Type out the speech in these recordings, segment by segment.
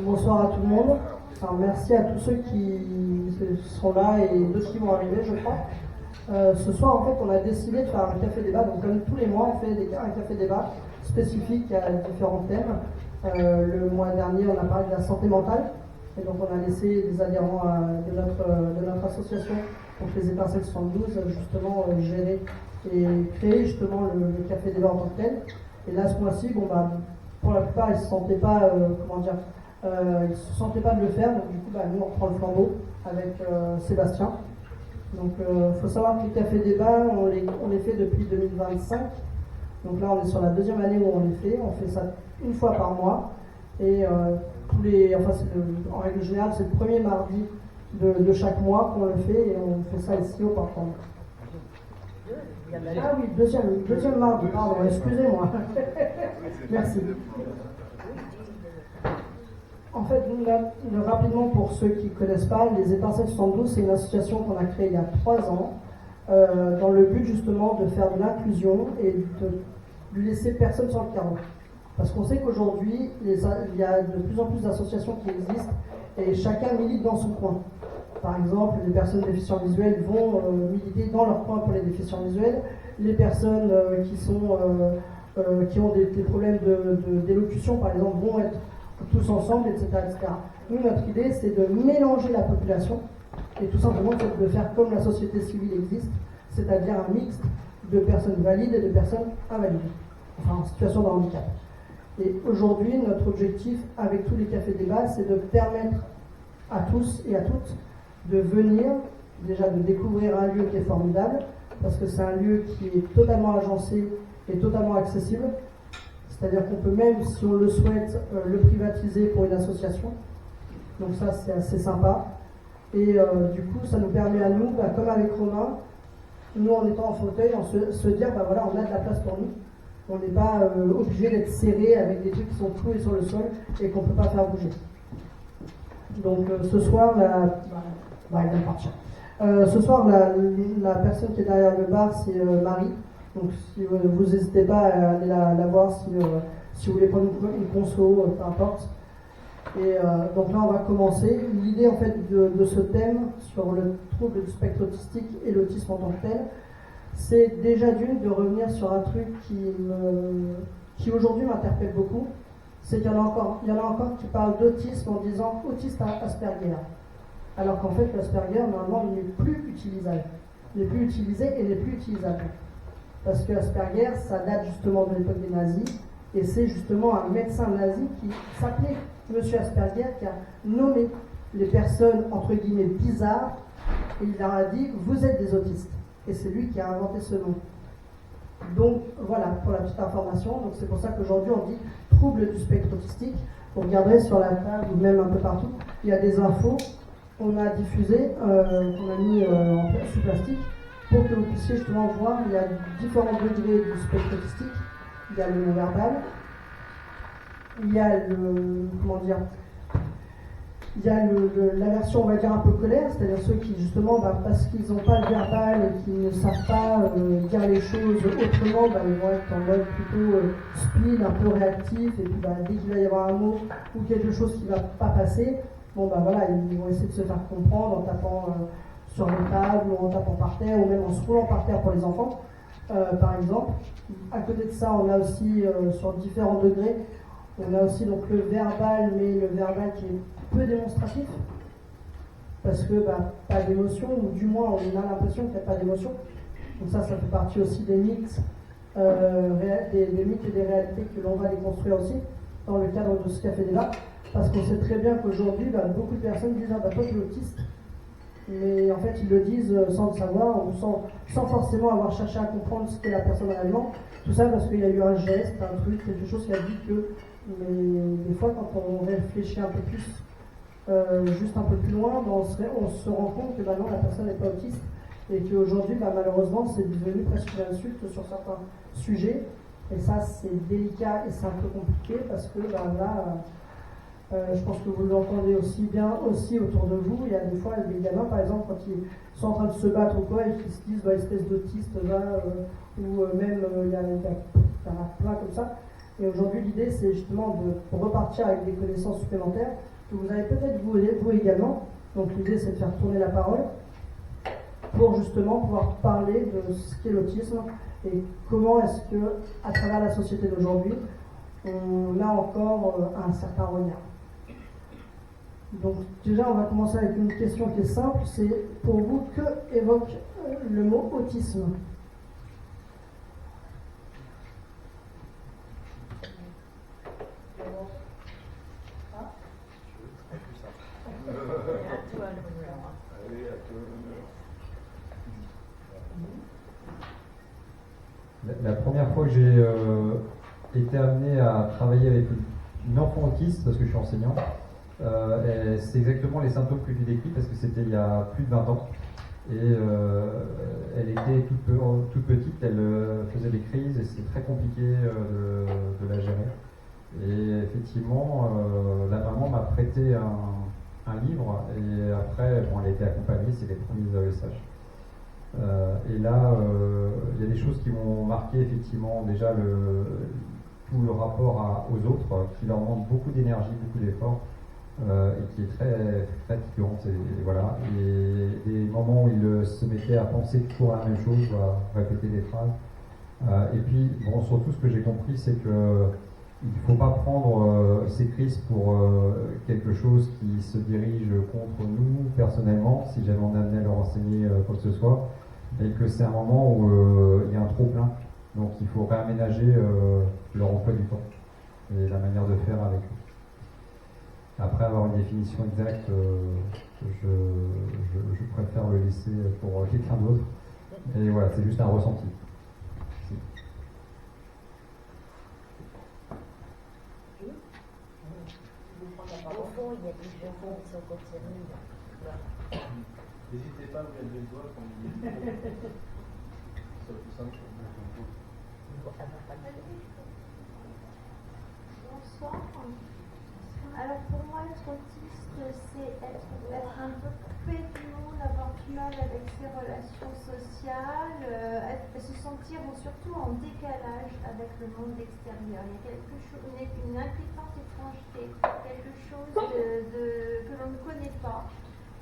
Bonsoir à tout le monde. Enfin, merci à tous ceux qui sont là et d'autres qui vont arriver, je crois. Ce soir, en fait, on a décidé de faire un café débat. Donc, comme tous les mois, on fait un café débat spécifique à différents thèmes. Le mois dernier, on a parlé de la santé mentale. Et donc, on a laissé des adhérents de notre association, donc les Étincelles 72, justement gérer et créer justement le café débat en tant que tel. Et là, ce mois-ci, pour la plupart, ils ne se sentaient pas, ils se sentaient pas de le faire. Donc, du coup, nous, on reprend le flambeau avec Sébastien. Donc, il faut savoir que les cafés débats, on les fait depuis 2025. Donc là, on est sur la deuxième année où on les fait. On fait ça une fois par mois. Et en règle générale, c'est le premier mardi de chaque mois qu'on le fait. Et on fait ça ici au Parc. Ah oui, deuxième mardi, pardon, excusez-moi. Merci. En fait, rapidement, pour ceux qui ne connaissent pas, les Étincelles 72, c'est une association qu'on a créée il y a 3 ans, dans le but justement de faire de l'inclusion et de laisser personne sur le carreau. Parce qu'on sait qu'aujourd'hui, il y a de plus en plus d'associations qui existent et chacun milite dans son coin. Par exemple, les personnes déficients visuels vont militer dans leur coin pour les déficients visuels. Les personnes qui ont des problèmes d'élocution, par exemple, vont être tous ensemble, etc., etc. Nous, notre idée, c'est de mélanger la population et tout simplement de faire comme la société civile existe, c'est-à-dire un mix de personnes valides et de personnes invalides, enfin en situation de handicap. Et aujourd'hui, notre objectif avec tous les cafés débats, c'est de permettre à tous et à toutes de venir, déjà de découvrir un lieu qui est formidable, parce que c'est un lieu qui est totalement agencé et totalement accessible. C'est-à-dire qu'on peut même, si on le souhaite, le privatiser pour une association. Donc ça, c'est assez sympa. Et du coup, ça nous permet à nous, comme avec Romain, nous en étant en fauteuil, se dire, voilà, on a de la place pour nous. On n'est pas obligé d'être serré avec des trucs qui sont cloués sur le sol et qu'on ne peut pas faire bouger. Donc ce soir, il va partir. Ce soir, la personne qui est derrière le bar, c'est Marie. Donc si vous n'hésitez pas à aller la voir si vous voulez prendre une conso, peu importe. Et donc là on va commencer. L'idée en fait de ce thème sur le trouble du spectre autistique et l'autisme en tant que tel, c'est déjà de revenir sur un truc qui aujourd'hui m'interpelle beaucoup. C'est qu'il y en a encore qui parlent d'autisme en disant autiste Asperger. Alors qu'en fait l'Asperger normalement il n'est plus utilisable. Il n'est plus utilisé et n'est plus utilisable. Parce que Asperger, ça date justement de l'époque des nazis, et c'est justement un médecin nazi qui s'appelait Monsieur Asperger, qui a nommé les personnes, entre guillemets, bizarres, et il leur a dit « vous êtes des autistes ». Et c'est lui qui a inventé ce nom. Donc voilà, pour la petite information, donc c'est pour ça qu'aujourd'hui on dit « trouble du spectre autistique ». Vous regarderez sur la table, ou même un peu partout, il y a des infos qu'on a diffusées, qu'on a mis sous plastique, pour que vous puissiez justement voir, il y a différents degrés du spectre autistique. Il y a le non-verbal, il y a la version, on va dire, un peu colère, c'est-à-dire ceux qui, justement, parce qu'ils n'ont pas le verbal et qu'ils ne savent pas dire les choses autrement, ils vont être en mode plutôt speed, un peu réactif, et puis dès qu'il va y avoir un mot ou quelque chose qui ne va pas passer, ils vont essayer de se faire comprendre en tapant sur les tables, ou en tapant par terre, ou même en se roulant par terre pour les enfants, par exemple. À côté de ça, on a aussi, sur différents degrés, on a aussi donc le verbal, mais le verbal qui est peu démonstratif, parce que pas d'émotion, ou du moins on a l'impression qu'il n'y a pas d'émotion. Donc ça fait partie aussi des mythes, des mythes et des réalités que l'on va déconstruire aussi, dans le cadre de ce café débat, parce qu'on sait très bien qu'aujourd'hui, beaucoup de personnes disent « toi tu es autiste », mais en fait ils le disent sans le savoir, ou sans forcément avoir cherché à comprendre ce qu'est la personne réellement. Tout ça parce qu'il y a eu un geste, un truc, quelque chose qui a dit que. Mais des fois, quand on réfléchit un peu plus, juste un peu plus loin, on se rend compte que non, la personne n'est pas autiste, et qu'aujourd'hui, malheureusement, c'est devenu presque une insulte sur certains sujets. Et ça, c'est délicat et c'est un peu compliqué parce que je pense que vous l'entendez aussi bien aussi autour de vous. Il y a des fois des gamins, par exemple, quand ils sont en train de se battre ou quoi, et qu'ils se disent espèce d'autiste, ou même il y en a plein comme ça. Et aujourd'hui, l'idée, c'est justement de repartir avec des connaissances supplémentaires que vous avez peut-être vous également. Donc l'idée, c'est de faire tourner la parole pour justement pouvoir parler de ce qu'est l'autisme et comment est-ce que, à travers la société d'aujourd'hui, on a encore un certain regard. Donc déjà, on va commencer avec une question qui est simple, c'est pour vous, que évoque le mot autisme ? La première fois que j'ai été amené à travailler avec une enfant autiste, parce que je suis enseignant, c'est exactement les symptômes que tu décris, parce que c'était il y a plus de 20 ans. Et elle était toute petite, elle faisait des crises et c'était très compliqué de la gérer. Et effectivement, la maman m'a prêté un livre et après, bon, elle a été accompagnée, c'est les premiers AESH. Et là, il y a des choses qui m'ont marqué effectivement, déjà tout le rapport aux autres, qui leur demande beaucoup d'énergie, beaucoup d'efforts, et qui est très fatigant. Et voilà. Et des moments où il se mettait à penser toujours la même chose, à répéter des phrases. Et puis, bon, surtout, ce que j'ai compris, c'est que il ne faut pas prendre ces crises pour quelque chose qui se dirige contre nous personnellement, si jamais on est amené à leur enseigner quoi que ce soit, et que c'est un moment où il y a un trop-plein. Donc il faut réaménager leur emploi du temps et la manière de faire avec eux. Après avoir une définition exacte, je préfère le laisser pour quelqu'un d'autre. Et voilà, c'est juste un ressenti. Au fond, il y a des jeux qui sont contirés. N'hésitez pas à vous lever le doigt quand vous dites. C'est plus simple. Bonsoir. Alors pour moi, être autiste, c'est être un peu coupé du monde, avoir du mal avec ses relations sociales, se sentir surtout en décalage avec le monde extérieur. Il y a quelque chose, une inquiétante étrangeté, quelque chose que l'on ne connaît pas,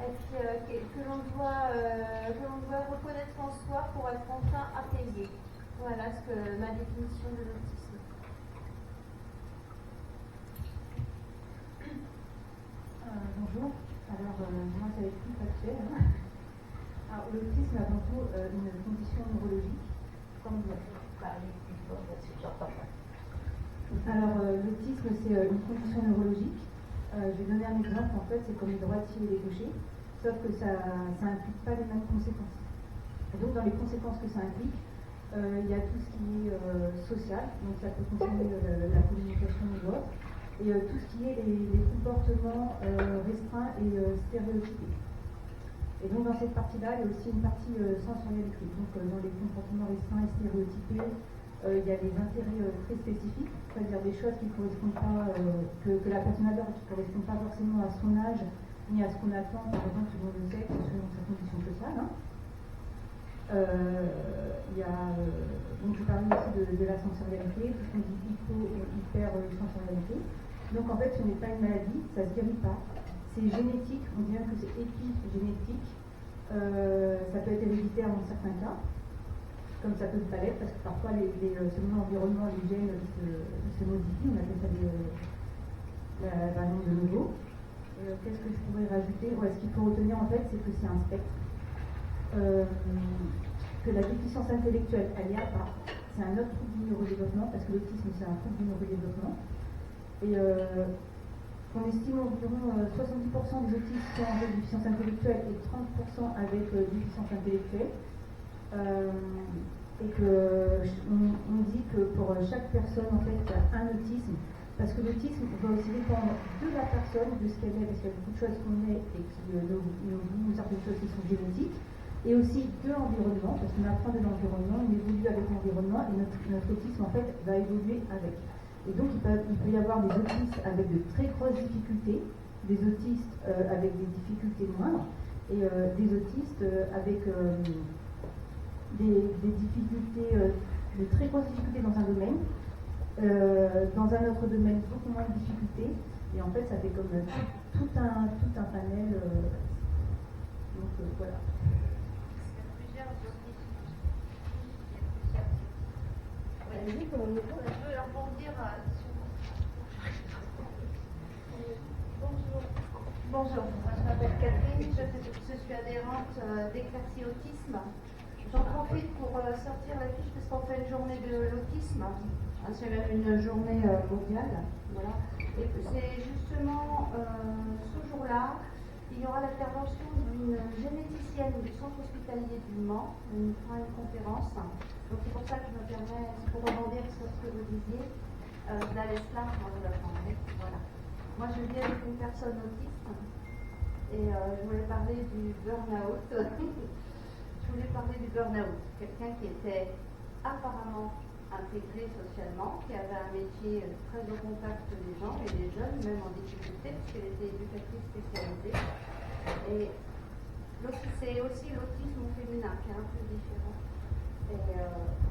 et puis, que l'on doit reconnaître en soi pour être enfin apaisé. Voilà ma définition de l'autisme. Bonjour, alors moi ça va être plus factuel. Alors l'autisme est avant tout une condition neurologique, comme vous avez parlé plus fort, parce que j'entends pas. Alors l'autisme c'est une condition neurologique. Je vais donner un exemple, en fait c'est comme les droitiers et les gauchers, sauf que ça implique pas les mêmes conséquences. Et donc dans les conséquences que ça implique, il y a tout ce qui est social, donc ça peut concerner la communication ou autre. Et tout ce qui est les comportements restreints et stéréotypés. Et donc dans cette partie-là, il y a aussi une partie sensorialité. Donc dans les comportements restreints et stéréotypés, il y a des intérêts très spécifiques, c'est-à-dire des choses qui ne correspondent pas, que la personne adore, qui ne correspondent pas forcément à son âge, ni à ce qu'on attend, par exemple, selon le sexe, selon sa condition sociale. Donc je parlais aussi de la sensorialité, tout ce qu'on dit hypo ou hyper-sensorialité. Donc en fait, ce n'est pas une maladie, ça ne se guérit pas. C'est génétique, on dirait que c'est épigénétique. Ça peut être héréditaire dans certains cas, comme ça peut ne pas l'être, parce que parfois, selon l'environnement, les gènes se modifient, on appelle ça la variante de Novo. Qu'est-ce que je pourrais rajouter ? Ce qu'il faut retenir en fait, c'est que c'est un spectre. Que la déficience intellectuelle, elle n'y a pas. C'est un autre trouble du neurodéveloppement, parce que l'autisme, c'est un trouble du neurodéveloppement. Et on estime environ 70% des autistes sont avec déficience intellectuelle et 30% avec déficience intellectuelle. Et on dit que pour chaque personne, en fait, il y a un autisme, parce que l'autisme va aussi dépendre de la personne, de ce qu'elle est, parce qu'il y a beaucoup de choses qu'on est et qui nous certaines choses qui sont génétiques. Et aussi de l'environnement, parce qu'on apprend de l'environnement, on évolue avec l'environnement et notre autisme en fait va évoluer avec. Et donc il peut y avoir des autistes avec de très grosses difficultés, des autistes avec des difficultés moindres, et des autistes avec des difficultés, de très grosses difficultés dans un domaine, dans un autre domaine, beaucoup moins de difficultés. Et en fait, ça fait comme tout un panel. Donc voilà. Je peux rebondir sur... Bonjour, je m'appelle Catherine, je suis adhérente d'Éclaircie Autisme. J'en profite pour sortir la fiche parce qu'on fait une journée de l'autisme. C'est même une journée mondiale. Voilà. Et c'est justement ce jour-là, il y aura l'intervention d'une généticienne du centre hospitalier du Mans. Elle fera une conférence. Donc c'est pour ça que je me permets, pour rebondir sur ce que vous disiez, d'aller cela, moi je l'apprendrai. Voilà. Moi je vis avec une personne autiste et je voulais parler du burn-out. Je voulais parler du burn-out. Quelqu'un qui était apparemment intégré socialement, qui avait un métier très au contact des gens et des jeunes, même en difficulté, parce qu'elle était éducatrice spécialisée. Et c'est aussi l'autisme féminin qui est un peu différent. Et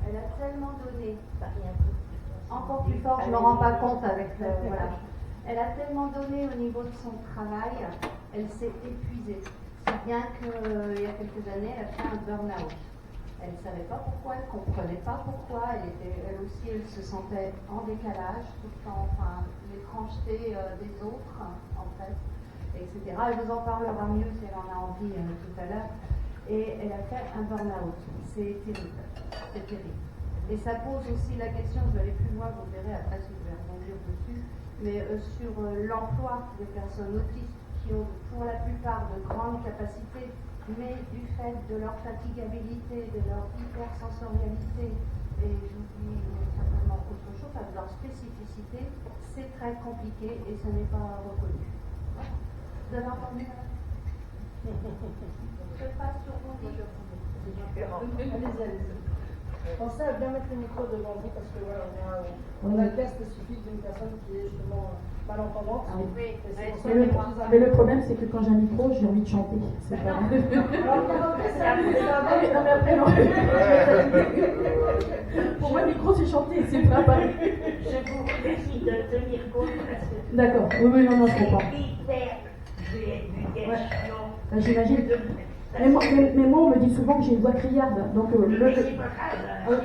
elle a tellement donné, encore plus fort, je ne me rends pas compte avec voilà. Elle a tellement donné au niveau de son travail, elle s'est épuisée. C'est bien qu'il y a quelques années, elle a fait un burn-out. Elle ne savait pas pourquoi, elle ne comprenait pas pourquoi, elle aussi, elle se sentait en décalage, tout le temps, enfin, l'étrangeté des autres, en fait, etc. Elle vous en parlera mieux si elle en a envie tout à l'heure. Et elle a fait un burn-out. C'est terrible. C'est terrible. Et ça pose aussi la question, je vais aller plus loin, vous verrez après si je vais rebondir dessus, mais sur l'emploi des personnes autistes qui ont pour la plupart de grandes capacités, mais du fait de leur fatigabilité, de leur hypersensorialité, et je vous dis certainement autre chose, de leur spécificité, c'est très compliqué et ce n'est pas reconnu. Vous avez entendu? Je passe sur mon livre. Pensez à bien mettre le micro devant vous parce que voilà, on a le cas spécifique d'une personne qui est justement malentendante. Ah oui. Mais le problème, c'est que quand j'ai un micro, j'ai envie de chanter. C'est pas alors, non, mais après, non. Pour moi, le micro, c'est chanter, c'est pas pareil. Je vous remercie de tenir compte parce que D'accord, oui, non, je comprends. hyper J'imagine. Mais moi, on me dit souvent que j'ai une voix criarde. Donc, c'est pas grave.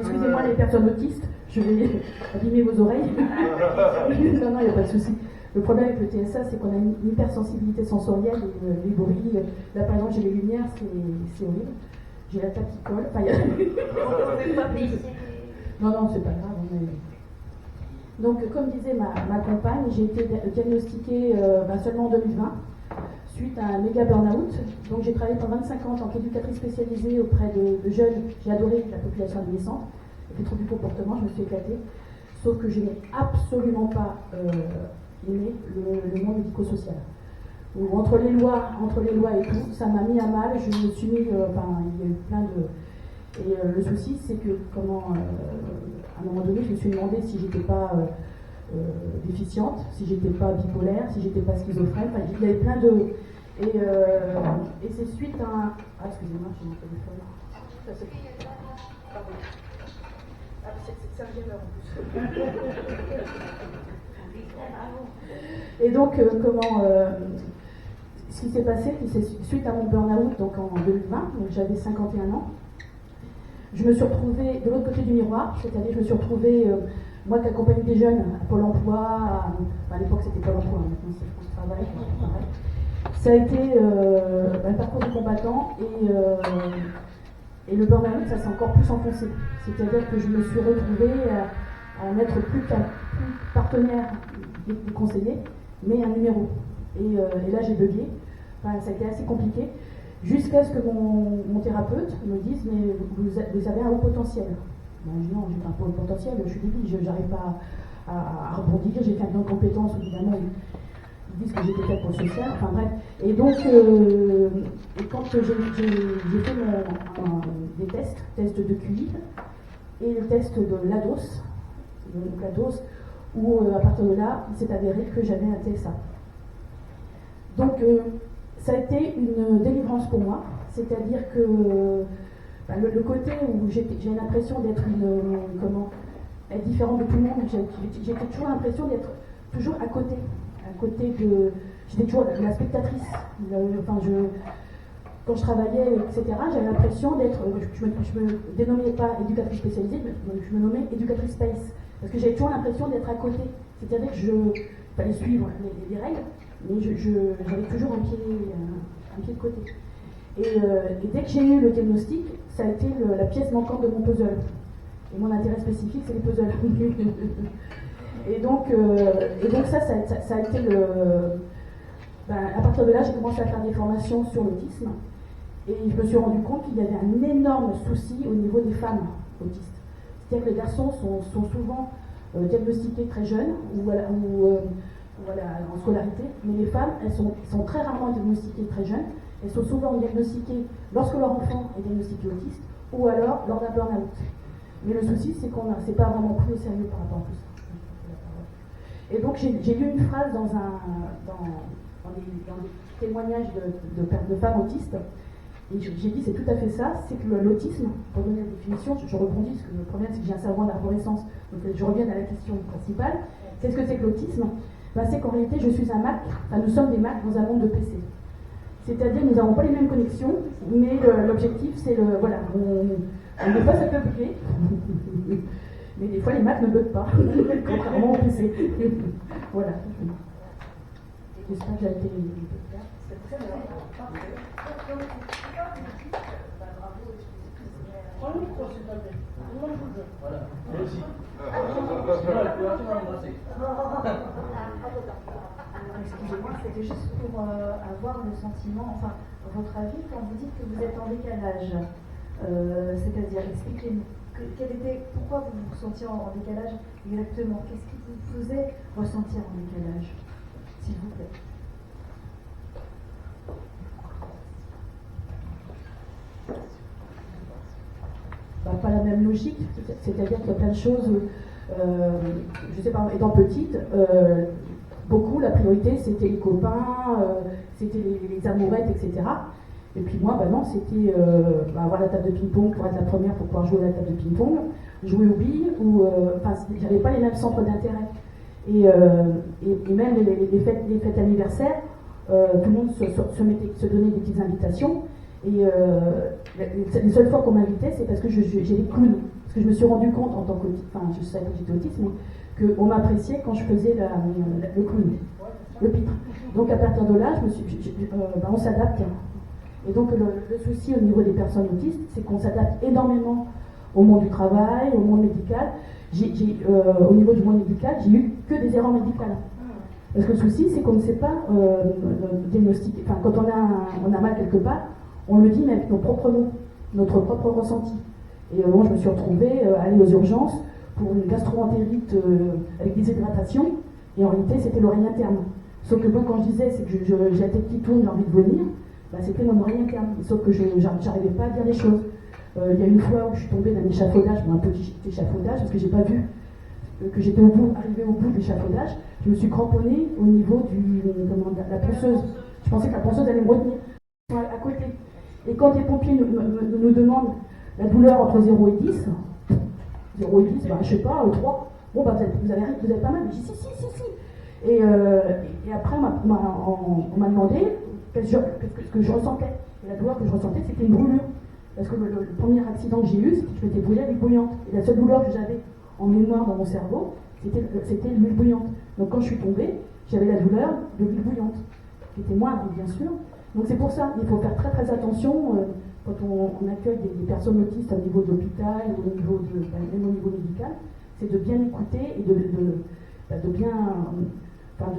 excusez-moi, les personnes autistes, je vais abîmer vos oreilles. Non, il n'y a pas de souci. Le problème avec le TSA, c'est qu'on a une hypersensibilité sensorielle, et les bruits. Là, par exemple, j'ai les lumières, c'est horrible. J'ai la tête qui colle. Enfin, non, c'est pas grave. Donc, comme disait ma compagne, j'ai été diagnostiquée seulement en 2020. Suite à un méga burn-out. Donc j'ai travaillé pendant 25 ans en tant qu'éducatrice spécialisée auprès de jeunes. J'ai adoré la population adolescente, les troubles du comportement, je me suis éclatée. Sauf que je n'ai absolument pas aimé le monde médico-social. Entre les lois et tout, ça m'a mis à mal. Je me suis mis, il y a eu plein de... Et le souci, c'est que à un moment donné, je me suis demandé si j'étais pas déficiente, si j'étais pas bipolaire, si j'étais pas schizophrène. Enfin, il y avait plein de... Et c'est suite à un... Ah, excusez-moi, j'ai mon téléphone. Ça, c'est... Pardon. Ah, c'est un gamer en plus. Et donc, ce qui s'est passé, c'est suite à mon burn-out, donc en 2020, donc j'avais 51 ans, je me suis retrouvée de l'autre côté du miroir, c'est-à-dire je me suis retrouvée, moi qui accompagne des jeunes à Pôle emploi, à l'époque c'était Pôle emploi, maintenant c'est France Travail, ça a été un parcours de combattant et le burn-out, ça s'est encore plus enfoncé. C'est-à-dire que je me suis retrouvée à n'être plus partenaire des conseillers, mais un numéro. Et là, j'ai bugué. Enfin, ça a été assez compliqué. Jusqu'à ce que mon thérapeute me dise, mais vous avez un haut potentiel. Ben, je dis non, j'ai pas un haut potentiel, je suis débile, je n'arrive pas à rebondir, j'ai fait un de compétences, évidemment. Ils disent que j'étais faite pour le social, enfin bref. Et donc, quand j'ai fait des tests de QI et le test de l'ADOS, donc l'ADOS, où à partir de là, il s'est avéré que j'avais un TSA. Donc, ça a été une délivrance pour moi, c'est-à-dire que le côté où j'ai l'impression d'être être différente de tout le monde. J'ai toujours l'impression d'être toujours à côté de... J'étais toujours la spectatrice. Quand je travaillais, etc., j'avais l'impression d'être... Je me dénommais pas éducatrice spécialisée, mais je me nommais éducatrice space. Parce que j'avais toujours l'impression d'être à côté. C'est-à-dire que il fallait suivre les règles, mais j'avais toujours un pied de côté. Et dès que j'ai eu le diagnostic, ça a été la pièce manquante de mon puzzle. Et mon intérêt spécifique, c'est les puzzles. et donc ça a été à partir de là, j'ai commencé à faire des formations sur l'autisme. Et je me suis rendu compte qu'il y avait un énorme souci au niveau des femmes autistes. C'est-à-dire que les garçons sont souvent diagnostiqués très jeunes ou en scolarité, mais les femmes, elles sont très rarement diagnostiquées très jeunes. Elles sont souvent diagnostiquées lorsque leur enfant est diagnostiqué autiste ou alors lors d'un burn-out. Mais le souci, c'est qu'on s'est pas vraiment pris au sérieux par rapport à tout ça. Et donc j'ai lu une phrase dans des témoignages de femmes autistes. Et j'ai dit, c'est tout à fait ça, c'est que l'autisme, pour donner la définition, je rebondis, parce que le problème c'est que j'ai un cerveau en arborescence, donc je reviens à la question principale. Qu'est-ce que c'est que l'autisme? C'est qu'en réalité, je suis un Mac, nous sommes des Macs dans un monde de PC. C'est-à-dire que nous n'avons pas les mêmes connexions, mais l'objectif c'est des fois ça peut bugger, mais des fois les Macs ne bug pas, contrairement au PC. Voilà. J'espère que j'ai été claire. C'est très bien. Parfait. Prends le micro, s'il te plaît. Tout le monde joue le jeu. Voilà. Moi aussi. Sinon, elle peut arrêter de m'embrasser. Alors, excusez-moi, c'était juste pour avoir le sentiment, enfin, votre avis, quand vous dites que vous êtes en décalage, c'est-à-dire, expliquez-nous, pourquoi vous vous sentiez en décalage exactement? Qu'est-ce qui vous faisait ressentir en décalage, s'il vous plaît? Pas la même logique, c'est-à-dire qu'il y a plein de choses, je sais pas, étant petite, beaucoup, la priorité c'était les copains, c'était les amourettes, etc. Et puis moi, non, c'était avoir la table de ping-pong pour être la première pour pouvoir jouer à la table de ping-pong, jouer aux billes, j'avais pas les mêmes centres d'intérêt. Et même les fêtes anniversaires, tout le monde se donnait des petites invitations. Et les seules fois qu'on m'invitait, c'est parce que j'ai des clowns. Parce que je me suis rendu compte en tant qu'autiste, je savais que j'étais autiste, mais qu'on m'appréciait quand je faisais le clown, le pitre. Donc à partir de là, on s'adapte. Et donc le souci au niveau des personnes autistes, c'est qu'on s'adapte énormément au monde du travail, au monde médical. Au niveau du monde médical, j'ai eu que des erreurs médicales. Parce que le souci, c'est qu'on ne sait pas diagnostiquer. Quand on a mal quelque part, on le dit mais avec nos propres mots, notre propre ressenti. Et moi, je me suis retrouvée à aller aux urgences pour une gastro-entérite avec des hydratations, et en réalité, c'était l'oreille interne. Sauf que moi, quand je disais c'est que j'ai la tête qui tourne, j'ai envie de vomir, c'était mon oreille interne. Sauf que j'arrivais pas à dire les choses. Il y a une fois où je suis tombée d'un échafaudage, un petit échafaudage, parce que j'ai pas vu que j'étais arrivée au bout de l'échafaudage. Je me suis cramponnée au niveau de la ponceuse. Je pensais que la ponceuse allait me retenir à côté. Et quand les pompiers nous demandent la douleur entre 0 et 10, 0 et 10, je sais pas, 3, vous avez pas mal. Je dis si. Et après, on m'a demandé ce que je ressentais. Et la douleur que je ressentais, c'était une brûlure. Parce que le premier accident que j'ai eu, c'était que je m'étais brûlée à l'huile bouillante. Et la seule douleur que j'avais en mémoire dans mon cerveau, c'était l'huile bouillante. Donc quand je suis tombée, j'avais la douleur de l'huile bouillante, qui était moindre, bien sûr. Donc c'est pour ça, il faut faire très très attention quand on accueille des personnes autistes au niveau de l'hôpital, même au niveau médical, c'est de bien écouter et de bien,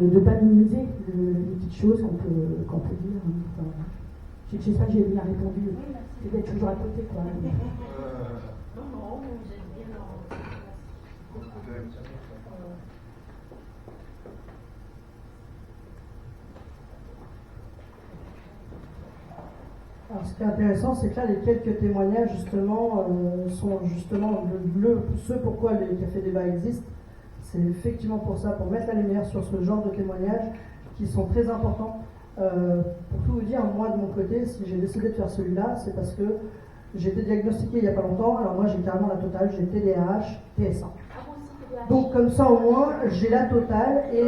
de pas minimiser les petites choses qu'on peut dire. J'espère que j'ai bien répondu. C'est d'être toujours à côté, quoi. Non, vous êtes bien dans... Alors, ce qui est intéressant, c'est que là, les quelques témoignages, justement, sont justement ce pourquoi les cafés débats existent. C'est effectivement pour ça, pour mettre la lumière sur ce genre de témoignages qui sont très importants. Pour tout vous dire, moi, de mon côté, si j'ai décidé de faire celui-là, c'est parce que j'ai été diagnostiqué il n'y a pas longtemps. Alors moi, j'ai carrément la totale, j'ai TDAH, TS1. Donc comme ça au moins j'ai la totale et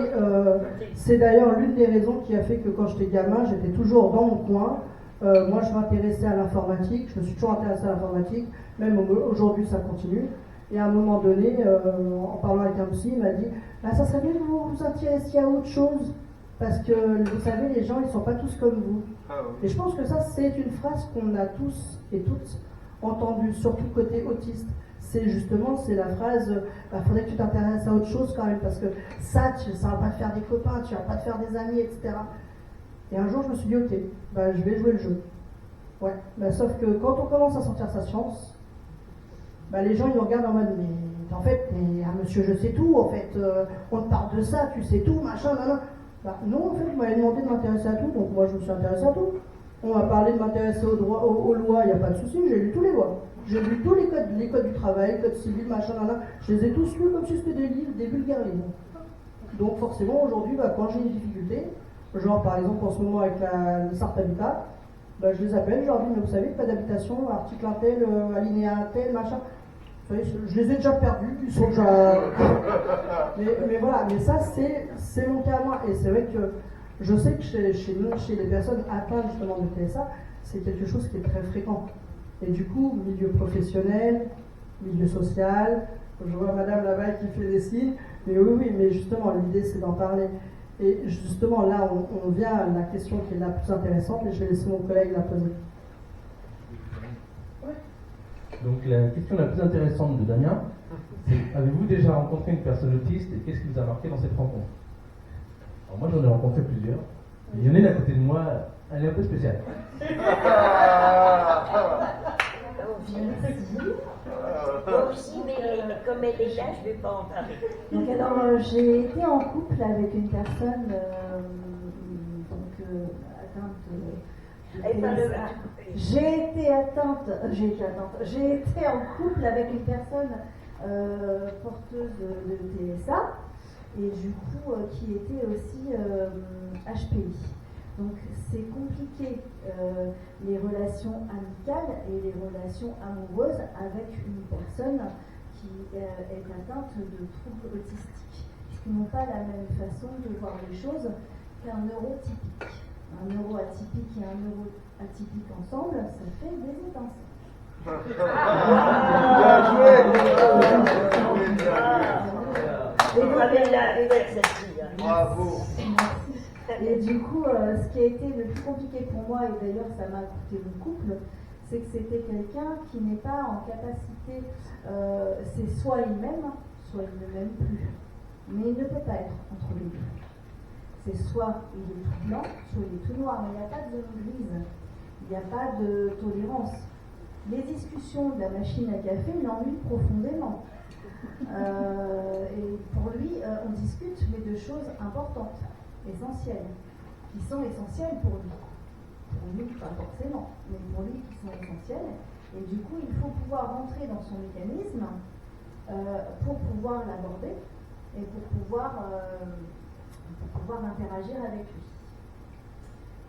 c'est d'ailleurs l'une des raisons qui a fait que quand j'étais gamin j'étais toujours dans mon coin. Moi je m'intéressais à l'informatique, je me suis toujours intéressé à l'informatique, même aujourd'hui ça continue. Et à un moment donné, en parlant avec un psy, il m'a dit ah, ça serait bien que vous vous intéressiez à autre chose, parce que vous savez les gens ils sont pas tous comme vous. Et je pense que ça c'est une phrase qu'on a tous et toutes entendue, surtout côté autiste. C'est justement, c'est la phrase, faudrait que tu t'intéresses à autre chose quand même, parce que ça va pas te faire des copains, tu vas pas te faire des amis, etc. Et un jour, je me suis dit, ok, je vais jouer le jeu. Ouais, sauf que quand on commence à sentir sa chance, les gens, ils nous regardent en mode, mais en fait, t'es un monsieur je sais tout, en fait, on te parle de ça, tu sais tout, machin, nan. Non, en fait, vous m'avez demandé de m'intéresser à tout, donc moi, je me suis intéressé à tout. On m'a parlé de m'intéresser aux lois, il n'y a pas de souci, j'ai lu tous les lois. J'ai lu tous les codes du travail, les codes civils, machin, nan. Je les ai tous lus comme si c'était des livres, des vulgaires livres. Donc forcément, aujourd'hui, quand j'ai une difficulté, genre par exemple en ce moment avec le SART Habitat, je les appelle, je leur dis, mais vous savez, pas d'habitation, article un tel, alinéa un tel, machin. Vous savez, je les ai déjà perdus, ils sont déjà... mais voilà, mais ça c'est mon cas à moi. Et c'est vrai que je sais que chez les personnes atteintes justement de TSA, c'est quelque chose qui est très fréquent. Et du coup, milieu professionnel, milieu social, je vois madame là-bas qui fait des signes, mais oui, mais justement, l'idée c'est d'en parler. Et justement, là, on vient à la question qui est la plus intéressante, et je vais laisser mon collègue la poser. Donc, la question la plus intéressante de Damien, c'est avez-vous déjà rencontré une personne autiste et qu'est-ce qui vous a marqué dans cette rencontre? Alors, moi, j'en ai rencontré plusieurs. Il y en a une à côté de moi, elle est un peu spéciale. Moi aussi, mais comme elle est là, je ne vais pas en parler. Donc alors, j'ai été en couple avec une personne atteinte J'ai été en couple avec une personne porteuse de TSA et du coup qui était aussi HPI. Donc c'est compliqué les relations amicales et les relations amoureuses avec une personne qui est atteinte de troubles autistiques, puisqu'ils n'ont pas la même façon de voir les choses qu'un neurotypique. Un neuroatypique et un neuroatypique ensemble, ça fait des étincelles. Bravo. Et du coup, ce qui a été le plus compliqué pour moi, et d'ailleurs ça m'a coûté mon couple, c'est que c'était quelqu'un qui n'est pas en capacité, c'est soit il m'aime, soit il ne m'aime plus. Mais il ne peut pas être entre les deux. C'est soit il est tout blanc, soit il est tout noir, mais il n'y a pas de zone grise, il n'y a pas de tolérance. Les discussions de la machine à café l'ennuient profondément. Et pour lui, on discute, mais de choses importantes, essentielles, qui sont essentielles pour lui. Pour nous, pas forcément, mais pour lui qui sont essentielles. Et du coup, il faut pouvoir rentrer dans son mécanisme pour pouvoir l'aborder et pour pouvoir interagir avec lui.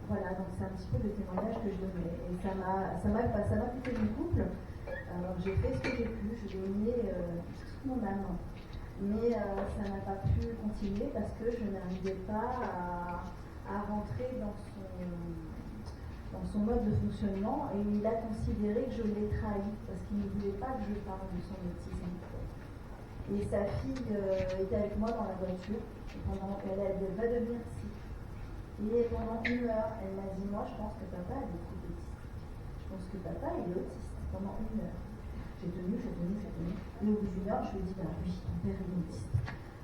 Voilà, donc c'est un petit peu le témoignage que je donnais. Et ça m'a coûté mon couple. J'ai fait ce que j'ai pu, je lui ai mis toute mon âme. Mais ça n'a pas pu continuer parce que je n'arrivais pas à rentrer dans son mode de fonctionnement et il a considéré que je l'ai trahi parce qu'il ne voulait pas que je parle de son autisme. Et sa fille était avec moi dans la voiture et elle va devenir psy. Et pendant 1 heure, elle m'a dit, moi je pense que papa est beaucoup autiste. Je pense que papa il est autiste pendant 1 heure. J'ai tenu. Et au bout d'1 heure, je lui ai dit, oui, ton père est autiste.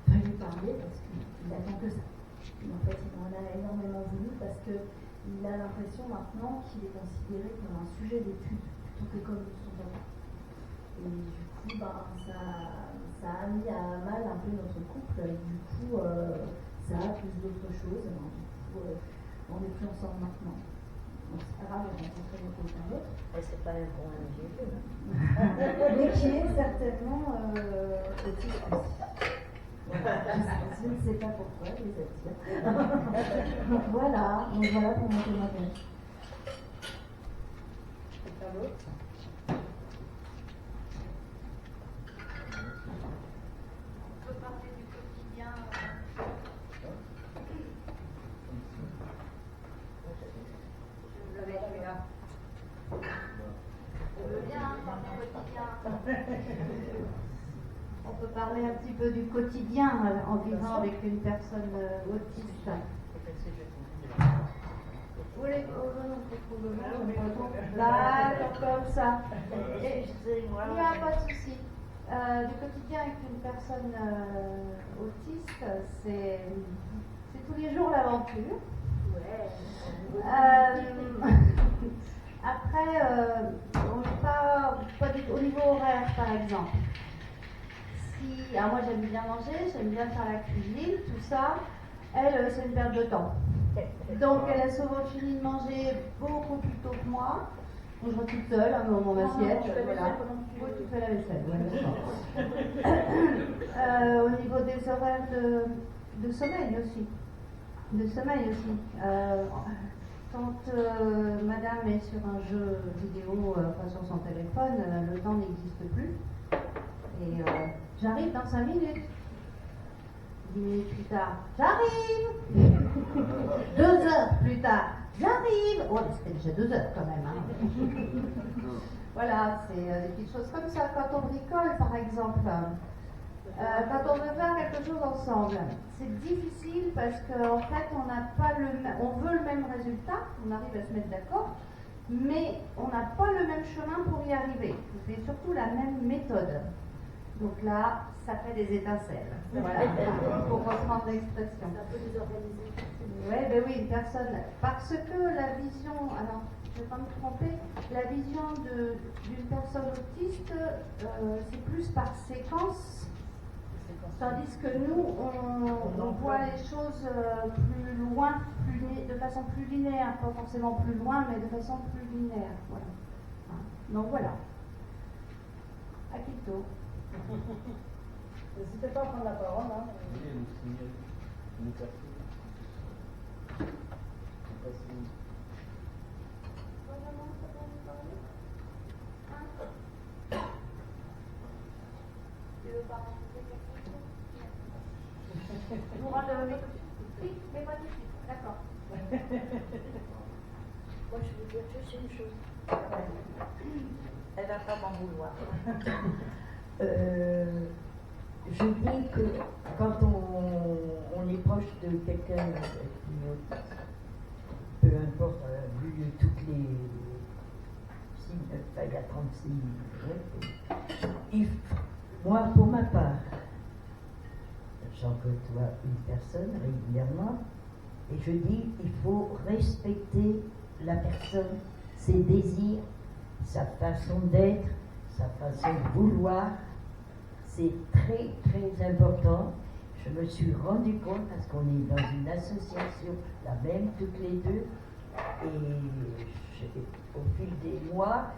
Il va lui parler parce qu'il attend que ça. Et en fait, il en a énormément voulu parce qu'il a l'impression maintenant qu'il est considéré comme un sujet d'étude plutôt que comme son papa. Et du coup, ça a mis à mal un peu notre couple. Et du coup, ça a plus d'autres choses. Du coup, on n'est plus ensemble maintenant. Donc c'est pas grave, j'ai rencontré quelqu'un d'autre. C'est pas un bon vieux. Mais qui est certainement autiste aussi. Je ne sais pas pourquoi, je les attire. Voilà pour mon témoignage. Quelqu'un d'autre? peut parler un petit peu du quotidien en vivant avec une personne autiste. Vous voulez d'accord, comme ça. Il n'y a pas de souci. Du quotidien avec une personne autiste, c'est tous les jours l'aventure. Après, on n'est pas au niveau horaire, par exemple. Alors moi j'aime bien manger, j'aime bien faire la cuisine, tout ça. Elle, c'est une perte de temps. Donc elle a souvent fini de manger beaucoup plus tôt que moi. Je serai toute seule dans mon assiette. Voilà. Oui, tu fais la vaisselle. Ouais, au niveau des horaires de sommeil aussi. Quand madame est sur un jeu vidéo, sur son téléphone, le temps n'existe plus. Et j'arrive dans 5 minutes. 10 minutes plus tard, j'arrive. 2 heures plus tard, j'arrive. Oh, c'était déjà 2 heures quand même. Hein. Voilà, c'est des petites choses comme ça. Quand on bricole, par exemple, quand on veut faire quelque chose ensemble, c'est difficile parce qu'en fait, on veut le même résultat, on arrive à se mettre d'accord, mais on n'a pas le même chemin pour y arriver. C'est surtout la même méthode. Donc là, ça fait des étincelles. Voilà, pour reprendre l'expression. Ça peut les organiser. Oui, une personne. Parce que la vision, alors je ne vais pas me tromper, la vision d'une personne autiste, c'est plus par séquence. Tandis que nous, on voit les choses plus loin, de façon plus linéaire, pas forcément plus loin, mais de façon plus linéaire. Voilà. Donc voilà. Akito. N'hésitez pas à prendre la parole. Hein. Tu veux pas rajouter quelque chose? Vous rendez oui, mais pas tout de suite. D'accord. Moi, je veux dire juste une chose. Elle va pas m'en vouloir. Je dis que quand on est proche de quelqu'un qui est autiste, peu importe, vu toutes les signes, il y a 36 moi, pour ma part, j'en côtoie une personne régulièrement, et je dis il faut respecter la personne, ses désirs, sa façon d'être, sa façon de vouloir. C'est très très important. Je me suis rendu compte, parce qu'on est dans une association, la même toutes les deux, et au fil des mois,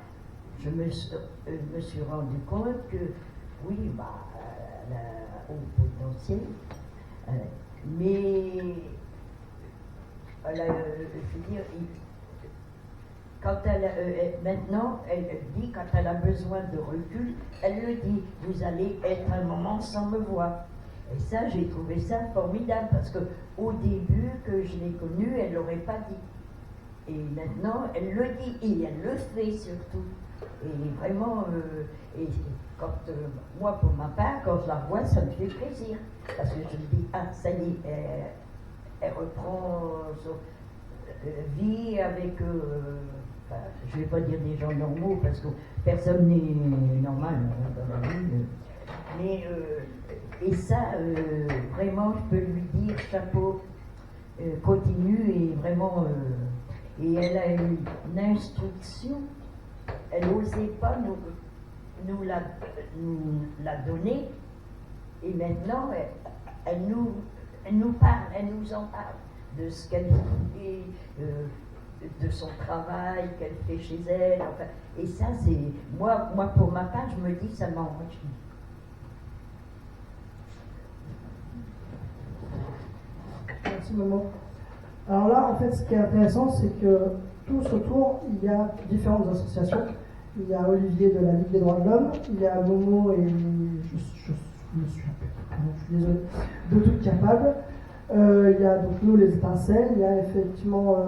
je me suis rendu compte que oui, elle a haut potentiel, mais elle a, je veux dire, quand maintenant, elle dit, quand elle a besoin de recul, elle le dit, vous allez être un moment sans me voir. Et ça, j'ai trouvé ça formidable, parce que au début que je l'ai connue, elle ne l'aurait pas dit. Et maintenant, elle le dit, et elle le fait surtout. Et vraiment, quand, moi, pour ma part, quand je la vois, ça me fait plaisir. Parce que je me dis, ah, ça y est, elle reprend son vie avec, je ne vais pas dire des gens normaux, parce que personne n'est normal dans la vie. Mais, et ça, vraiment, je peux lui dire, chapeau, continue, et vraiment, et elle a une instruction. Elle n'osait pas nous la donner, et maintenant elle nous parle, elle nous en parle de ce qu'elle fait, de son travail qu'elle fait chez elle, enfin, et ça c'est, moi pour ma part, je me dis ça m'enrichit. Merci maman. Alors là, en fait, ce qui est intéressant, c'est que tous autour, il y a différentes associations. Il y a Olivier de la Ligue des droits de l'homme, il y a Momo et je me suis désolée, de Toutes Capables. Il y a donc nous, les Étincelles. Il y a effectivement,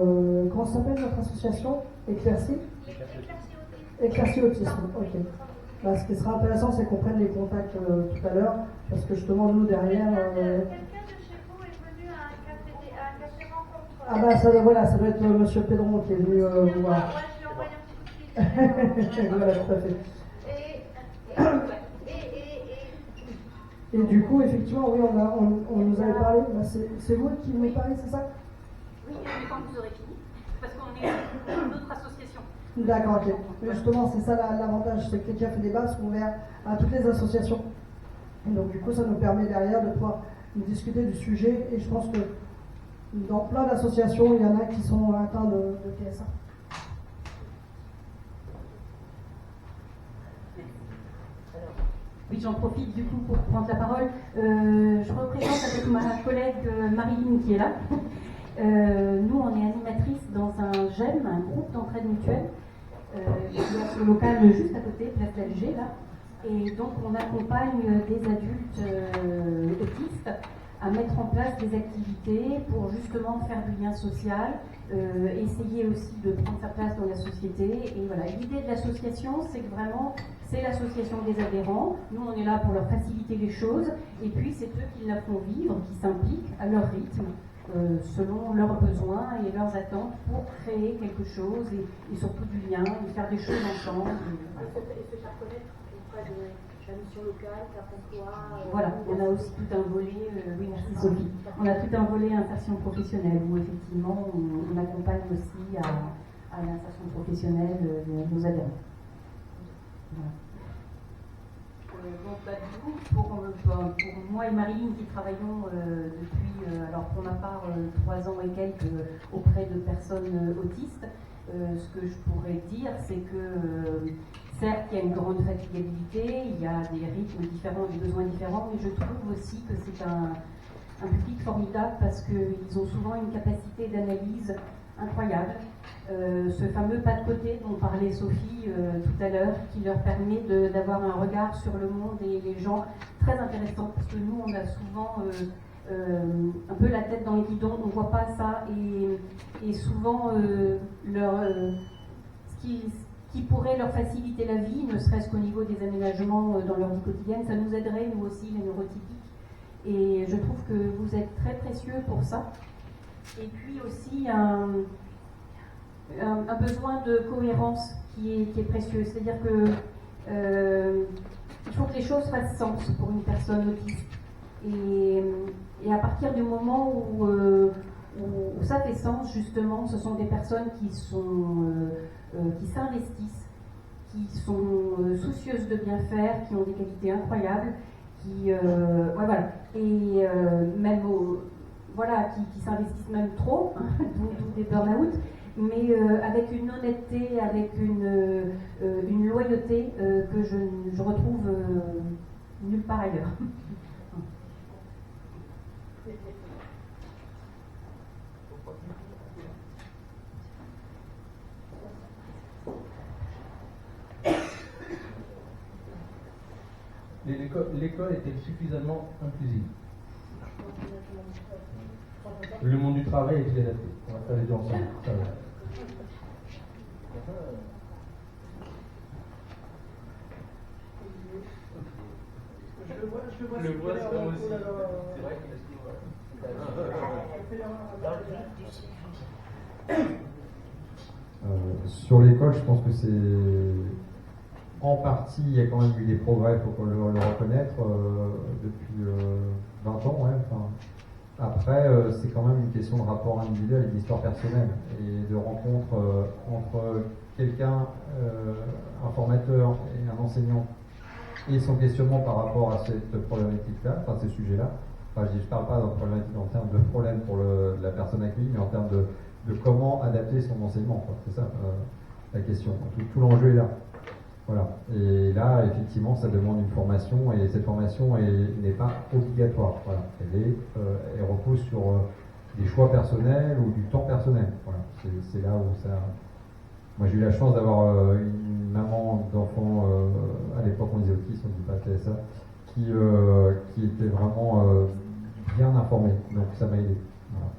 comment s'appelle notre association? Éclaircie Autisme, ok. Bah, ce qui sera intéressant, c'est qu'on prenne les contacts tout à l'heure, parce que justement, nous, derrière... Quelqu'un de chez vous est venu à un café rencontre. Ah bah, ça doit être Monsieur Pedron qui est venu vous voir. Ouais, je lui ai envoyé un petit coup de fil. Voilà, tout à fait. Et Et du coup, effectivement, oui, on nous avait parlé, bah, c'est vous qui nous parlez, c'est ça? Oui, quand vous aurez fini, parce qu'on est une autre association. D'accord, ok. Mais justement, c'est ça l'avantage, c'est que les cafés débat sont ouverts à toutes les associations. Et donc, du coup, ça nous permet derrière de pouvoir discuter du sujet. Et je pense que dans plein d'associations, il y en a qui sont atteints de TSA. Oui, j'en profite du coup pour prendre la parole. Je représente avec ma collègue Marilyn qui est là. Nous, on est animatrice dans un GEM, un groupe d'entraide mutuelle, qui est sur le local juste à côté, place d'Alger, là. Et donc, on accompagne des adultes autistes à mettre en place des activités pour justement faire du lien social, essayer aussi de prendre sa place dans la société. Et voilà, l'idée de l'association, c'est que vraiment, c'est l'association des adhérents. Nous, on est là pour leur faciliter les choses. Et puis, c'est eux qui la font vivre, qui s'impliquent à leur rythme, selon leurs besoins et leurs attentes pour créer quelque chose et surtout du lien, et faire des choses ensemble. Et se faire connaître auprès de la mission locale, Cap emploi. Voilà, on a aussi tout un volet, oui merci Sophie, on a tout un volet insertion professionnelle où effectivement on accompagne aussi à l'insertion professionnelle nos adhérents. Voilà. Donc, du coup, pour moi et Marilyn qui travaillons depuis, alors pour ma part, 3 ans et quelques auprès de personnes autistes, ce que je pourrais dire, c'est que certes, il y a une grande fatigabilité, il y a des rythmes différents, des besoins différents, mais je trouve aussi que c'est un public formidable parce qu'ils ont souvent une capacité d'analyse incroyable. Ce fameux pas de côté dont parlait Sophie tout à l'heure, qui leur permet d'avoir un regard sur le monde et les gens très intéressant, parce que nous, on a souvent un peu la tête dans le guidon, on ne voit pas ça, et souvent, ce qui pourrait leur faciliter la vie, ne serait-ce qu'au niveau des aménagements dans leur vie quotidienne, ça nous aiderait, nous aussi, les neurotypiques. Et je trouve que vous êtes très précieux pour ça. Et puis aussi un besoin de cohérence qui est précieux. C'est-à-dire que il faut que les choses fassent sens pour une personne autiste. Et à partir du moment où ça fait sens, justement, ce sont des personnes qui s'investissent, qui sont soucieuses de bien faire, qui ont des qualités incroyables, voilà. Et même qui s'investissent même trop, hein, d'où des burn-out, mais avec une honnêteté, avec une loyauté que je retrouve nulle part ailleurs. L'école est-elle suffisamment inclusive? Le monde du travail est-il adapté? On va faire les deux ensemble. Ça va. Je le vois, c'est moi aussi. C'est vrai qu'il sur l'école, je pense que c'est en partie, il y a quand même eu des progrès, il faut qu'on le reconnaître, depuis 20 ans. Ouais, enfin. Après, c'est quand même une question de rapport individuel et d'histoire personnelle et de rencontre entre quelqu'un, un formateur et un enseignant, et son questionnement par rapport à cette problématique-là, enfin ces sujets-là. Enfin, je ne parle pas de problématique en termes de problème pour la personne accueillie, mais en termes de comment adapter son enseignement. C'est ça la question. Tout l'enjeu est là. Voilà. Et là, effectivement, ça demande une formation, et cette formation n'est pas obligatoire. Voilà. Elle repose sur des choix personnels ou du temps personnel. Voilà. C'est là où ça. Moi, j'ai eu la chance d'avoir une maman d'enfant, à l'époque on disait autiste, on ne dit pas TSA, qui était vraiment bien informée. Donc ça m'a aidé. Voilà.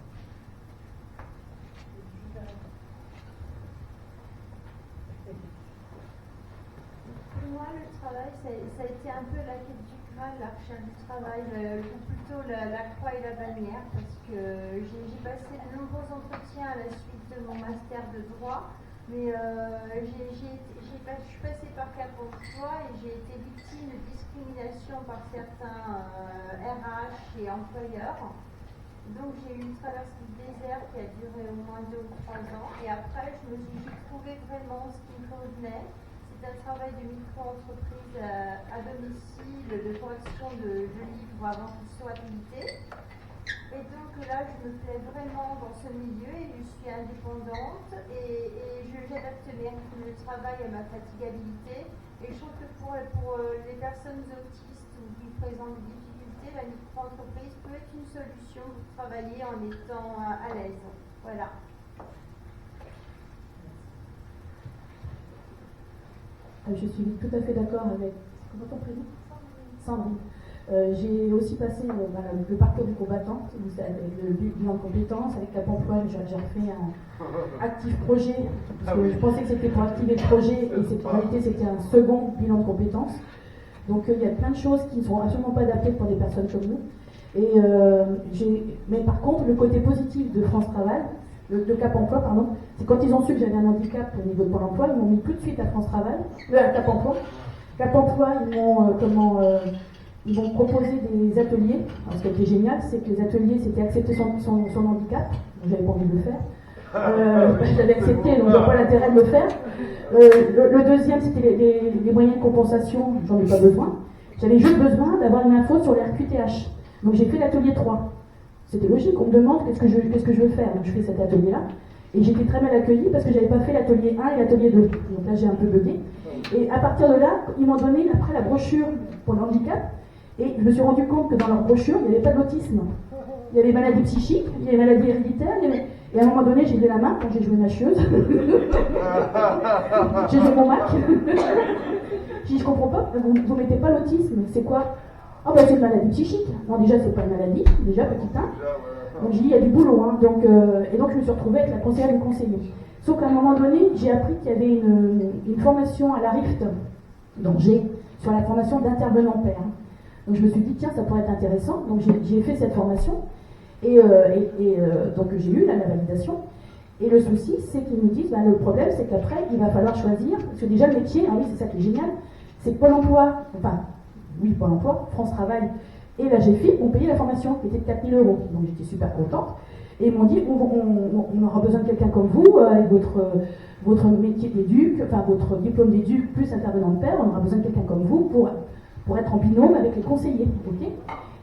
Moi, le Travail, ça a été un peu la quête du Graal, la recherche du travail, ou plutôt la croix et la bannière, parce que j'ai passé de nombreux entretiens à la suite de mon master de droit, mais je suis passée par Cap Emploi et j'ai été victime de discrimination par certains RH et employeurs. Donc j'ai eu une traversée du désert qui a duré au moins 2 ou 3 ans, et après j'ai trouvé vraiment ce qui me convenait. C'est un travail de micro-entreprise à domicile, de correction de livres avant qu'ils soient habilités. Et donc là, je me plais vraiment dans ce milieu et je suis indépendante et j'adapte mes rythmes de travail à ma fatigabilité. Et je trouve que pour les personnes autistes ou qui présentent des difficultés, la micro-entreprise peut être une solution pour travailler en étant à l'aise. Voilà. Je suis tout à fait d'accord avec. Comment ton prénom ? Sandrine. J'ai aussi passé le parcours du combattant, avec le bilan de compétences, avec Cap Emploi, j'ai refait un actif projet, parce que je pensais que c'était pour activer le projet, et en réalité c'était un second bilan de compétences. Donc il y a plein de choses qui ne sont absolument pas adaptées pour des personnes comme nous. Mais par contre, le côté positif de France Travail, de Cap Emploi, pardon, c'est quand ils ont su que j'avais un handicap au niveau de Pôle Emploi, ils m'ont mis tout de suite à France Travail, à Cap Emploi. Cap Emploi, ils m'ont proposé des ateliers. Alors, ce qui était génial, c'est que les ateliers, c'était accepter son handicap. J'avais pas envie de le faire. Je l'avais accepté, donc je n'ai pas l'intérêt de le faire. Le deuxième, c'était les moyens de compensation. J'en ai pas besoin. J'avais juste besoin d'avoir une info sur les RQTH. Donc j'ai fait l'atelier 3. C'était logique, on me demande qu'est-ce que je veux faire. Donc je fais cet atelier-là. Et j'étais très mal accueillie parce que je n'avais pas fait l'atelier 1 et l'atelier 2. Donc là, j'ai un peu bugué. Et à partir de là, ils m'ont donné après la brochure pour le handicap. Et je me suis rendu compte que dans leur brochure, il n'y avait pas d'autisme. Il y avait maladies psychiques, il y avait maladies héréditaires, et à un moment donné, j'ai levé la main quand j'ai joué ma chieuse. J'ai joué mon Mac. J'ai dit, je comprends pas, vous mettez pas l'autisme, c'est quoi? Ah ben c'est une maladie psychique. Non, déjà, c'est pas une maladie, déjà, petit 1. Donc j'ai dit, il y a du boulot. Hein. Et donc je me suis retrouvée avec la conseillère du conseiller. Sauf qu'à un moment donné, j'ai appris qu'il y avait une formation à la RIFT, d'Angers, sur la formation d'intervenant père. Donc je me suis dit, tiens, ça pourrait être intéressant. Donc j'ai fait cette formation. Donc j'ai eu la validation. Et le souci, c'est qu'ils nous disent, le problème, c'est qu'après, il va falloir choisir. Parce que déjà, le métier, oui, c'est ça qui est génial, c'est que Pôle Emploi, Pôle Emploi, France Travail et la GFI ont payé la formation qui était de 4 000 €. Donc j'étais super contente. Et ils m'ont dit, on aura besoin de quelqu'un comme vous, avec votre métier d'éduc, votre diplôme d'éduc plus intervenant de père, on aura besoin de quelqu'un comme vous pour être en binôme avec les conseillers. Okay,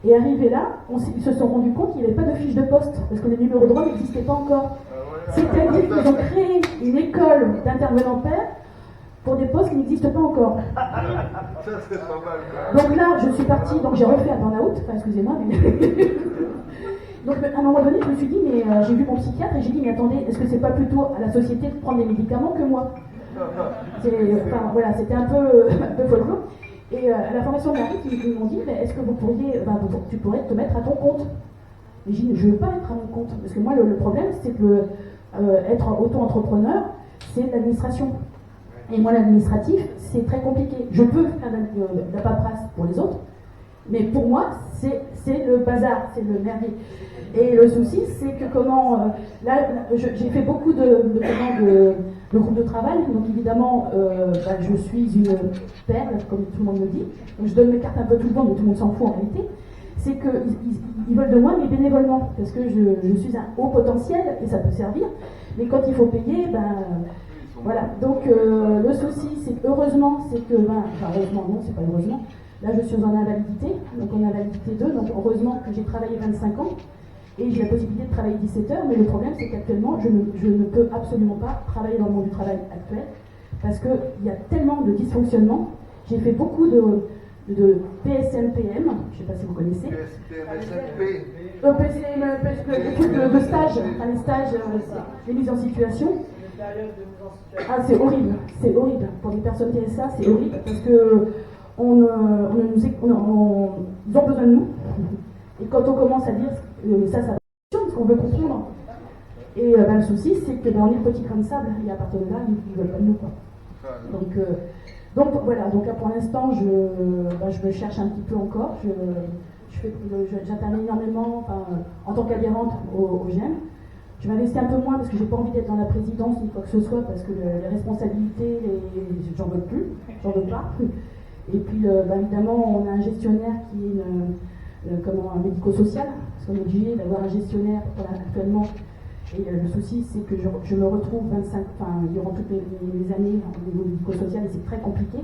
et arrivé là, ils se sont rendus compte qu'il n'y avait pas de fiche de poste, parce que le numéro de droit n'existait pas encore. C'est-à-dire qu'ils ont créé une école d'intervenants père pour des postes qui n'existent pas encore. Ça, c'est pas mal. Donc là, je suis partie, donc j'ai refait un burn-out, excusez-moi, mais... Donc à un moment donné, je me suis dit, mais j'ai vu mon psychiatre et j'ai dit, mais attendez, est-ce que c'est pas plutôt à la société de prendre des médicaments que moi? C'était un peu folklore. Et à la formation de la RIF, ils m'ont dit, mais est-ce que tu pourrais te mettre à ton compte? Et j'ai dit, je ne veux pas être à mon compte, parce que moi, le problème, c'est que être auto-entrepreneur, c'est l'administration. Et moi, l'administratif, c'est très compliqué. Je peux faire de la paperasse pour les autres, mais pour moi, c'est le bazar, c'est le merdier. Et le souci, c'est que j'ai fait beaucoup de groupes de travail, donc évidemment, je suis une perle, comme tout le monde me dit. Donc je donne mes cartes un peu à tout le monde, mais tout le monde s'en fout en réalité. C'est qu'ils veulent de moi, mais bénévolement, parce que je suis un haut potentiel, et ça peut servir, mais quand il faut payer, voilà. Donc le souci, c'est que heureusement, heureusement, non, c'est pas heureusement, là je suis en invalidité, donc en invalidité 2, donc heureusement que j'ai travaillé 25 ans, et j'ai la possibilité de travailler 17 heures, mais le problème c'est qu'actuellement, je ne peux absolument pas travailler dans le monde du travail actuel, parce qu'il y a tellement de dysfonctionnements. J'ai fait beaucoup de PSMPM, je ne sais pas si vous connaissez. De stages, les stages, les mises en situation. Ah, c'est horrible, Pour les personnes TSA, c'est horrible, parce que ils ont besoin de nous. Et quand on commence à dire ça fonctionne, parce qu'on veut comprendre. Et le souci, c'est que on est le petit grain de sable, et à partir de là, ils ne veulent pas de nous. Quoi. Donc, Donc voilà, donc là pour l'instant, je me cherche un petit peu encore. J'interviens énormément en tant qu'adhérente au GEM. Je m'investis un peu moins parce que j'ai pas envie d'être dans la présidence ni quoi que ce soit, parce que les responsabilités, j'en veux plus, j'en veux pas. Et puis évidemment, on a un gestionnaire qui est un médico-social, parce qu'on est obligé d'avoir un gestionnaire actuellement. Et le souci, c'est que je me retrouve durant toutes les années au niveau médico-social et c'est très compliqué.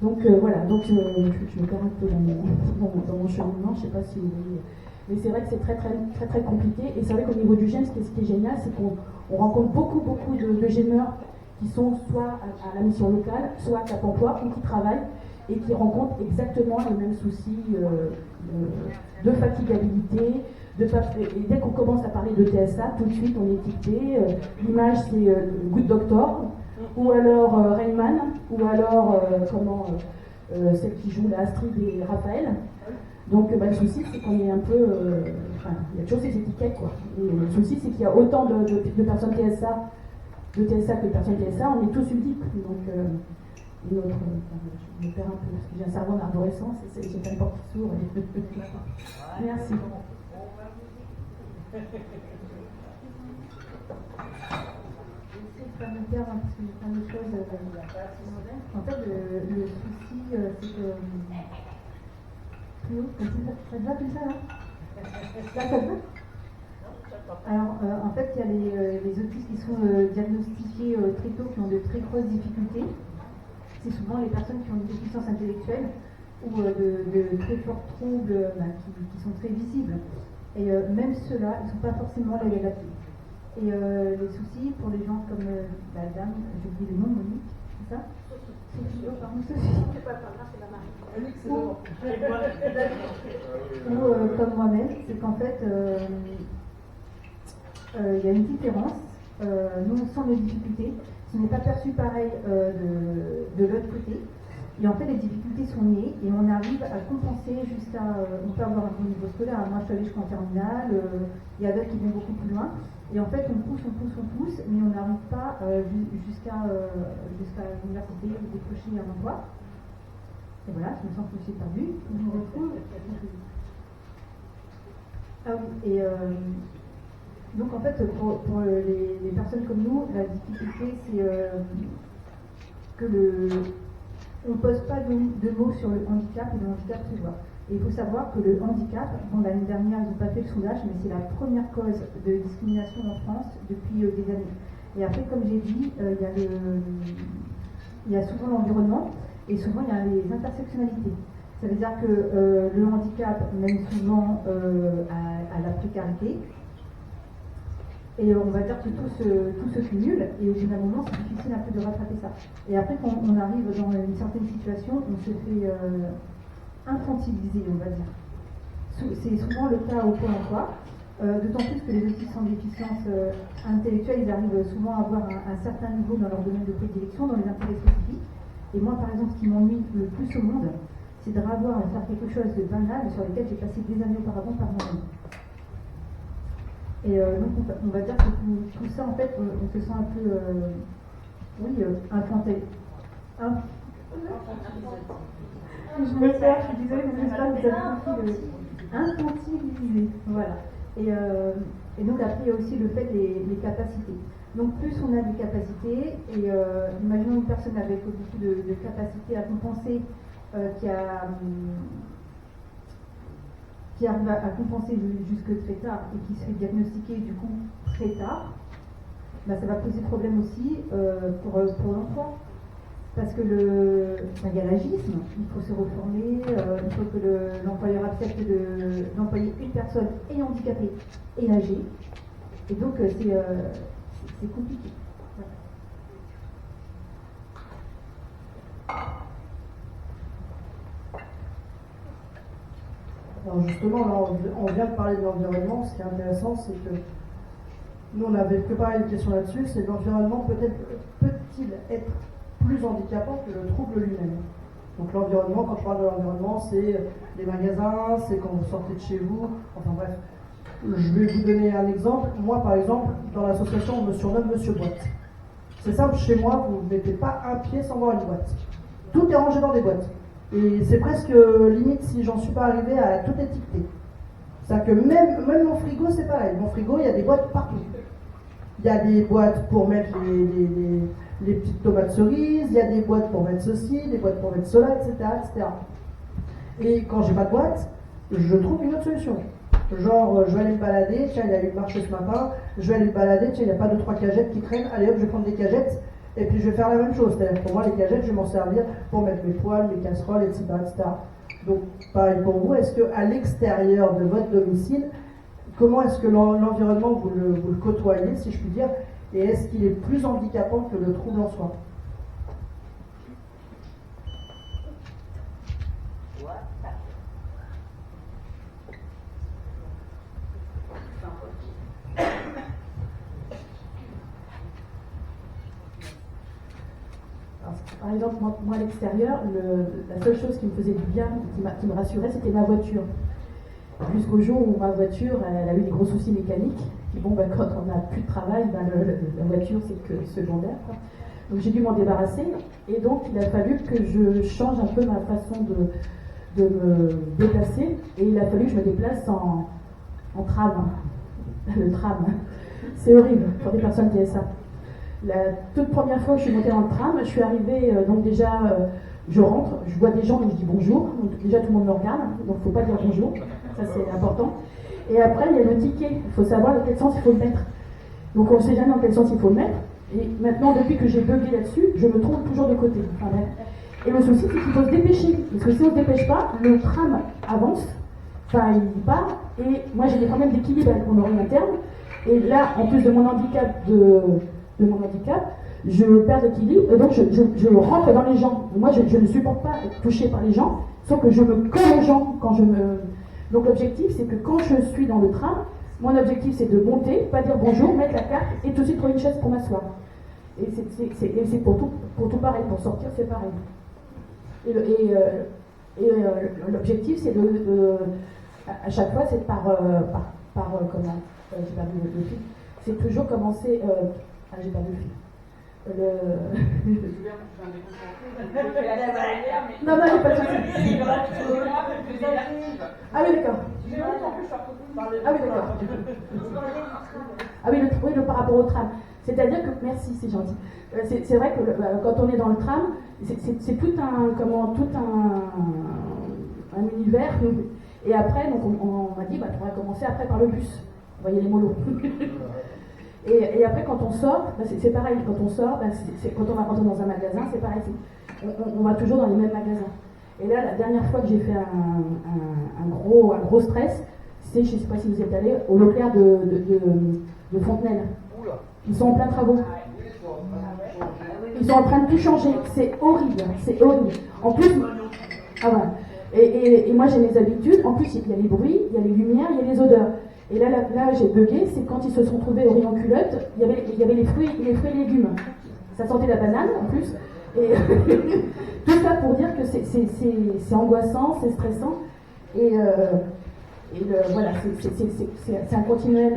Donc voilà, donc je me perds un peu dans mon cheminement, je ne sais pas si vous voyez. Mais c'est vrai que c'est très très très très compliqué. Et c'est vrai qu'au niveau du GEM, ce qui est génial, c'est qu'on rencontre beaucoup de GEMeurs qui sont soit à la mission locale, soit à Cap Emploi, ou qui travaillent et qui rencontrent exactement les mêmes soucis de fatigabilité. Et dès qu'on commence à parler de TSA, tout de suite on est étiqueté. L'image c'est Good Doctor, ou alors Rayman, ou alors celle qui joue la Astrid et Raphaël. Donc le souci c'est qu'on est un peu. Il y a toujours ces étiquettes quoi. Et le souci c'est qu'il y a autant de personnes TSA que de personnes TSA, on est tous uniques. Donc je me perds un peu parce que j'ai un cerveau en arborescence et j'ai un porte qui s'ouvre. Merci. Ça me perd parce que j'ai plein de choses. En fait, le souci, c'est que. Plus haut, ça te va comme ça, là? Là, ça te va? Alors, en fait, il y a les autistes qui sont diagnostiqués très tôt, qui ont de très grosses difficultés. C'est souvent les personnes qui ont une déficience intellectuelle ou de très forts troubles qui sont très visibles. Et même ceux-là, ils ne sont pas forcément adaptés. Et les soucis pour les gens comme la dame, j'ai oublié le nom, Monique, c'est ça? Sophie, oh pardon, Sophie. C'est pas grave, c'est la Marie. Ou comme moi-même, c'est qu'en fait, il y a une différence. Nous, on sent nos difficultés. Ce n'est pas perçu pareil de l'autre côté. Et en fait, les difficultés sont nées et on arrive à compenser jusqu'à. On peut avoir un bon niveau scolaire. Moi, je suis allée jusqu'en terminale. Il y a d'autres qui vont beaucoup plus loin. Et en fait, on pousse, mais on n'arrive pas jusqu'à l'université ou décrocher un emploi. Et voilà, je me sens que je suis perdue. Je me retrouve. Ah oui, et donc en fait, pour les personnes comme nous, la difficulté, c'est que on ne pose pas de mots sur le handicap et le handicap se voit. Et il faut savoir que le handicap, l'année dernière, ils n'ont pas fait le sondage, mais c'est la première cause de discrimination en France depuis des années. Et après, comme j'ai dit, il y a souvent l'environnement et souvent il y a les intersectionnalités. Ça veut dire que le handicap mène souvent à la précarité. Et on va dire que tout se cumule, et au bout d'un moment, c'est difficile un peu de rattraper ça. Et après, quand on arrive dans une certaine situation, on se fait infantiliser, on va dire. C'est souvent le cas au Pôle emploi, d'autant plus que les autistes sans déficience intellectuelle, ils arrivent souvent à avoir un certain niveau dans leur domaine de prédilection, dans les intérêts spécifiques. Et moi, par exemple, ce qui m'ennuie le plus au monde, c'est de avoir à faire quelque chose de banal sur lequel j'ai passé des années auparavant par moi-même. Et donc on va dire que tout ça, en fait, on se sent un peu, infantil. Je me perds, je suis désolée, mais j'espère que vous avez compris infantilisé. Voilà. Et donc après, il y a aussi le fait des capacités. Donc plus on a des capacités, et imaginons une personne avec beaucoup de capacités à compenser, qui arrive à compenser jusque très tard et qui se fait diagnostiquer du coup très tard, ça va poser problème aussi pour l'emploi. Parce que il y a l'agisme, il faut se reformer, il faut que l'employeur accepte d'employer une personne et handicapée et âgée. Et donc c'est compliqué. Alors justement, là, on vient de parler de l'environnement. Ce qui est intéressant, c'est que nous, on avait préparé une question là-dessus, c'est l'environnement peut-il être plus handicapant que le trouble lui-même. Donc l'environnement, quand je parle de l'environnement, c'est les magasins, c'est quand vous sortez de chez vous, enfin bref. Je vais vous donner un exemple. Moi, par exemple, dans l'association, on me surnomme Monsieur Boîte. C'est simple, chez moi, vous ne mettez pas un pied sans voir une boîte. tout est rangé dans des boîtes. Et c'est presque limite si j'en suis pas arrivée à tout étiqueter. C'est-à-dire que même mon frigo, c'est pareil. Mon frigo, il y a des boîtes partout. Il y a des boîtes pour mettre les petites tomates cerises, il y a des boîtes pour mettre ceci, des boîtes pour mettre cela, etc., etc. Et quand j'ai pas de boîte, je trouve une autre solution. Genre, je vais aller me balader, tiens, il y a eu le marché ce matin, je vais aller me balader, tiens, il n'y a pas 2-3 cagettes qui traînent, allez hop, je vais prendre des cagettes, et puis je vais faire la même chose. C'est-à-dire pour moi, les cagettes, je vais m'en servir pour mettre mes poêles, mes casseroles, etc., etc. Donc, pareil pour vous, est-ce qu'à l'extérieur de votre domicile, comment est-ce que l'environnement, vous le côtoyez, si je puis dire, et est-ce qu'il est plus handicapant que le trouble en soi? Par exemple, moi à l'extérieur, la seule chose qui me faisait du bien, qui me rassurait, c'était ma voiture. Jusqu'au jour où ma voiture, elle a eu des gros soucis mécaniques. Et bon, quand on n'a plus de travail, la voiture, c'est que secondaire, quoi. Donc j'ai dû m'en débarrasser. Et donc, il a fallu que je change un peu ma façon de me déplacer. Et il a fallu que je me déplace en tram. Le tram. C'est horrible pour des personnes qui aient ça. La toute première fois que je suis montée dans le tram, je suis arrivée, donc déjà, je rentre, je vois des gens, donc je dis bonjour. Donc déjà, tout le monde me regarde, donc il ne faut pas dire bonjour, ça c'est important. Et après, il y a le ticket, il faut savoir dans quel sens il faut le mettre. Donc on ne sait jamais dans quel sens il faut le mettre. Et maintenant, depuis que j'ai bugué là-dessus, je me trompe toujours de côté. Enfin, et le souci, c'est qu'il faut se dépêcher. Parce que si on ne se dépêche pas, le tram avance, enfin il part, et moi j'ai des problèmes d'équilibre avec mon oreille interne. Et là, en plus de mon handicap, je perds l'équilibre, et donc je rentre dans les gens. Moi, je ne supporte pas être touchée par les gens, sauf que je me colle aux gens quand je me... Donc l'objectif, c'est que quand je suis dans le train, mon objectif, c'est de monter, pas dire bonjour, mettre la carte, et tout de suite trouver une chaise pour m'asseoir. Et c'est pour tout pareil, pour sortir, c'est pareil. Et l'objectif, c'est à chaque fois, c'est par comment j'ai perdu le fil. C'est toujours commencer... j'ai perdu le fil. Non, il n'y a pas de souci. Ah oui, d'accord. Ah oui, d'accord. Ah oui, par rapport au tram. C'est-à-dire que... Merci, c'est gentil. C'est vrai que quand on est dans le tram, c'est tout un univers. Et après, donc on m'a dit, tu vas commencer après par le bus. Vous voyez les mollos. Et après, quand on sort, c'est pareil. Quand on sort, quand on va rentrer dans un magasin, c'est pareil. On va toujours dans les mêmes magasins. Et là, la dernière fois que j'ai fait un gros stress, c'était, je ne sais pas si vous êtes allé, au Leclerc de Fontenelle. Ils sont en plein travaux. Ils sont en train de tout changer. C'est horrible. En plus, et moi j'ai mes habitudes. En plus, il y a les bruits, il y a les lumières, il y a les odeurs. Et là j'ai bugué, c'est quand ils se sont trouvés au rayon culotte, il y avait les fruits et légumes. Ça sentait la banane en plus. Et tout ça pour dire que c'est angoissant, c'est stressant. Et voilà, c'est un continuel.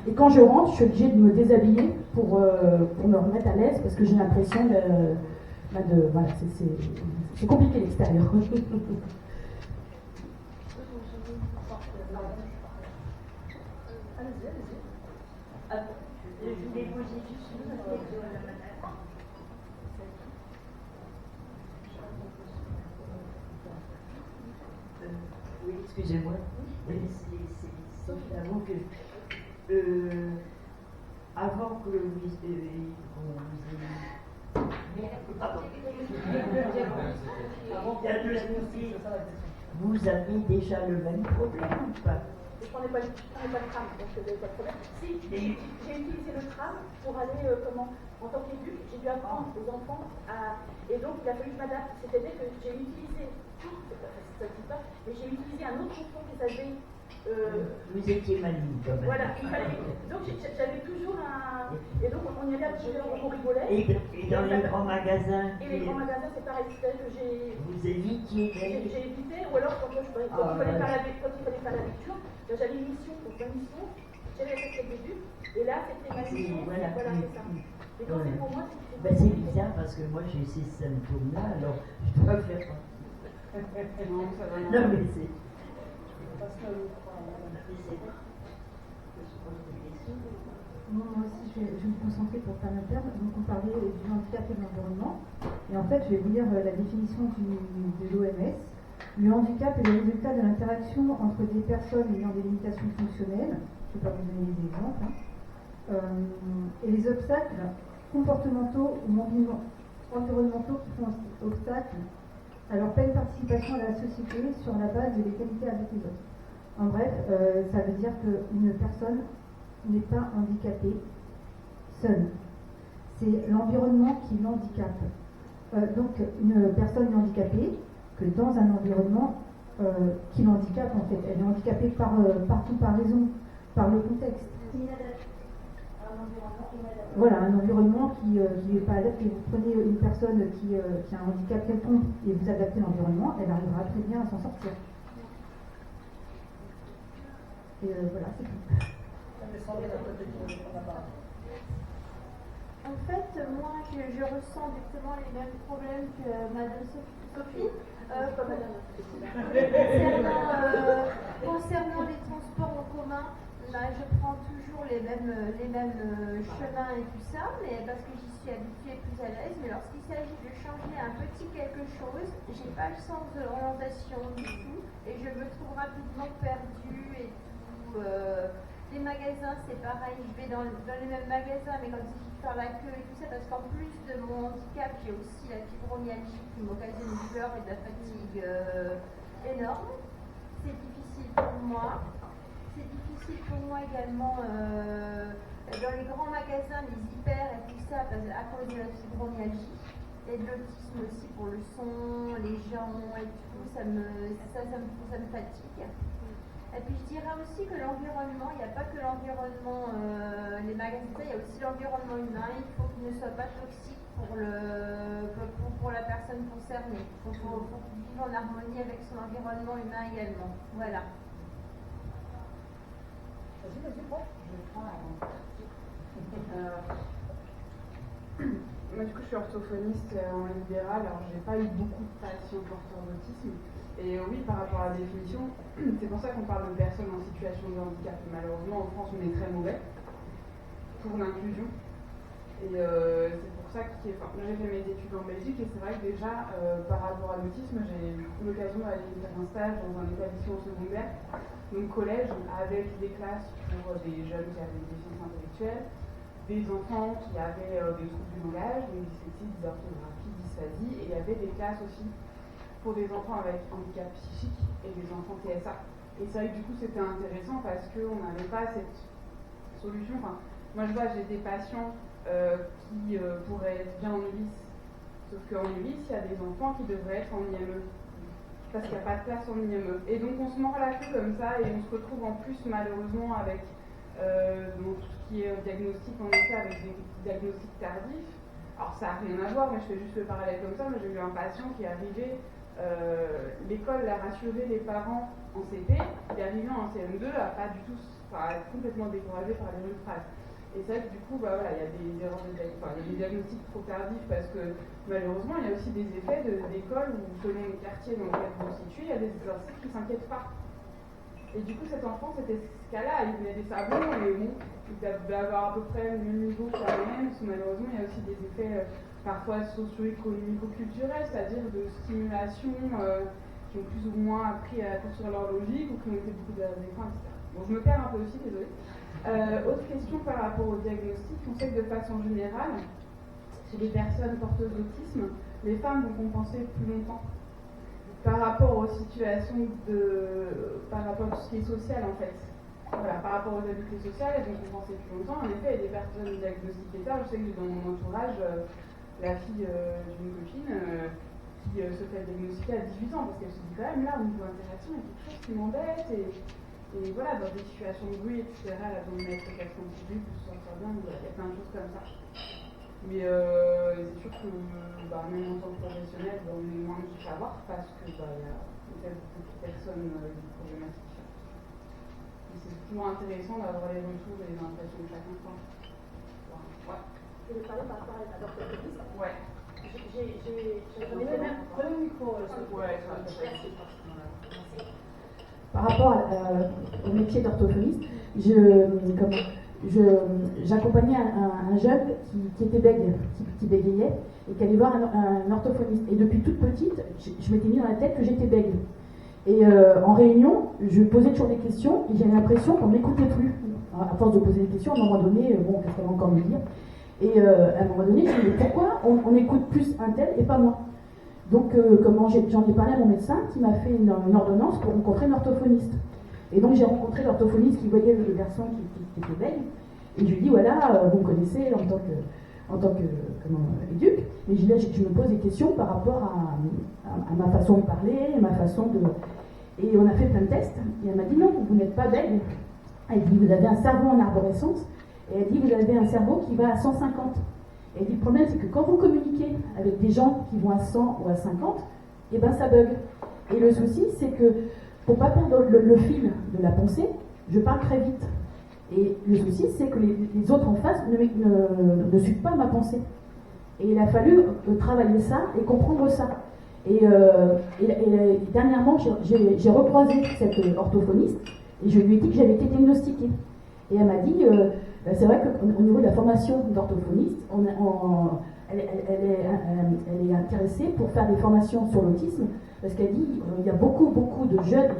Et quand je rentre, je suis obligée de me déshabiller pour me remettre à l'aise parce que j'ai l'impression voilà, c'est compliqué l'extérieur. Je voulais poser juste une question à la madame. Oui, excusez-moi. J'avoue que avant que vous avez déjà le même problème ou pas? Je ne prenais pas le tram, donc je n'avais pas de problème. Si, j'ai utilisé le tram pour aller, en tant qu'éduque, j'ai dû apprendre aux enfants et donc il a fallu que je m'adapte. C'est-à-dire que j'ai utilisé, ça ne dit pas, mais j'ai utilisé un autre chanson qui s'appelait... vous étiez maligne quand même. Voilà, il fallait... Donc j'avais toujours un... Et donc on y allait à plusieurs, on rigolait. Et dans les grands magasins? Et les grands magasins, c'est pareil. C'est-à-dire que j'ai... Vous évitiez? J'ai évité, ou alors quand il fallait faire la lecture, j'avais une mission, donc ma mission, j'avais fait le début, et là c'était ma mission, voilà c'est ça. Et quand c'est pour moi, c'est Ben, c'est bizarre parce que moi j'ai ces symptômes-là, alors je dois faire quoi. Non, ça va. Non, mais c'est. Moi aussi, je vais me concentrer pour pas me perdre. Donc, on parlait du handicap et de l'environnement. Et en fait, je vais vous lire la définition de l'OMS. Le handicap est le résultat de l'interaction entre des personnes ayant des limitations fonctionnelles. Je ne vais pas vous donner des exemples. Et les obstacles comportementaux ou environnementaux qui font obstacle à leur pleine participation à la société sur la base de l'égalité avec les autres. En bref, ça veut dire qu'une personne n'est pas handicapée seule. C'est l'environnement qui l'handicape. Donc, une personne est handicapée que dans un environnement qui l'handicape en fait. Elle est handicapée par comparaison, par le contexte. Voilà, un environnement qui n'est pas adapté. Vous prenez une personne qui a un handicap quelconque et vous adaptez l'environnement, elle arrivera très bien à s'en sortir. Et voilà, c'est tout. En fait, moi, je ressens exactement les mêmes problèmes que Madame Sophie. Concernant les transports en commun, là, je prends toujours les mêmes chemins et tout ça, mais parce que j'y suis habituée, plus à l'aise. Mais lorsqu'il s'agit de changer un petit quelque chose, j'ai pas le sens de l'orientation du tout, et je me trouve rapidement perdue et tout. Les magasins, c'est pareil, je vais dans les mêmes magasins, mais quand il faut faire la queue et tout ça, parce qu'en plus de mon handicap, j'ai aussi la fibromyalgie qui m'occasionne du douleur et de la fatigue énorme. C'est difficile pour moi. C'est difficile pour moi également dans les grands magasins, les hyper et tout ça, à cause de la fibromyalgie. Et de l'autisme aussi pour le son, les gens et tout, ça me fatigue. Et puis je dirais aussi que l'environnement, il n'y a pas que l'environnement, les magasins, il y a aussi l'environnement humain. Il faut qu'il ne soit pas toxique pour la personne concernée. Il faut qu'il vive en harmonie avec son environnement humain également. Voilà. Vas-y, prends. Je vais prendre moi, du coup, je suis orthophoniste en libéral, alors j'ai pas eu beaucoup de patients porteurs d'autisme. Et oui, par rapport à la définition, c'est pour ça qu'on parle de personnes en situation de handicap. Malheureusement, en France, on est très mauvais pour l'inclusion. Et c'est pour ça que j'ai fait mes études en Belgique. Et c'est vrai que déjà, par rapport à l'autisme, j'ai eu l'occasion d'aller faire un stage dans un établissement secondaire, donc collège, avec des classes pour des jeunes qui avaient des déficiences intellectuelles, des enfants qui avaient des troubles du langage, donc dyslexie, dysorthographie, dysphasie, et il y avait des classes aussi pour des enfants avec handicap psychique et des enfants TSA. Et c'est vrai que du coup c'était intéressant parce qu'on n'avait pas cette solution. Enfin, moi je vois, j'ai des patients qui pourraient être bien en ULIS, sauf qu'en ULIS il y a des enfants qui devraient être en IME, parce qu'il n'y a pas de place en IME. Et donc on se mord la queue comme ça et on se retrouve en plus malheureusement avec donc, tout ce qui est diagnostic en effet avec des diagnostics tardifs. Alors ça n'a rien à voir, mais je fais juste le parallèle comme ça. Moi j'ai eu un patient qui est arrivé, l'école l'a rassuré les parents en CP, il est arrivé en CM2 à pas du tout, à être complètement découragé par les phrases. Et c'est vrai que du coup, bah, voilà, il y a des erreurs il y a des diagnostics trop tardifs parce que malheureusement il y a aussi des effets d'écoles où selon les quartiers dans lesquels vous vous situez, il y a des instituts qui ne s'inquiètent pas. Et du coup, cet enfant, c'était ce cas-là, il venait des sablons et bon, il devait avoir à peu près le même niveau que la moyenne, parce que malheureusement, il y a aussi des effets parfois socio-économico-culturels, c'est-à-dire de stimulation qui ont plus ou moins appris à construire leur logique ou qui ont été beaucoup d'écrans, etc. Bon, je me perds un peu aussi, désolé. Autre question par rapport au diagnostic, on sait que de façon générale, chez les personnes porteuses d'autisme, les femmes vont compenser plus longtemps. Par rapport aux situations par rapport à tout ce qui est social en fait. Voilà, par rapport aux habiletés sociales, elles vont compenser plus longtemps. En effet, il y a des personnes diagnostiquées tard. Je sais que j'ai dans mon entourage la fille d'une copine qui se fait diagnostiquer à 18 ans parce qu'elle se dit quand même là, au niveau interaction, il y a quelque chose qui m'embête et voilà, dans des situations de bruit, etc., elle a besoin de mettre quelques antibiotiques pour se sentir bien, il y a plein de choses comme ça. Mais c'est sûr que même en tant que professionnel, on est moins de savoir parce que il y a peut-être beaucoup de personnes problématiques. Et c'est toujours intéressant d'avoir les retours et les impressions de chacun. Ouais. voulais parler par rapport à l'orthophonisme. Ouais. Prenez le micro. Merci. Par rapport au métier d'orthophoniste, j'accompagnais un jeune qui était bègue, qui bégayait, et qui allait voir un orthophoniste. Et depuis toute petite, je m'étais mis dans la tête que j'étais bègue. Et en réunion, je posais toujours des questions, et j'avais l'impression qu'on ne m'écoutait plus. À force de poser des questions, à un moment donné, qu'est-ce qu'elle va encore me dire? Et à un moment donné, je me disais, pourquoi on écoute plus un tel et pas moi? Donc, j'en ai parlé à mon médecin qui m'a fait une ordonnance pour rencontrer un orthophoniste. Et donc, j'ai rencontré l'orthophoniste qui voyait le garçon qui était bègue. Et je lui ai dit, voilà, vous me connaissez en tant que éduc. Et je me pose des questions par rapport à ma façon de parler, ma façon de... Et on a fait plein de tests. Et elle m'a dit, non, vous n'êtes pas bègue. Elle dit, vous avez un cerveau en arborescence. Et elle dit, vous avez un cerveau qui va à 150. Et le problème, c'est que quand vous communiquez avec des gens qui vont à 100 ou à 50, eh ben ça bug. Et le souci, c'est que pour ne pas perdre le fil de la pensée, je parle très vite. Et le souci, c'est que les autres en face ne suivent pas ma pensée. Et il a fallu travailler ça et comprendre ça. Et dernièrement, j'ai recroisé cette orthophoniste et je lui ai dit que j'avais été diagnostiquée. Et elle m'a dit... c'est vrai qu'au niveau de la formation d'orthophoniste, elle est intéressée pour faire des formations sur l'autisme, parce qu'elle dit qu'il y a beaucoup de jeunes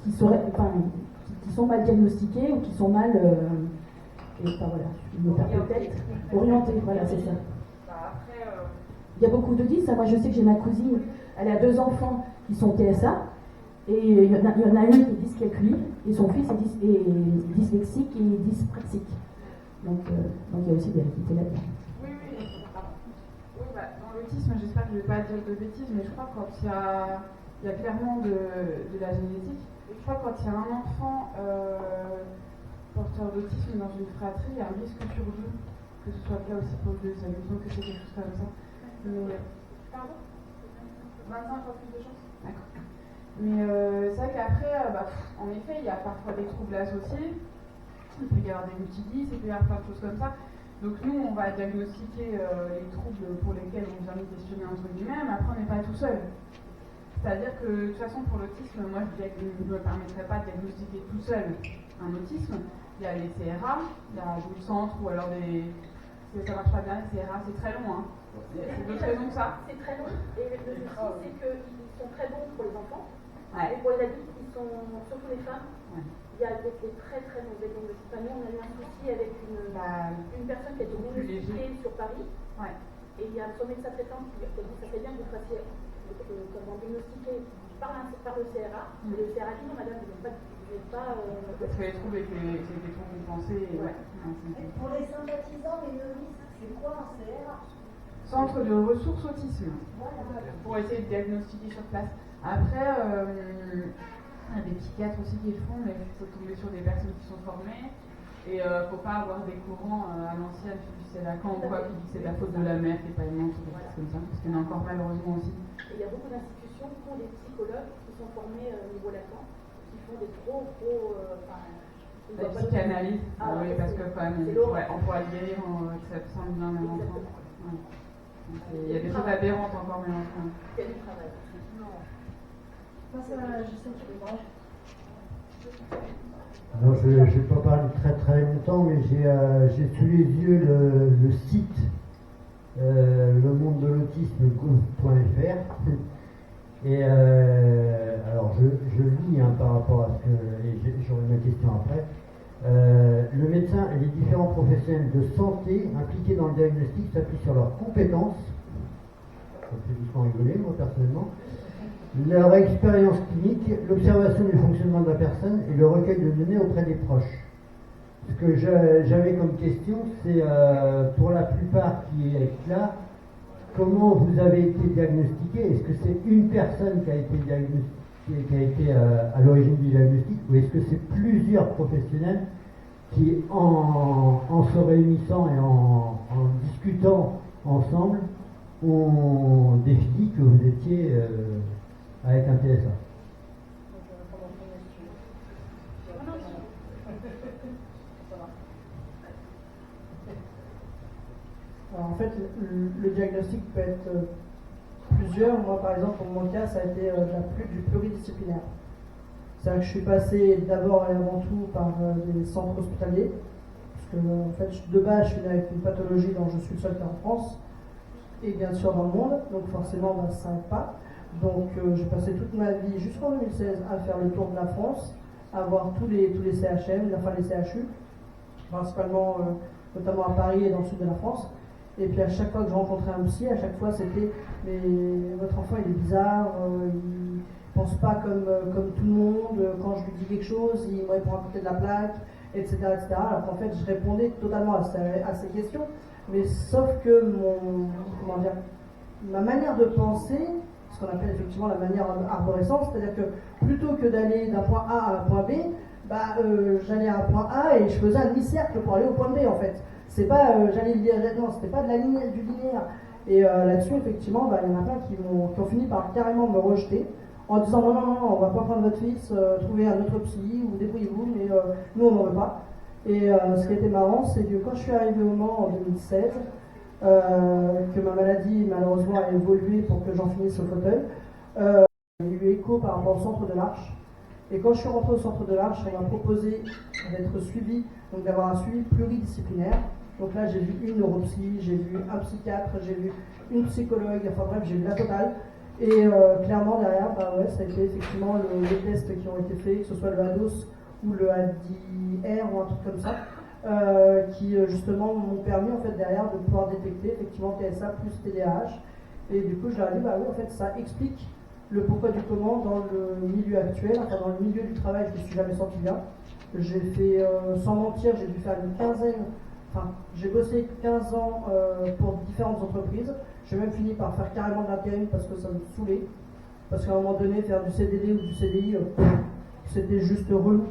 qui sont mal diagnostiqués ou qui sont mal orientés. Voilà, c'est ça. Il y a beaucoup d'autistes. Moi, je sais que j'ai ma cousine, elle a 2 enfants qui sont TSA. Et il y en a une qui est dyscalculique et son fils est dyslexique et dyspraxique. Donc il y a aussi des réalités là-dedans. Oui, dans l'autisme, j'espère que je ne vais pas dire de bêtises, mais je crois que quand il y a clairement de la génétique, je crois que quand il y a un enfant porteur d'autisme dans une fratrie, il y a un risque sur 2 que ce soit le cas aussi pour 2. Ça me semble que c'est quelque chose comme ça. Mais, pardon 25 fois plus de chance. D'accord. Mais c'est vrai qu'après, en effet, il y a parfois des troubles associés. Il peut y avoir des multidis, il peut y avoir plein de choses comme ça. Donc nous, on va diagnostiquer les troubles pour lesquels on vient nous questionner entre guillemets, mais après, on n'est pas tout seul. C'est-à-dire que, de toute façon, pour l'autisme, moi, je ne me permettrais pas de diagnostiquer tout seul un autisme. Il y a les CRA, il y a des centres ou alors des... Ça marche pas bien, les CRA, c'est très long, hein. C'est d'autres raisons que ça. C'est très long, et le souci, c'est qu'ils sont très bons pour les enfants. Ouais. Et pour les adultes, ils sont, surtout les femmes, ouais. Il y a des très très mauvais nombres de familles. On a eu un souci avec une personne qui a été diagnostiquée sur Paris. Ouais. Et il y a son médecin traitant qui a dit ça serait bien que vous fassiez diagnostiquer par le CRA. Et le CRA dit non, madame, vous n'êtes pas. Parce que les troubles étaient trop compensés. Ouais. Pour les sympathisants, les novices, c'est quoi un CRA? Centre de ressources autisme. Voilà. Pour essayer de diagnostiquer sur place. Après, il y a des psychiatres aussi qui le font, mais il faut tomber sur des personnes qui sont formées. Et il ne faut pas avoir des courants à l'ancienne, c'est Lacan ou quoi, qui dit que c'est la faute de la mère qui n'est pas aimante ou des choses comme ça, parce qu'il y en a encore malheureusement aussi. Et il y a beaucoup d'institutions qui ont des psychologues qui sont formés au niveau Lacan, qui font des la psychanalyse, oui, parce que quand même, on pourra le guérir ça semble bien même enfant. Ouais. Il y a des choses aberrantes encore même enfant. Il y a du travail. Moi, je sais que Alors, je ne vais pas parler très très longtemps, mais j'ai sous les yeux le site le monde de l'autisme.fr. Et alors, je lis par rapport à ce que. Et j'aurai ma question après. Le médecin et les différents professionnels de santé impliqués dans le diagnostic s'appuient sur leurs compétences. Ça me fait doucement rigoler, moi personnellement. Leur expérience clinique, l'observation du fonctionnement de la personne et le recueil de données auprès des proches. Ce que j'avais comme question, c'est pour la plupart qui est là, comment vous avez été diagnostiqué? Est-ce que c'est une personne qui a été diagnostiquée, qui a été à l'origine du diagnostic, ou est-ce que c'est plusieurs professionnels qui, en se réunissant et en discutant ensemble, ont défini que vous étiez avec un TSA? Alors, en fait, le diagnostic peut être plusieurs. Moi, par exemple, pour mon cas, ça a été du pluridisciplinaire. C'est-à-dire que je suis passé d'abord et avant tout par des centres hospitaliers, parce que en fait, de base, je suis né avec une pathologie dont je suis le seul cas en France, et bien sûr dans le monde, donc forcément, ça ne s'arrête pas. Donc j'ai passé toute ma vie, jusqu'en 2016, à faire le tour de la France, à voir tous les CHM, enfin les CHU, principalement, notamment à Paris et dans le sud de la France. Et puis à chaque fois que je rencontrais un psy, à chaque fois c'était « mais votre enfant il est bizarre, il pense pas comme tout le monde, quand je lui dis quelque chose, il me répond à côté de la plaque, etc. etc. » Alors qu'en fait je répondais totalement à ces questions, mais sauf que ma manière de penser, ce qu'on appelle effectivement la manière arborescente, c'est-à-dire que plutôt que d'aller d'un point A à un point B, j'allais à un point A et je faisais un demi-cercle pour aller au point B en fait. C'est pas, c'était pas de la ligne, du linéaire. Et là-dessus, effectivement, il y en a plein qui ont fini par carrément me rejeter en disant non, on va pas prendre votre fils, trouver un autre psy ou débrouillez-vous, mais nous on n'en veut pas. Et ce qui était marrant, c'est que quand je suis arrivée au Mans en 2016, que ma maladie malheureusement a évolué pour que j'en finisse au fauteuil, il y a eu écho par rapport au centre de l'Arche. Et quand je suis rentrée au centre de l'Arche, on m'a proposé d'être suivi, donc d'avoir un suivi pluridisciplinaire. Donc là, j'ai vu une neuropsy, j'ai vu un psychiatre, j'ai vu une psychologue, enfin bref, j'ai vu la totale. Et clairement, derrière, ça a été effectivement les tests qui ont été faits, que ce soit le ADOS ou le ADIR ou un truc comme ça, qui justement m'ont permis en fait derrière de pouvoir détecter effectivement TSA plus TDAH. Et du coup, je leur ai dit, oui, en fait, ça explique le pourquoi du comment dans le milieu actuel, enfin dans le milieu du travail, je ne me suis jamais senti bien. J'ai fait, sans mentir, j'ai dû faire une quinzaine, j'ai bossé 15 ans pour différentes entreprises. J'ai même fini par faire carrément de l'intérim parce que ça me saoulait. Parce qu'à un moment donné, faire du CDD ou du CDI, c'était juste relou.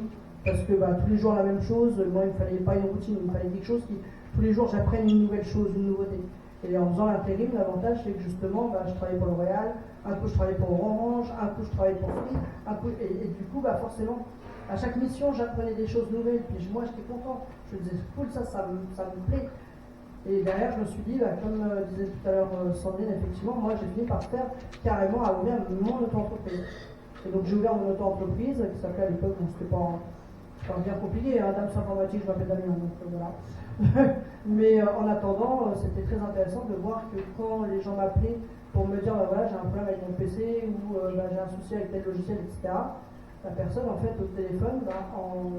Parce que tous les jours la même chose, moi il ne me fallait pas une routine, il me fallait quelque chose qui, tous les jours j'apprenne une nouvelle chose, une nouveauté. Et en faisant l'intérim, l'avantage c'est que justement, je travaillais pour L'Oréal, un coup je travaillais pour Orange, un coup je travaillais pour Free, un coup, et du coup, forcément, à chaque mission, j'apprenais des choses nouvelles, puis moi j'étais content, je me disais, cool, ça me plaît. Et derrière, je me suis dit, comme disait tout à l'heure Sandrine, effectivement, moi j'ai fini par faire carrément à ouvrir mon auto-entreprise. Et donc j'ai ouvert mon auto-entreprise, qui s'appelait à l'époque, c'était pas bien compliqué, Dame Informatique, je m'appelle Damien, donc voilà. Mais en attendant, c'était très intéressant de voir que quand les gens m'appelaient pour me dire voilà, j'ai un problème avec mon PC ou j'ai un souci avec tel logiciel, etc., la personne en fait au téléphone, en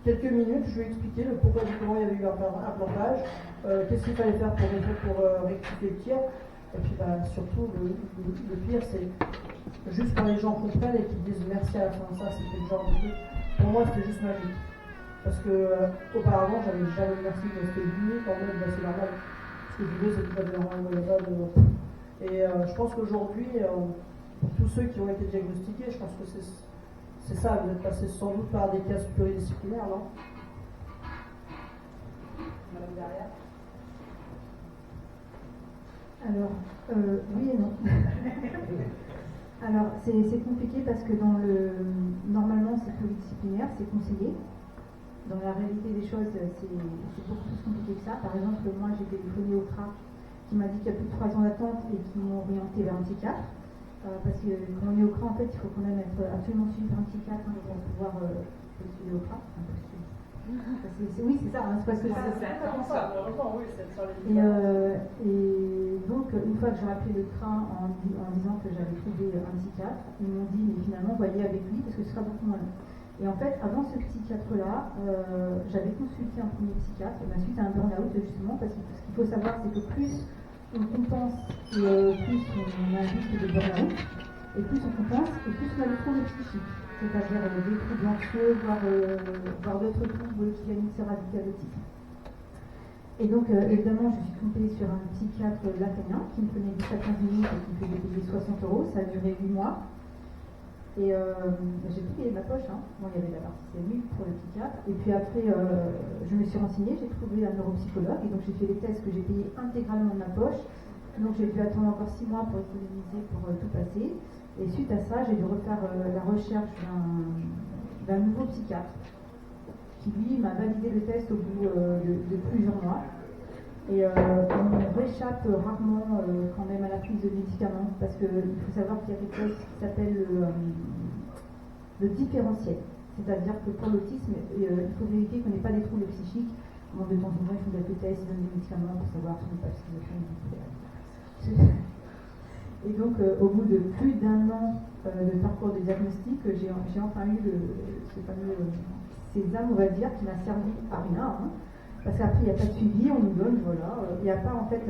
quelques minutes, je lui ai expliqué le pourquoi du comment il y avait eu un plantage, qu'est-ce qu'il fallait faire pour rectifier le tir. Et puis surtout, le pire, c'est juste quand les gens comprennent et qu'ils disent merci à la fin. Ça, c'était le genre de truc. Pour moi, c'était juste magique. Parce que auparavant, j'avais jamais eu merci, mais c'était limite en mode c'est normal. Ce que je disais, c'est tout à fait normal. Et je pense qu'aujourd'hui, pour tous ceux qui ont été diagnostiqués, je pense que c'est ça, vous êtes passé sans doute par des cas pluridisciplinaires, non? Madame derrière. Alors, oui et non. Alors, c'est compliqué parce que normalement, c'est pluridisciplinaire, c'est conseillé. Dans la réalité des choses, c'est beaucoup plus compliqué que ça. Par exemple, moi, j'ai téléphoné au CRA qui m'a dit qu'il y a plus de 3 ans d'attente et qui m'ont orienté vers un psychiatre. Parce que quand on est au CRA, en fait, il faut quand même être absolument suivi par un psychiatre pour pouvoir postuler au CRA. Oui, c'est ça, c'est parce que c'est exactement ça. Oui, c'est sur les et donc, une fois que j'ai appelé le CRA en disant que j'avais trouvé un psychiatre, ils m'ont dit, mais finalement, voyez avec lui parce que ce sera beaucoup moins long. Et en fait, avant ce psychiatre-là, j'avais consulté un premier psychiatre suite à un burn-out, justement, parce que ce qu'il faut savoir, c'est que plus on compense, plus on a un risque de burn-out, et plus on compense, et plus on a des troubles psychiques, c'est-à-dire des troubles anxieux, voire d'autres troubles qui viennent se radical autisme. Et donc, évidemment, je suis tombée sur un psychiatre lacanien qui me prenait 10 à 15 minutes et qui me faisait payer 60 €, ça a duré 8 mois. Et j'ai tout payé de ma poche, Bon, il y avait la partie CMU pour le psychiatre. Et puis après, je me suis renseignée, j'ai trouvé un neuropsychologue. Et donc j'ai fait les tests que j'ai payés intégralement de ma poche. Donc j'ai dû attendre encore 6 mois pour économiser, pour tout passer. Et suite à ça, j'ai dû refaire la recherche d'un nouveau psychiatre qui, lui, m'a validé le test au bout de plusieurs mois. Et on réchappe rarement quand même à la prise de médicaments, parce qu'il faut savoir qu'il y a quelque chose qui s'appelle le différentiel. C'est-à-dire que pour l'autisme, il faut vérifier qu'on n'ait pas des troubles psychiques. De temps en temps, ils font des tests, ils donnent des médicaments pour savoir si on n'est pas schizophrène. Et donc, au bout de plus d'un an de parcours de diagnostic, j'ai enfin eu ce fameux sésame, on va dire, qui m'a servi à rien. Hein, parce qu'après, il n'y a pas de suivi, on nous donne, voilà. Il n'y a pas, en fait,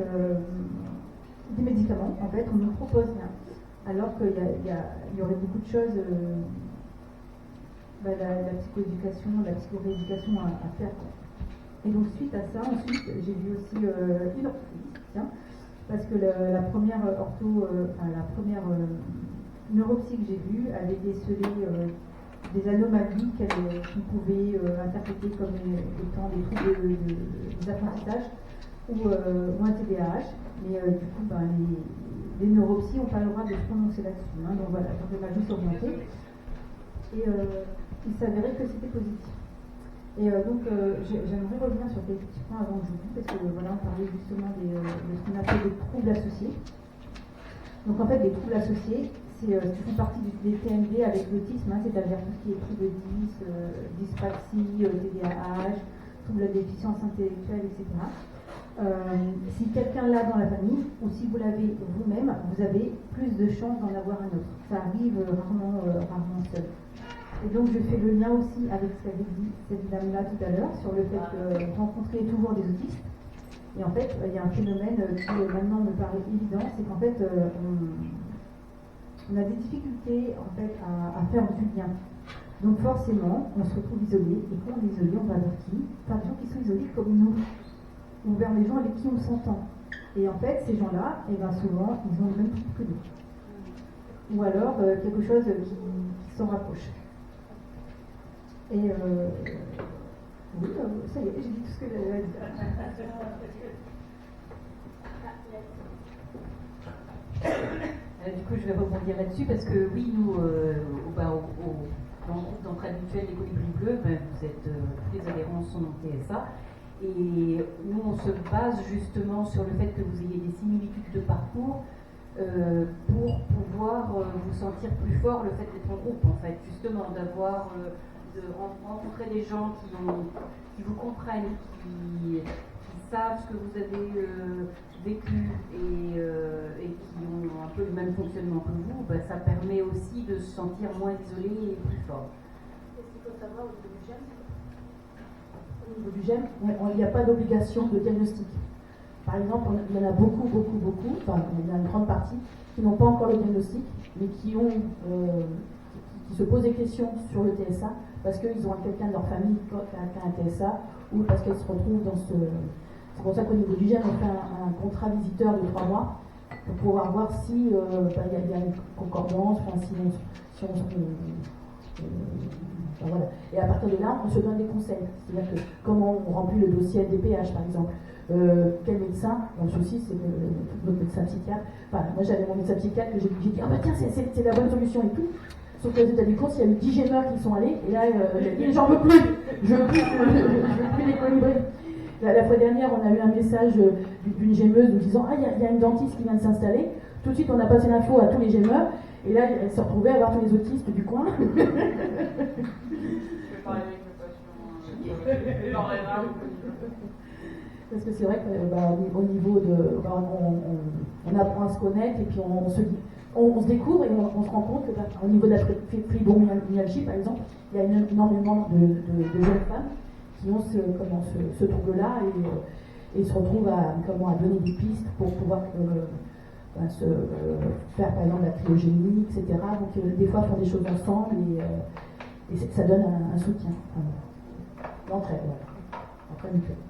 des médicaments. En fait, on nous propose rien. Alors qu'il y aurait beaucoup de choses, la psychoéducation, la psychorééducation à faire. Et donc, suite à ça, ensuite, j'ai vu aussi une orthopédiste, tiens. Parce que la première neuropsy que j'ai vue avait décelé des anomalies qu'on pouvait interpréter comme étant des troubles des apprentissages ou un TDAH. Mais du coup, les neuropsies n'ont pas le droit de se prononcer là-dessus. Hein, donc voilà, donc elle m'a juste orientée. Et il s'avérait que c'était positif. Et donc, j'aimerais revenir sur quelques petits points avant que j'oublie, parce que voilà, on parlait justement de ce qu'on appelle des troubles associés. Donc, en fait, les troubles associés, c'est ce qui font partie des TMD avec l'autisme, hein, c'est-à-dire tout ce qui est trouble 10, dyspraxie, TDAH, trouble de déficience intellectuelle, etc. Si quelqu'un l'a dans la famille, ou si vous l'avez vous-même, vous avez plus de chances d'en avoir un autre. Ça arrive rarement seul. Et donc je fais le lien aussi avec ce qu'avait dit cette dame-là tout à l'heure sur le fait de rencontrer toujours des autistes. Et en fait, il y a un phénomène qui maintenant me paraît évident, c'est qu'en fait, on a des difficultés en fait, à faire du lien. Donc forcément, on se retrouve isolé, et quand on est isolé, on va vers qui? Enfin, des gens qui sont isolés comme nous, ou vers les gens avec qui on s'entend. Et en fait, ces gens-là, eh ben, souvent, ils ont le même truc que nous. Ou alors quelque chose qui s'en rapproche. Et oui, ça y est, j'ai dit tout ce que j'avais à dire. Du coup, je vais rebondir là-dessus parce que oui, nous, dans le groupe d'entraide mutuelle des Colibris Bleus, vous êtes tous les adhérents sont en TSA. Et nous, on se base justement sur le fait que vous ayez des similitudes de parcours pour pouvoir vous sentir plus fort, le fait d'être en groupe, en fait, justement, d'avoir de rencontrer des gens qui vous comprennent, qui savent ce que vous avez vécu et qui ont un peu le même fonctionnement que vous, ça permet aussi de se sentir moins isolé et plus fort. Qu'est-ce qu'il faut savoir au niveau du gène? Au niveau du gène, il n'y a pas d'obligation de diagnostic. Par exemple, il y en a beaucoup, enfin, il y en a une grande partie qui n'ont pas encore le diagnostic, mais qui se posent des questions sur le TSA parce qu'ils ont quelqu'un de leur famille qui a un TSA ou parce qu'elles se retrouvent dans ce... C'est pour ça qu'au niveau du gène, on fait un contrat visiteur de 3 mois pour pouvoir voir si y a une concordance, enfin, si on voilà. Et à partir de là, on se donne des conseils. C'est-à-dire que comment on remplit le dossier LDPH, par exemple. Quel médecin, le souci c'est que notre médecin psychiatre, enfin moi j'avais mon médecin psychiatre que j'ai dit ah bah tiens c'est la bonne solution et tout, sauf que aux états des courses il y a eu 10 gémeurs qui sont allés et là il a dit j'en veux plus, je veux plus les colibris. La fois dernière on a eu un message d'une gémeuse nous disant ah il y a une dentiste qui vient de s'installer, tout de suite on a passé l'info à tous les gémeurs et là elle s'est retrouvée à voir tous les autistes du coin. Je vais parler avec le patient. Parce que c'est vrai qu'au niveau de... on apprend à se connaître et puis on se découvre et on se rend compte qu'au niveau de la fibromyalgie, par exemple, il y a énormément de jeunes femmes qui ont ce trouble-là et se retrouvent à donner des pistes pour pouvoir se faire, par exemple, la cryogénie, etc. Donc, des fois, font des choses ensemble et ça donne un soutien. L'entraide, voilà. L'entraide mutuelle.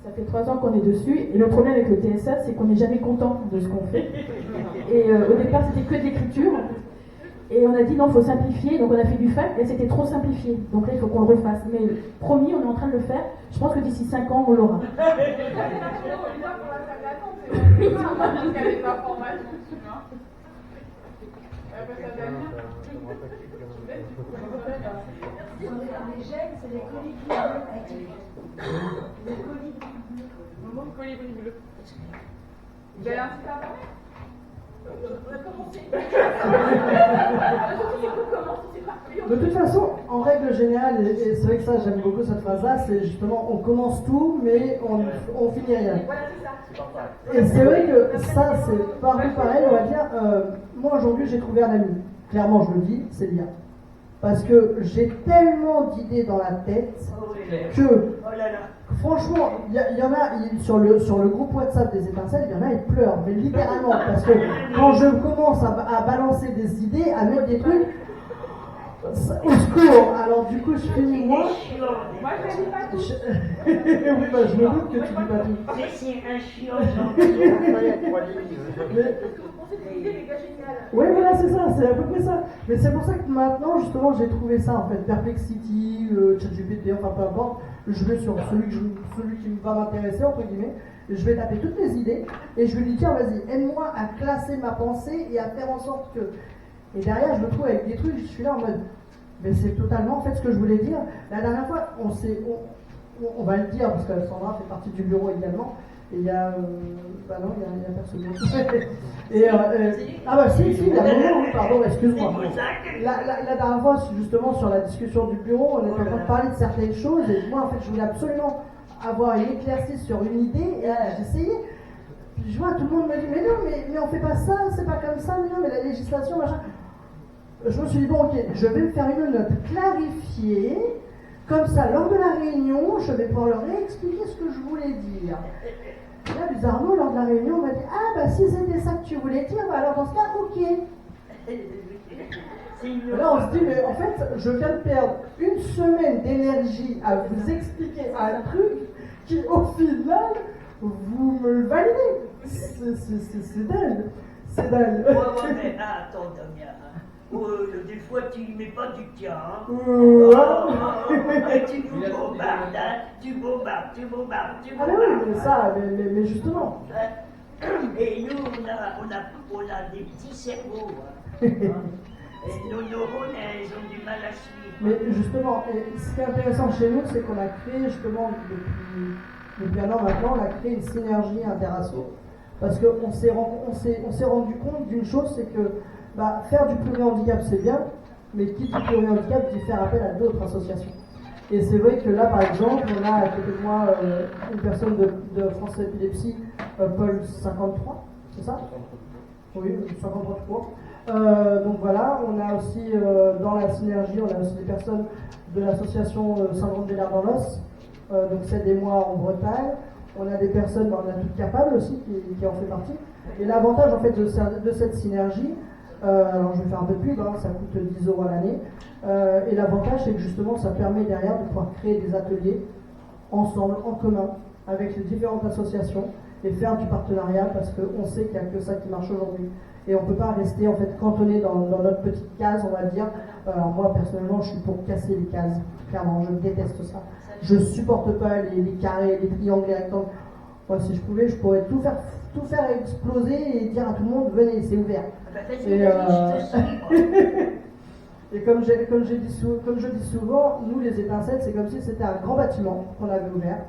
Ça fait 3 ans qu'on est dessus et le problème avec le TSA c'est qu'on n'est jamais content de ce qu'on fait et au départ c'était que de l'écriture et on a dit non il faut simplifier donc on a fait du fact et c'était trop simplifié donc là il faut qu'on le refasse mais promis on est en train de le faire je pense que d'ici 5 ans on l'aura. Les gènes, c'est les colibris. Colibri bleu. Vous avez un site internet? On a commencé. De toute façon, en règle générale, et c'est vrai que ça j'aime beaucoup cette phrase-là, c'est justement on commence tout mais on finit rien. Voilà, c'est ça. Et c'est vrai que ça c'est pareil, on va dire, moi aujourd'hui j'ai trouvé un ami, clairement je le dis, c'est bien. Parce que j'ai tellement d'idées dans la tête que, franchement, il y en a sur le groupe WhatsApp des étincelles, il y en a ils pleurent, mais littéralement, parce que quand je commence à balancer des idées, à mettre des trucs, au secours. Alors du coup, je finis moi. Moi, je dis pas tout. Oui, bah, je me doute que tu dis pas tout. Mais c'est un chiant, Oui, voilà, c'est ça, c'est à peu près ça. Mais c'est pour ça que maintenant, justement, j'ai trouvé ça, en fait, Perplexity, ChatGPT, enfin peu importe, je vais sur celui qui va m'intéresser, entre guillemets, et je vais taper toutes mes idées, et je lui dis, tiens, vas-y, aide-moi à classer ma pensée et à faire en sorte que... Et derrière, je me trouve avec des trucs, je suis là en mode, mais c'est totalement, en fait, ce que je voulais dire. La dernière fois, on va le dire, parce que Sandra fait partie du bureau également, et il y a... bah non, il y a personne d'autre. Et, ah bah si, il y a Momo, pardon, excuse-moi. La dernière fois, justement, sur la discussion du bureau, on était en train de parler de certaines choses, et moi, en fait, je voulais absolument avoir une éclaircie sur une idée, et j'essayais. Puis je vois, tout le monde me dit, mais non, mais on fait pas ça, c'est pas comme ça, mais non, mais la législation, machin. Je me suis dit, bon, ok, je vais me faire une note clarifiée, comme ça, lors de la réunion, je vais pouvoir leur réexpliquer ce que je voulais dire. Et là, bizarrement, lors de la réunion, on m'a dit, ah, bah si c'était ça que tu voulais dire, bah alors dans ce cas, ok. Là, on se dit, mais en fait, je viens de perdre une semaine d'énergie à vous expliquer un truc qui, au final, vous me le validez. C'est dingue. C'est dingue. Ouais, mais attends, Damien. Des fois, tu ne mets pas du tien. Hein. Tu bombardes, tu bombardes. Ah, mais oui, mais ça, mais justement. Et nous, on a des petits cerveaux. Hein. Et nos neurones, elles ont du mal à suivre. Mais justement, ce qui est intéressant chez nous, c'est qu'on a créé justement, depuis un an maintenant, on a créé une synergie interasso. Parce qu'on s'est rendu compte d'une chose, c'est que faire du plurihandicap c'est bien, mais qui dit plurihandicap dit faire appel à d'autres associations. Et c'est vrai que là, par exemple, on a à côté de moi une personne de France Épilepsie, Paul 53, c'est ça? Oui, 53 cours. Donc voilà, on a aussi dans la synergie, on a aussi des personnes de l'association Syndrome des nerfs dans l'os, donc c'est des mois en Bretagne. On a des personnes, on a toutes capables aussi qui en fait partie. Et l'avantage en fait de cette synergie, alors je vais faire un peu de pub, hein, ça coûte 10 € à l'année. Et l'avantage c'est que justement ça permet derrière de pouvoir créer des ateliers ensemble, en commun, avec les différentes associations et faire du partenariat parce qu'on sait qu'il n'y a que ça qui marche aujourd'hui. Et on ne peut pas rester en fait cantonné dans notre petite case, on va dire. Alors moi personnellement je suis pour casser les cases, clairement, je déteste ça. Je supporte pas les carrés, les triangles, les rectangles. Moi si je pouvais, je pourrais tout faire exploser et dire à tout le monde venez, c'est ouvert. Et comme je dis souvent, nous les étincelles, c'est comme si c'était un grand bâtiment qu'on avait ouvert.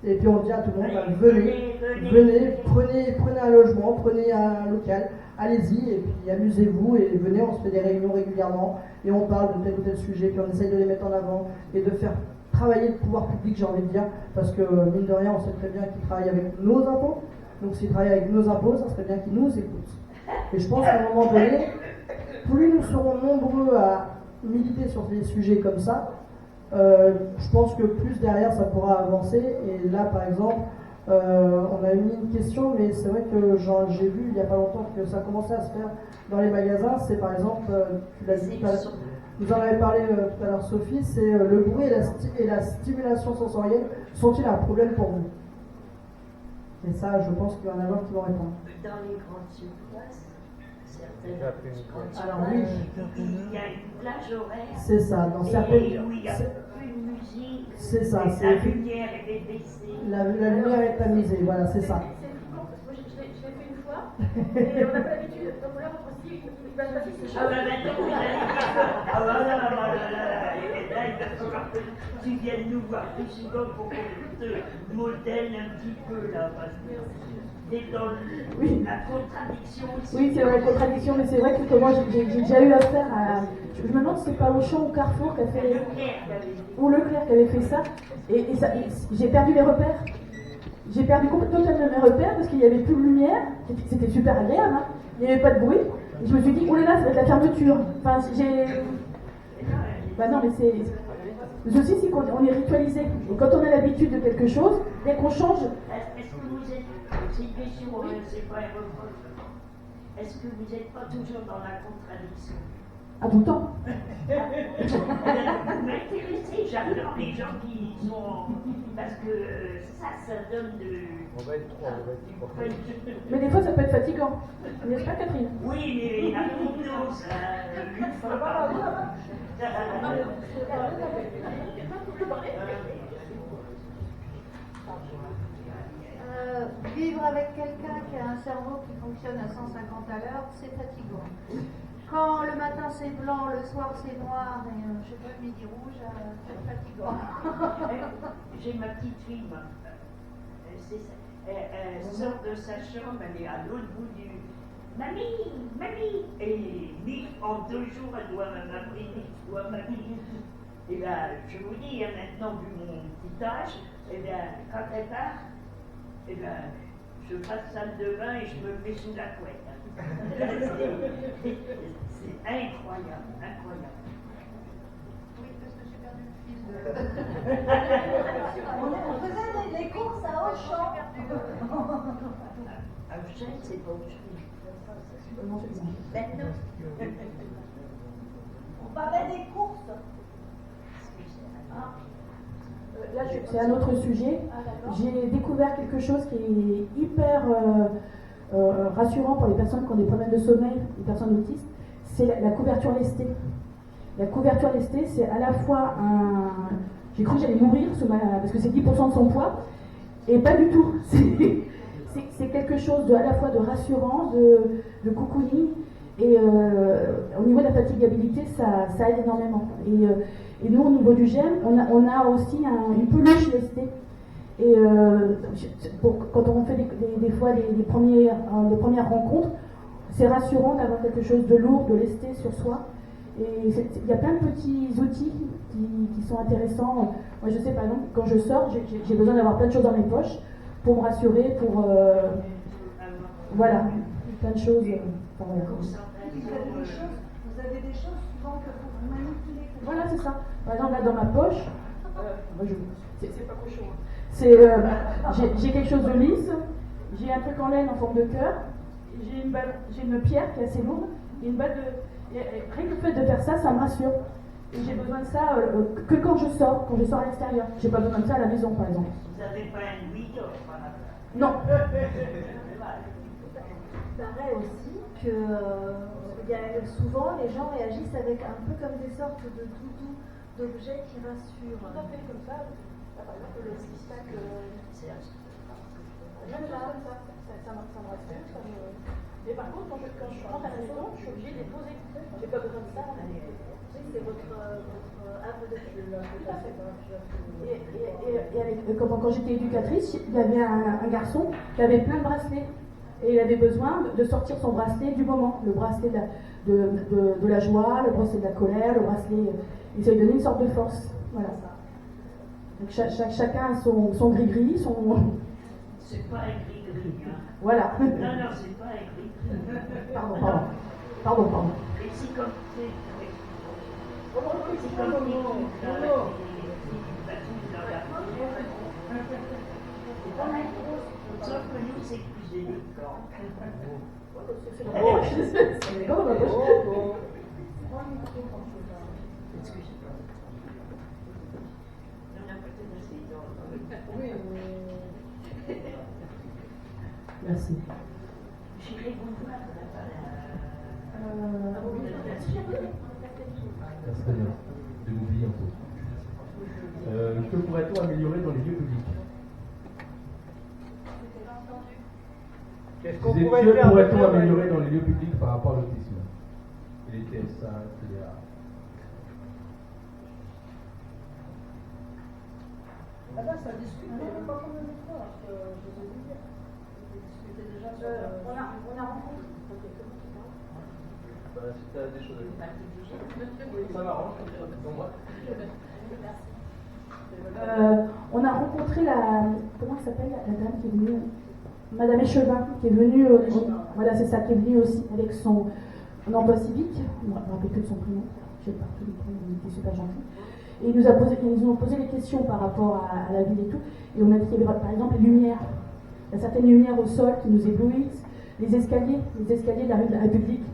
Et puis on dit à tout le monde, venez, prenez un logement, prenez un local, allez-y, et puis amusez-vous, et venez, on se fait des réunions régulièrement, et on parle de tel ou tel sujet, puis on essaye de les mettre en avant, et de faire travailler le pouvoir public, j'ai envie de dire, parce que mine de rien, on sait très bien qu'ils travaillent avec nos impôts, donc s'ils travaillent avec nos impôts, ça serait bien qu'ils nous écoutent. Et je pense qu'à un moment donné, plus nous serons nombreux à militer sur des sujets comme ça, je pense que plus derrière ça pourra avancer. Et là par exemple on a mis une question, mais c'est vrai que j'ai vu il n'y a pas longtemps que ça commençait à se faire dans les magasins. C'est par exemple, tu l'as dit, vous en avez parlé tout à l'heure Sophie, c'est le bruit et la stimulation sensorielle sont-ils un problème pour vous? Et ça je pense qu'il y en a qui vont répondre. Dans les grandes surfaces, certaines grandes surfaces, alors oui, il y a une plage horaire. C'est ça, dans certaines. Et où il n'y a plus de musique. C'est ça, la lumière est baissée. La lumière est tamisée, voilà, c'est ça. C'est flippant parce que moi je l'ai fait une fois et on n'a pas l'habitude. Donc là on se dit il va se passer quelque chose. Ah bah maintenant vous allez dire. Ah bah là, il va falloir que tu viennes nous voir plus souvent pour qu'on te modèle un petit peu là, parce que t'es dans la contradiction aussi. Oui, c'est la contradiction, mais c'est vrai que moi j'ai déjà eu affaire à. Je me demande si c'est pas Auchan ou Carrefour qui a fait. Ou Leclerc qui avait fait ça. Et j'ai perdu les repères. J'ai perdu totalement mes repères parce qu'il n'y avait plus de lumière. C'était super agréable, hein. Il n'y avait pas de bruit. Et je me suis dit, oh là là, ça va être la fermeture. Enfin, Bah non, mais c'est. Le souci, c'est qu'on est ritualisé. Et quand on a l'habitude de quelque chose, dès qu'on change. Est-ce que vous êtes. C'est une question, c'est pas un reproche. Est-ce que vous n'êtes pas toujours dans la contradiction? À tout le temps. Vous m'intéressez, j'adore les gens qui sont. Parce que ça donne de. On va être trois. Mais des fois, ça peut être fatigant. N'est-ce pas, Catherine? Oui, mais la photo, ça. Une fois par mois. Vivre avec quelqu'un qui a un cerveau qui fonctionne à 150 à l'heure, c'est fatigant. Quand le matin c'est blanc, le soir c'est noir, et je sais pas, le midi rouge, c'est fatigant. J'ai ma petite fille, moi. Elle sort de sa chambre, elle est à l'autre bout du. Mamie, mamie! Et en 2 jours, elle doit m'appeler 10 fois mamie. Et bien, je vous dis, maintenant, vu mon petit âge, et bien, quand elle part, et bien, je passe salle de bain et je me mets sous la couette. C'est incroyable, incroyable. Oui, parce que j'ai perdu le fils de. On faisait les courses à Auchan. À Auchan, c'est pas Auchan. Maintenant. On parlait des courses. Là, c'est un autre sujet. J'ai découvert quelque chose qui est hyper rassurant pour les personnes qui ont des problèmes de sommeil, les personnes autistes. C'est la couverture lestée. La couverture lestée, c'est à la fois un. J'ai cru que j'allais mourir parce que c'est 10% de son poids, et pas du tout. C'est quelque chose à la fois de rassurant, de cocooning, et au niveau de la fatigabilité, ça aide énormément. Et nous, au niveau du GEM, on a aussi une peluche lestée. Et quand on fait des fois les premières rencontres, c'est rassurant d'avoir quelque chose de lourd, de lesté sur soi. Et il y a plein de petits outils qui sont intéressants. Moi, je sais, par exemple, quand je sors, j'ai besoin d'avoir plein de choses dans mes poches pour me rassurer, pour... voilà, plein de choses. Voilà. Vous avez des choses souvent que vous manipulez. Voilà, c'est ça. Par exemple, là, dans ma poche, c'est pas cochon. J'ai quelque chose de lisse, j'ai un truc en laine en forme de cœur, j'ai une pierre qui est assez lourde, et une balle de... Et rien que le fait de faire ça, ça me rassure. Et j'ai besoin de ça que quand je sors à l'extérieur. J'ai pas besoin de ça à la maison, par exemple. Vous n'avez pas un Louis par là? Non. Il paraît aussi que souvent les gens réagissent avec un peu comme des sortes de doudous, d'objets qui rassurent. Tout à fait comme ça. Par exemple, le six-pack, c'est même chose comme ça. Ça me rassure. Mais par contre, quand je rentre à la maison, je suis obligée de les poser. J'ai pas besoin de ça. C'est votre arme de tout à fait. Et quand j'étais éducatrice, il y avait un garçon qui avait plein de bracelets. Et il avait besoin de sortir son bracelet du moment. Le bracelet de la joie, le bracelet de la colère, le bracelet... Et ça lui donnait une sorte de force. Voilà. Donc chacun a son gris-gris, son... C'est pas un gris-gris, hein. Voilà. Non, c'est pas un gris-gris. Pardon. Et c'est comme... Sauf que nous, c'est plus élégant. Excusez-moi. On a peut-être assez d'ordre. Oui. Merci. J'irai vous voir Très bien. De m'oublier un peu. Que pourrait-on améliorer dans les lieux publics? Qu'est-ce qu'on Que pourrait faire pourrait-on améliorer dans les lieux publics par rapport à l'autisme? Les TSA, Ah ben, ça discute, mais pas comme le micro, parce que je vous ai dit hier. Discuter déjà sur. On a rencontré. Si tu as des choses à dire. Ça m'arrange, pour moi. On a rencontré comment elle s'appelle, la dame qui est venue, Madame Échevin, qui est venue, voilà, c'est ça, qui est venue aussi avec son emploi civique, je ne me rappelle que de son prénom, je sais pas tous les prénoms, il était super gentil. Et ils nous ont posé des questions par rapport à la ville et tout, et on a dit qu'il y avait par exemple les lumières. Il y a certaines lumières au sol qui nous éblouissent, les escaliers de la rue de la République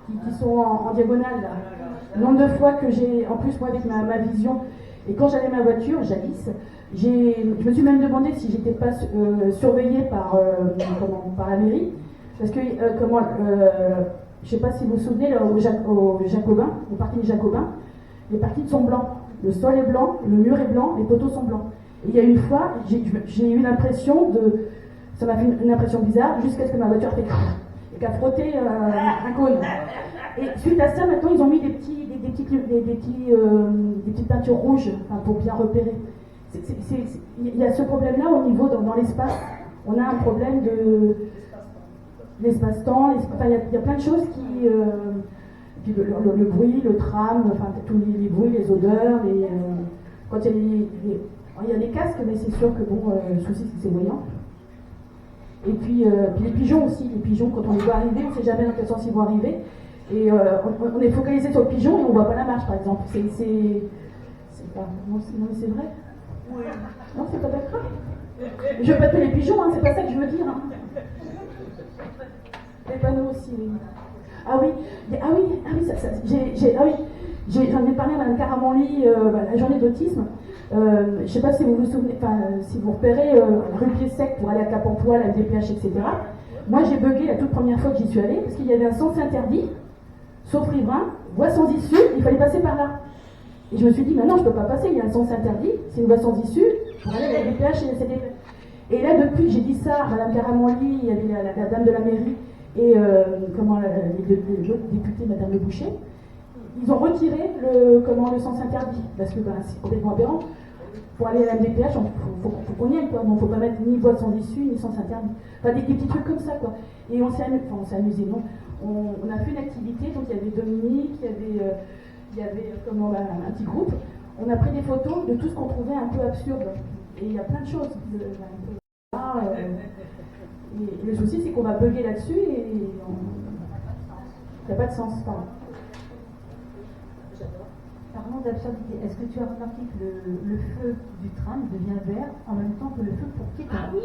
qui sont en diagonale. Là. Le nombre de fois que j'ai, en plus moi avec ma vision, et quand j'avais ma voiture, Jadis, je me suis même demandé si j'étais pas surveillée par la mairie, parce que je sais pas si vous vous souvenez, là, au Jacobin, au parking Jacobin, les parkings sont blancs, le sol est blanc, le mur est blanc, les poteaux sont blancs. Et il y a une fois, j'ai eu l'impression ça m'a fait une impression bizarre, jusqu'à ce que ma voiture fait et qu'à frotter un cône. Et suite à ça, maintenant, ils ont mis des petites peintures rouges, enfin, pour bien repérer. Il y a ce problème-là au niveau dans l'espace. On a un problème de l'espace-temps. Il y a plein de choses qui... puis le bruit, le tram, enfin tous les bruits, les odeurs. Quand il y a les casques, mais c'est sûr que le souci c'est que c'est voyant. Et puis les pigeons aussi. Les pigeons, quand on les voit arriver, on ne sait jamais dans quel sens ils vont arriver. Et on est focalisé sur le pigeon et on ne voit pas la marche, par exemple. C'est pas... Non, c'est vrai. Oui. Non, c'est pas d'accord. Je veux pas tuer les pigeons, hein, c'est pas ça que je veux dire. Hein. Les panneaux aussi, oui. Ah oui, j'en ai parlé à Mme Caramanli la journée d'autisme. Je ne sais pas si vous vous souvenez, si vous repérez rue Pied-Sec pour aller à Cap-Emploi, la MDPH, etc. Moi, j'ai bugué la toute première fois que j'y suis allée parce qu'il y avait un sens interdit, sauf riverain, voie sans issue, il fallait passer par là. Et je me suis dit, non, je ne peux pas passer, il y a un sens interdit, c'est une voie sans issue pour aller à la MDPH et la CDP. Et là, depuis que j'ai dit ça à Mme Caramanli, il y avait la dame de la mairie et l'autre députée, Mme Le Boucher, ils ont retiré le sens interdit, parce que c'est complètement aberrant. Pour aller à la MDPH, il faut qu'on y aille, quoi. Il ne faut pas mettre ni voie sans issue, ni sens interdit. Enfin, des petits trucs comme ça, quoi. Et on s'est amusé, non. On a fait une activité, donc il y avait Dominique, il y avait un petit groupe. On a pris des photos de tout ce qu'on trouvait un peu absurde. Et il y a plein de choses. Et le souci, c'est qu'on va bugger là-dessus et il n'y a pas de sens. Pardon. Parlons d'absurdité. Est-ce que tu as remarqué que le feu du tram devient vert en même temps que le feu pour piétons? Ah oui.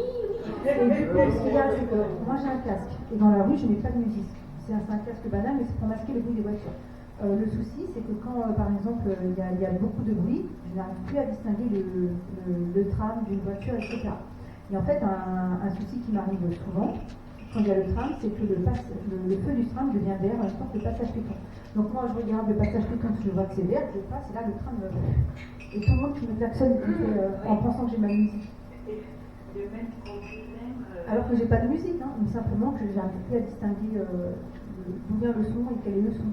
Et du coup, ce qu'il y a, c'est que moi j'ai un casque et dans la rue je n'ai pas de musique. C'est un casque banal, mais c'est pour masquer le bruit des voitures. Le souci, c'est que quand, par exemple, il y a beaucoup de bruit, je n'arrive plus à distinguer le tram d'une voiture, etc. Et en fait, un souci qui m'arrive souvent, quand il y a le tram, c'est que le feu du tram devient vert en même temps que le passage piéton. Donc quand je regarde le passage piéton, je vois que c'est vert, je passe, et là, le tram me... Et tout le monde qui me klaxonne en pensant que j'ai ma musique. Alors que j'ai pas de musique, hein, mais simplement que j'arrive plus à distinguer d'où vient le son et quel est le son.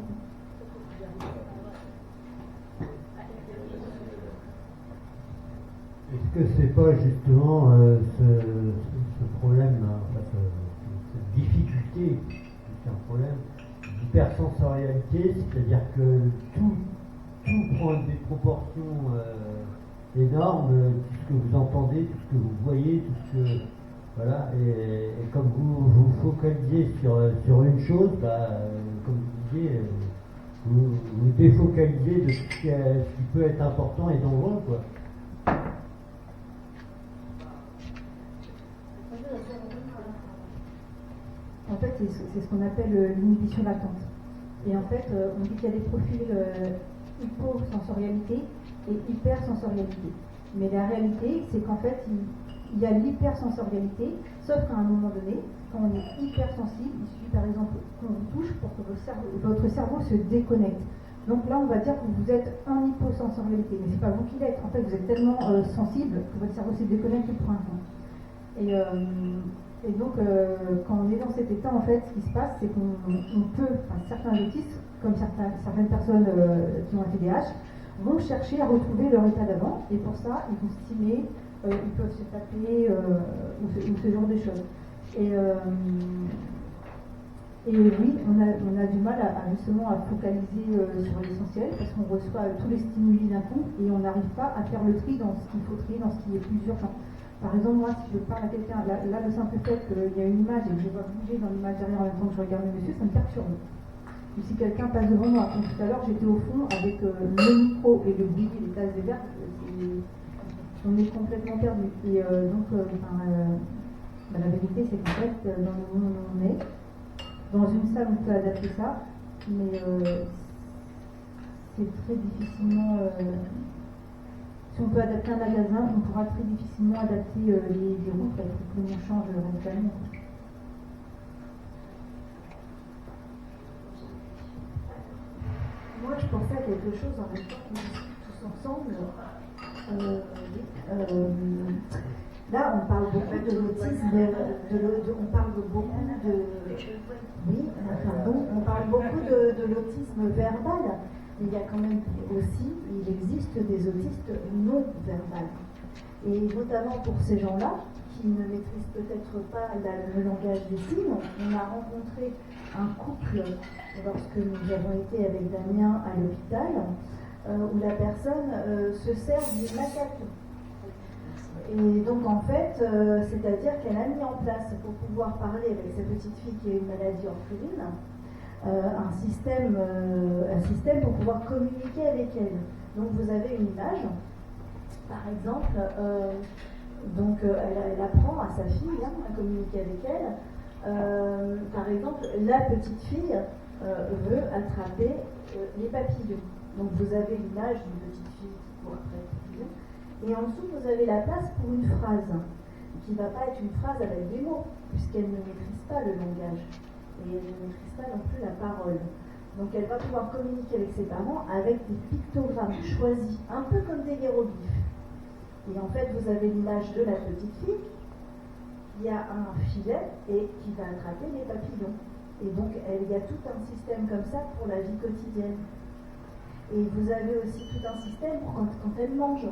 Est-ce que c'est pas justement ce problème, cette difficulté, c'est un problème d'hypersensorialité, c'est-à-dire que tout prend des proportions énormes, tout ce que vous entendez, tout ce que vous voyez, tout ce que... Voilà, et comme vous vous focalisez sur une chose, comme vous disiez, vous défocalisez de ce qui peut être important et dangereux, quoi. En fait, c'est ce qu'on appelle l'inhibition latente. Et en fait, on dit qu'il y a des profils hyposensorialité et hypersensorialité. Mais la réalité, c'est qu'en fait, il y a l'hypersensorialité, sauf qu'à un moment donné, quand on est hypersensible, il suffit par exemple qu'on vous touche pour que votre cerveau se déconnecte. Donc là, on va dire que vous êtes en hyposensorialité, mais c'est pas vous qui l'êtes. En fait, vous êtes tellement sensible que votre cerveau se déconnecte pour un temps. Et donc, quand on est dans cet état, en fait, ce qui se passe, c'est qu'on peut, certains autistes, comme certaines personnes qui ont un TDAH, vont chercher à retrouver leur état d'avant, et pour ça, ils vont stimuler ils peuvent se taper ou ce genre de choses. Et oui, on a du mal justement à focaliser sur l'essentiel parce qu'on reçoit tous les stimuli d'un coup et on n'arrive pas à faire le tri dans ce qu'il faut trier, dans ce qui est plus urgent. Par exemple, moi, si je parle à quelqu'un, là, le simple fait qu'il y a une image et que je vois bouger dans l'image derrière en même temps que je regarde le monsieur, ça me perturbe. Ou si quelqu'un passe devant moi, comme tout à l'heure, j'étais au fond avec le micro et le bruit, les tasses de verre, on est complètement perdu. Et la vérité, c'est qu'en fait, dans le monde où on est, dans une salle, on peut adapter ça, mais c'est très difficilement. Si on peut adapter un magasin, on pourra très difficilement adapter les routes parce que tout le monde change radicalement. Moi, je pensais à quelque chose en même temps qu'on discute tous ensemble. Là, on parle beaucoup de l'autisme, on parle beaucoup de l'autisme verbal. Il y a quand même aussi, il existe des autistes non verbales. Et notamment pour ces gens-là, qui ne maîtrisent peut-être pas le langage des signes, on a rencontré un couple lorsque nous avons été avec Damien à l'hôpital, où la personne se sert du macaque. Et donc en fait, c'est-à-dire qu'elle a mis en place, pour pouvoir parler avec sa petite fille qui a une maladie orpheline, un système pour pouvoir communiquer avec elle. Donc vous avez une image, par exemple, elle apprend à sa fille à communiquer avec elle. Par exemple, la petite fille veut attraper les papillons. Donc vous avez l'image d'une petite fille qui court après les papillons. Et en dessous, vous avez la place pour une phrase, qui ne va pas être une phrase avec des mots, puisqu'elle ne maîtrise pas le langage. Et elle ne maîtrise pas non plus la parole. Donc elle va pouvoir communiquer avec ses parents avec des pictogrammes choisis, un peu comme des hiéroglyphes. Et en fait, vous avez l'image de la petite fille, il y a un filet et qui va attraper les papillons. Et donc il y a tout un système comme ça pour la vie quotidienne. Et vous avez aussi tout un système pour quand elle mange.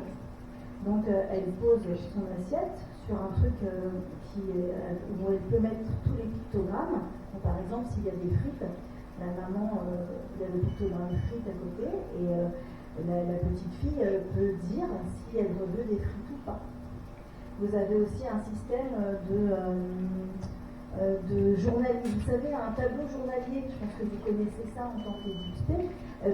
Donc elle pose son assiette sur un truc où elle peut mettre tous les pictogrammes. Donc, par exemple, s'il y a des frites, la maman, il y a le pictogramme frites à côté, et la petite fille peut dire si elle veut des frites ou pas. Vous avez aussi un système de journalisme. Vous savez, un tableau journalier, je pense que vous connaissez ça en tant qu'éducateur.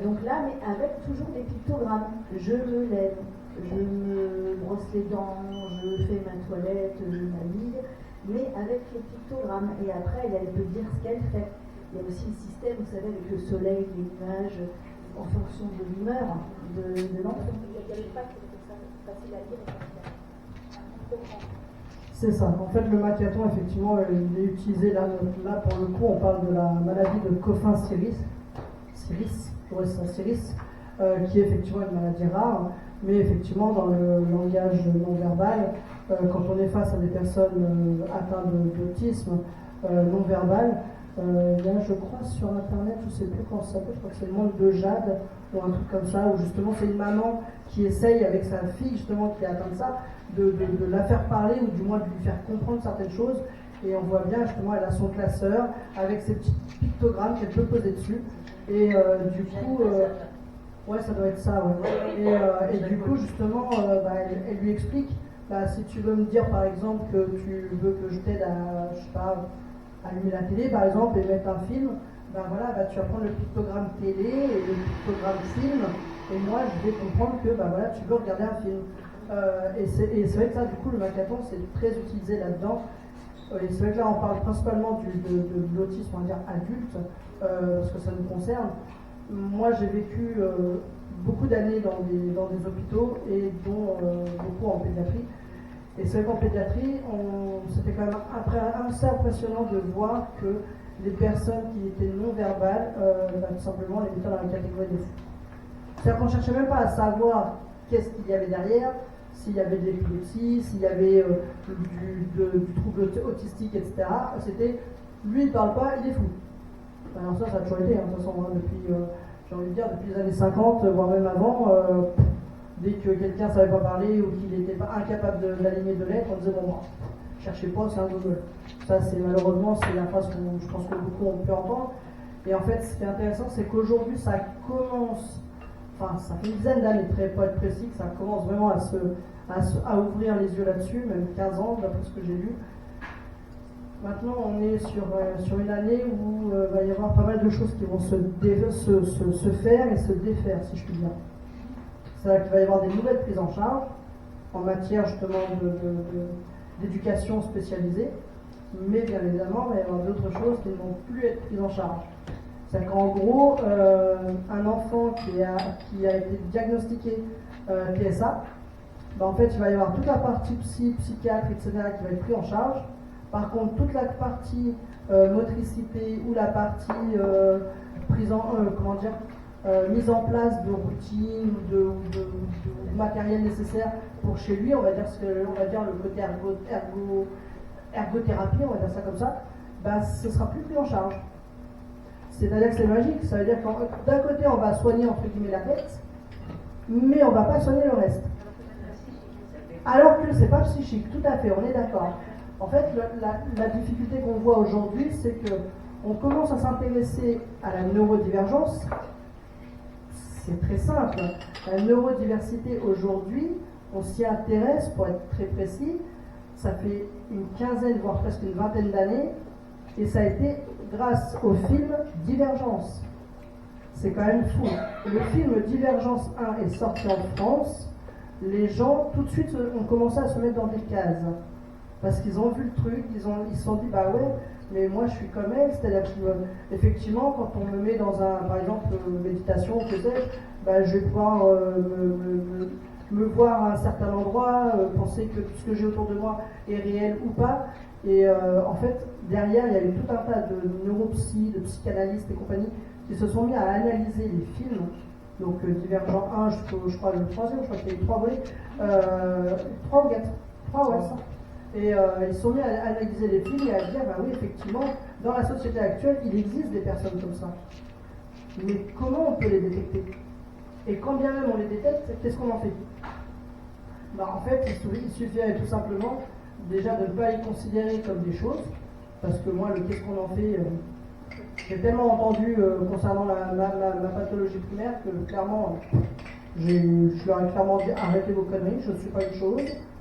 Donc là, mais avec toujours des pictogrammes. Je me lève, je me brosse les dents, je fais ma toilette, je m'habille, mais avec les pictogrammes. Et après, elle peut dire ce qu'elle fait. Il y a aussi le système, vous savez, avec le soleil, les nuages, en fonction de l'humeur de l'enfant. Il n'y avait pas que ça facile à lire et C'est ça. En fait, le macathon, effectivement, il est utilisé là, pour le coup, on parle de la maladie de Coffin-Siris, qui est effectivement une maladie rare, mais effectivement, dans le langage non verbal, quand on est face à des personnes atteintes d'autisme non verbal, il y a, je crois, sur Internet, je ne sais plus comment ça s'appelle, je crois que c'est le monde de Jade, ou un truc comme ça, où justement c'est une maman qui essaye avec sa fille, justement, qui est atteinte de ça, de la faire parler, ou du moins de lui faire comprendre certaines choses. Et on voit bien, justement, elle a son classeur, avec ses petits pictogrammes qu'elle peut poser dessus. Et du coup, ouais, ça doit être ça, ouais. Et du coup, justement, elle lui explique, si tu veux me dire, par exemple, que tu veux que je t'aide à, je sais pas, allumer la télé, par exemple, et mettre un film, tu vas prendre le pictogramme télé et le pictogramme film, et moi, je vais comprendre que, tu veux regarder un film. Et c'est vrai que ça, du coup, le macathon, c'est très utilisé là-dedans. Et c'est vrai que là, on parle principalement de l'autisme, on va dire adulte, parce que ça nous concerne. Moi, j'ai vécu beaucoup d'années dans des hôpitaux, et dont beaucoup en pédiatrie. Et c'est vrai qu'en pédiatrie, c'était quand même assez impressionnant de voir que les personnes qui étaient non-verbales, tout simplement, les mettaient dans la catégorie des fous. C'est-à-dire qu'on ne cherchait même pas à savoir qu'est-ce qu'il y avait derrière, s'il y avait de l'épilepsie, s'il y avait du trouble autistique, etc. C'était, lui, il ne parle pas, il est fou. Alors ça a toujours été, de toute façon, depuis, j'ai envie de dire, depuis les années 50, voire même avant, Dès que quelqu'un ne savait pas parler ou qu'il n'était pas incapable d'aligner deux lettres, on disait bon, cherchez pas, c'est un Google. Ça, c'est malheureusement, c'est la phrase que je pense que beaucoup ont pu entendre. Et en fait, ce qui est intéressant, c'est qu'aujourd'hui, ça commence, enfin, ça fait une dizaine d'années, pour être précis, que ça commence vraiment à ouvrir les yeux là-dessus, même 15 ans, d'après ce que j'ai lu. Maintenant, on est sur une année où il va y avoir pas mal de choses qui vont se faire et se défaire, si je puis dire. C'est-à-dire qu'il va y avoir des nouvelles prises en charge en matière justement d'éducation spécialisée, mais bien évidemment, il va y avoir d'autres choses qui ne vont plus être prises en charge. C'est-à-dire qu'en gros, un enfant qui a été diagnostiqué TSA, en fait, il va y avoir toute la partie psychiatre, etc., qui va être prise en charge. Par contre, toute la partie motricité ou la partie mise en place de routine ou de matériel nécessaire pour chez lui, on va dire le côté ergothérapie, on va dire ça comme ça, ce sera plus pris en charge. C'est-à-dire que c'est magique, ça veut dire que d'un côté on va soigner entre guillemets la tête, mais on ne va pas soigner le reste. Alors que c'est pas psychique, tout à fait, on est d'accord. En fait, la difficulté qu'on voit aujourd'hui, c'est qu'on commence à s'intéresser à la neurodivergence. C'est très simple. La neurodiversité aujourd'hui, on s'y intéresse, pour être très précis, ça fait une quinzaine, voire presque une vingtaine d'années, et ça a été grâce au film Divergence. C'est quand même fou. Le film Divergence 1 est sorti en France, les gens tout de suite ont commencé à se mettre dans des cases. Parce qu'ils ont vu le truc, ils se sont dit, bah ouais, mais moi je suis comme elle, c'est-à-dire qu'effectivement, quand on me met dans par exemple, méditation, que sais-je, je vais pouvoir me voir à un certain endroit, penser que tout ce que j'ai autour de moi est réel ou pas. Et en fait, derrière, il y a eu tout un tas de neuropsy, de psychanalystes et compagnie qui se sont mis à analyser les films. Donc Divergent 1, je crois le troisième, je crois qu'il y a eu 3 volets, 3 ou 4, 3 ouais ça. Et ils se sont mis à analyser les films et à dire, oui, effectivement, dans la société actuelle, il existe des personnes comme ça. Mais comment on peut les détecter? Et quand bien même on les détecte, qu'est-ce qu'on en fait? En fait, il suffirait tout simplement déjà de ne pas les considérer comme des choses, parce que moi, le qu'est-ce qu'on en fait, j'ai tellement entendu concernant ma pathologie primaire que clairement, je leur ai clairement dit, arrêtez vos conneries, je ne suis pas une chose.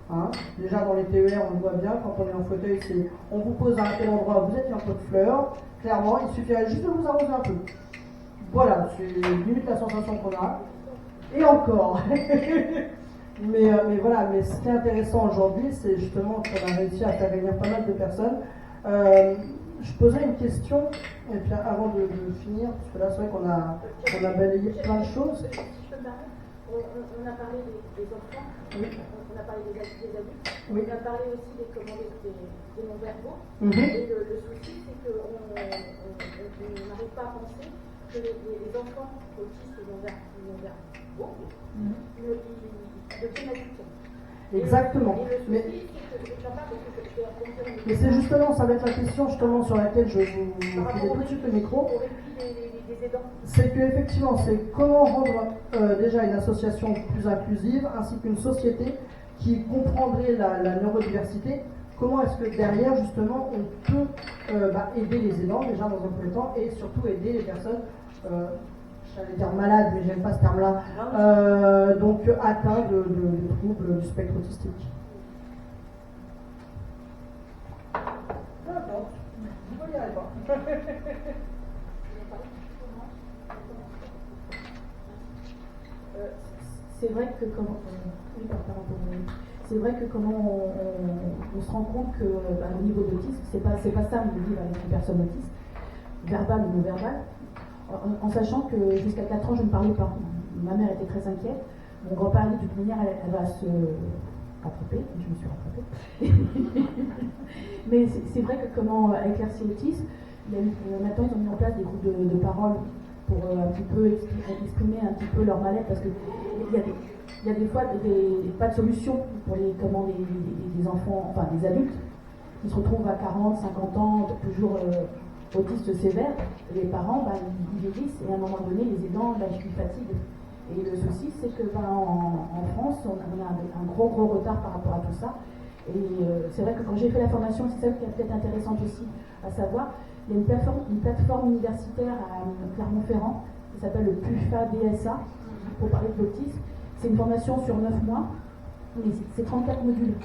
Hein. Déjà dans les TER, on le voit bien, quand on est en fauteuil, on vous pose à un tel endroit, vous êtes un peu de fleurs. Clairement, il suffirait juste de vous arroser un peu. Voilà, c'est limite la sensation qu'on a. Et encore. mais voilà, mais ce qui est intéressant aujourd'hui, c'est justement qu'on a réussi à faire réunir pas mal de personnes. Je poserai une question, et puis avant de finir, parce que là c'est vrai qu'on a balayé plein de choses. Si je peux me permettre, on a parlé des enfants. Oui. On a parlé des adultes, oui. On a parlé aussi des non-verbaux. Mm-hmm. Et le souci, c'est qu'on n'arrive pas à penser que les enfants autistes ou non-verbaux deviennent adultes. Exactement. Mais c'est justement, ça va être la question justement sur laquelle je vous file tout de suite le micro. C'est qu'effectivement, c'est comment rendre déjà une association plus inclusive, ainsi qu'une société qui comprendrait la neurodiversité. Comment est-ce que derrière, justement, on peut aider les aidants, déjà dans un premier temps, et surtout aider les personnes, j'allais dire malades, mais j'aime pas ce terme-là, donc atteints de troubles du spectre autistique. Vous ne verrez pas. C'est vrai que comment on se rend compte que au niveau d'autisme, c'est pas simple de vivre avec une personne autiste, verbale ou non verbale, en sachant que jusqu'à 4 ans je ne parlais pas. Ma mère était très inquiète. Mon grand-père dit de toute manière elle va se rattraper, je me suis rattrapée. Mais c'est vrai que comment avec l'RC Autisme, maintenant ils ont mis en place des groupes de parole pour un petit peu exprimer un petit peu leur mal-être, parce que il y a des fois pas de solution pour des enfants, enfin des adultes qui se retrouvent à 40, 50 ans, toujours autistes sévères. Les parents, ils vieillissent et à un moment donné, les aidants, ils fatiguent. Et le souci, c'est que en France, on a un gros retard par rapport à tout ça. Et c'est vrai que quand j'ai fait la formation, c'est ça qui est peut-être intéressant aussi à savoir, il y a une plateforme universitaire à Clermont-Ferrand qui s'appelle le PUFA BSA pour parler de l'autisme. C'est une formation sur 9 mois, mais c'est 34 modules.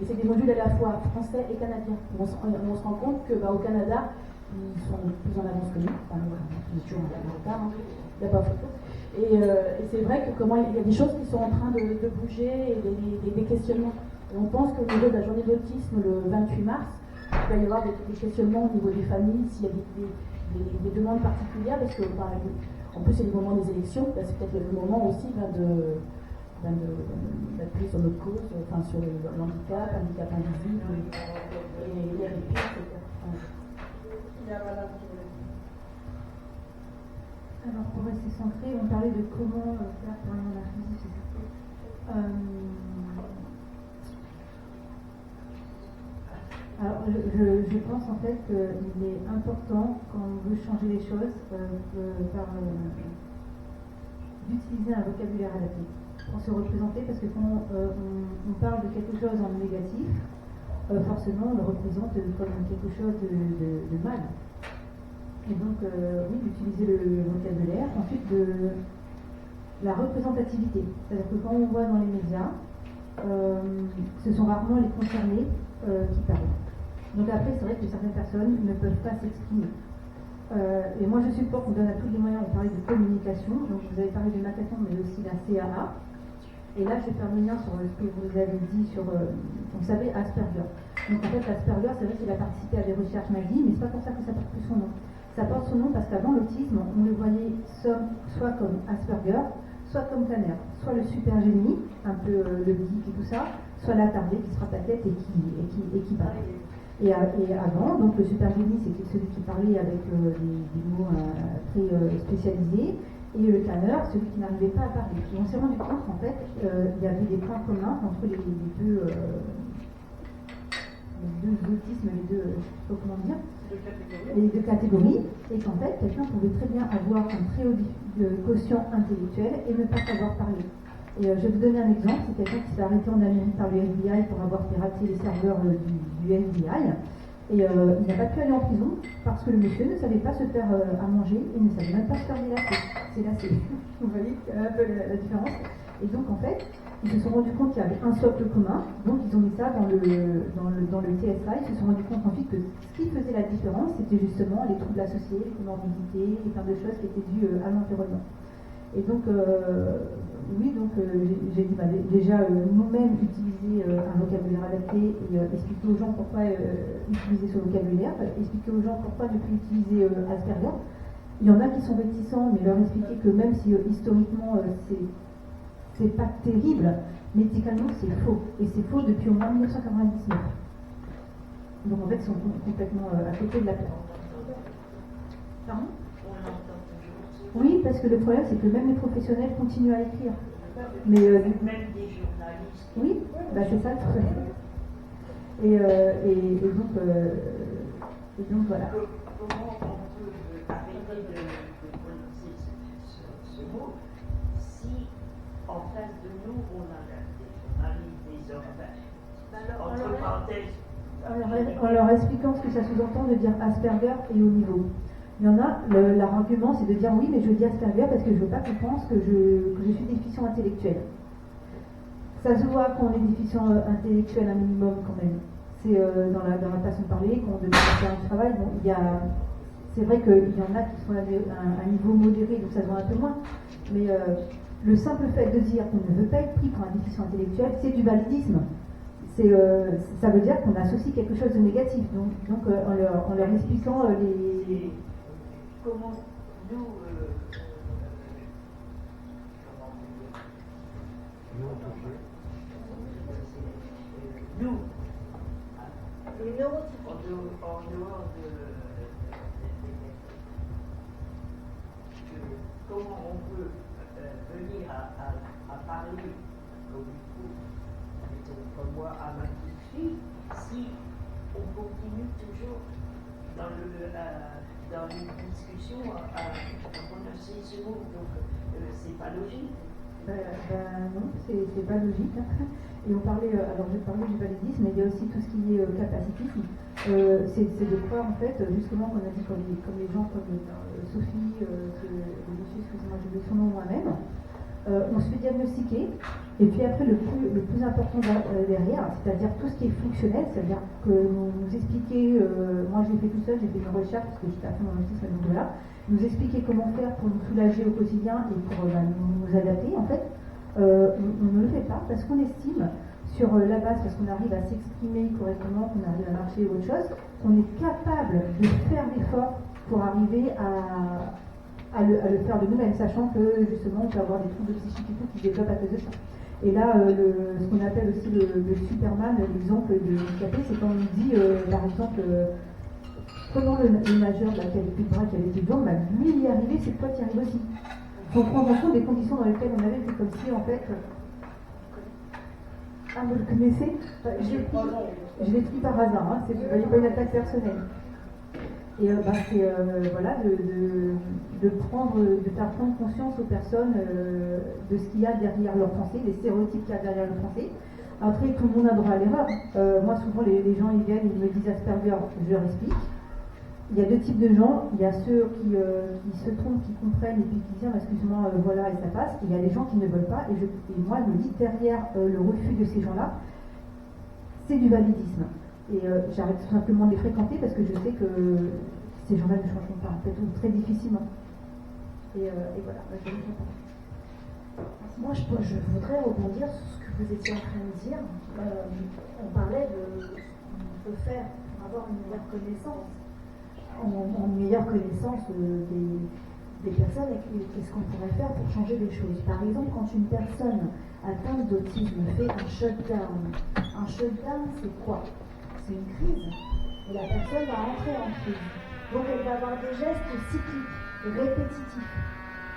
Et c'est des modules à la fois français et canadiens. On se rend compte qu'au Canada, ils sont plus en avance que nous. Enfin, on est toujours en retard, hein. Il n'y a pas photo. Et c'est vrai que il y a des choses qui sont en train de bouger et des questionnements. Et on pense qu'au niveau de la journée d'autisme, le 28 mars, il va y avoir des questionnements au niveau des familles, s'il y a des demandes particulières, parce que en plus c'est le moment des élections, là, c'est peut-être le moment aussi d'appuyer sur notre cause, enfin sur le handicap invisible, et les RIP, etc. Alors pour rester centré, on parlait de comment faire pour un monde inclusif, c'est ça. Alors je pense en fait qu'il est important, quand on veut changer les choses, d'utiliser un vocabulaire adapté pour se représenter, parce que quand on parle de quelque chose en négatif, forcément on le représente comme quelque chose de mal. Et donc, oui, d'utiliser le vocabulaire. Ensuite, de la représentativité. C'est-à-dire que quand on voit dans les médias, ce sont rarement les concernés qui parlent. Donc après, c'est vrai que certaines personnes ne peuvent pas s'exprimer. Et moi, je supporte qu'on donne à tous les moyens. On parlait de communication. Donc, vous avez parlé de Macathon, mais aussi la CAA. Et là, je vais faire le lien sur ce que vous avez dit sur, vous savez, Asperger. Donc, en fait, Asperger, c'est vrai qu'il a participé à des recherches MAGI, mais c'est pas pour ça que ça porte plus son nom. Ça porte son nom parce qu'avant l'autisme, on le voyait soit comme Asperger, soit comme Kanner, soit le super génie, un peu le geek et tout ça, soit l'attardé qui se frappe la tête et qui parle. Et avant, donc le super génie, c'était celui qui parlait avec des mots très spécialisés, et le Kanner, celui qui n'arrivait pas à parler. Et on s'est rendu compte qu'en fait, il y avait des points communs entre les deux autismes, les deux catégories, et qu'en fait, quelqu'un pouvait très bien avoir un très haut quotient intellectuel et ne pas savoir parler. Et je vais vous donner un exemple, c'est quelqu'un qui s'est arrêté en Amérique par le FBI pour avoir piraté les serveurs du FBI, et il n'a pas pu aller en prison parce que le monsieur ne savait pas se faire à manger et ne savait même pas se faire délasser. C'est lassé. Vous voyez un peu la différence. Et donc en fait, ils se sont rendus compte qu'il y avait un socle commun, donc ils ont mis ça dans le TSA. Ils se sont rendus compte ensuite que ce qui faisait la différence, c'était justement les troubles associés, les comorbidités, et plein de choses qui étaient dues à l'environnement. Et donc, oui, donc j'ai dit déjà nous-mêmes utiliser un vocabulaire adapté et expliquer aux gens pourquoi utiliser ce vocabulaire, expliquer aux gens pourquoi ne plus utiliser Asperger. Il y en a qui sont réticents, mais leur expliquer que même si historiquement c'est pas terrible, médicalement c'est faux. Et c'est faux depuis au moins 1999. Donc en fait, ils sont complètement à côté de la plaque. Pardon ? Oui, parce que le problème, c'est que même les professionnels continuent à écrire. Mais, même des journalistes. Oui, bah c'est ça le problème. Et donc voilà. Comment on peut arrêter de prononcer ce mot si en face de nous on arrive des hommes, entre parenthèses. En leur expliquant ce que ça sous-entend de dire Asperger et au niveau. Il y en a, leur argument c'est de dire oui, mais je dis Asperger parce que je veux pas qu'on pense que je suis déficient intellectuel. Ça se voit qu'on est déficient intellectuel un minimum quand même. C'est dans la façon de parler, qu'on devrait faire un travail. Bon, c'est vrai qu'il y en a qui sont à un niveau modéré, donc ça se voit un peu moins. Mais le simple fait de dire qu'on ne veut pas être pris pour un déficient intellectuel, c'est du validisme. Ça veut dire qu'on associe quelque chose de négatif. Donc en leur expliquant les... Comment nous, en dehors comment on peut venir à parler comme moi à ma petite fille si on continue toujours dans une discussion à prononcer ce mot. Donc c'est pas logique. Non, c'est pas logique. Et on parlait, alors je parlais du validisme, mais il y a aussi tout ce qui est capacitisme. C'est de croire en fait, justement, qu'on a dit comme les gens comme Sophie, le monsieur, excusez-moi, j'ai oublié son nom moi-même, on se fait diagnostiquer, et puis après le plus important derrière, c'est-à-dire tout ce qui est fonctionnel, c'est-à-dire que nous expliquer, moi je l'ai fait tout seul, j'ai fait une recherche parce que j'étais à fond dans l'autisme à ce là, nous expliquer comment faire pour nous soulager au quotidien et pour nous adapter en fait. On ne le fait pas parce qu'on estime sur la base, parce qu'on arrive à s'exprimer correctement, qu'on arrive à marcher ou autre chose, qu'on est capable de faire l'effort pour arriver à le faire de nous-mêmes, sachant que justement on peut avoir des troubles psychiques et tout qui se développent à cause de ça. Et là, ce qu'on appelle aussi le Superman, l'exemple de handicapé, c'est quand on dit, par exemple, prenons le nageur là, qui avait plus de bras, qui avait plus de jambes, lui il y est arrivé, c'est toi qui arrives aussi. Donc on prend en compte des conditions dans lesquelles on avait, c'est comme si en fait. Ah, vous le connaissez? Je l'ai pris par hasard, hein, c'est pas une attaque personnelle. Et c'est voilà, de faire prendre conscience aux personnes de ce qu'il y a derrière leur pensée, des stéréotypes qu'il y a derrière leur pensée. Après, tout le monde a droit à l'erreur. Moi, souvent, les gens ils viennent, ils me disent Asperger, je leur explique. Il y a deux types de gens. Il y a ceux qui se trompent, qui comprennent et puis qui disent excuse-moi, voilà, et ça passe. Et il y a les gens qui ne veulent pas. Et moi, je me dis derrière le refus de ces gens-là, c'est du validisme. Et j'arrête tout simplement de les fréquenter parce que je sais que ces gens-là ne changeront pas, en fait, ou très difficilement. Et voilà, je ne sais pas. Moi, je voudrais rebondir sur ce que vous étiez en train de dire. On parlait de ce qu'on peut faire pour avoir une meilleure connaissance. Une meilleure connaissance des personnes et qu'est-ce qu'on pourrait faire pour changer les choses. Par exemple, quand une personne atteinte d'autisme fait un shutdown, c'est quoi? C'est une crise. Et la personne va entrer en crise. Donc elle va avoir des gestes cycliques, répétitifs.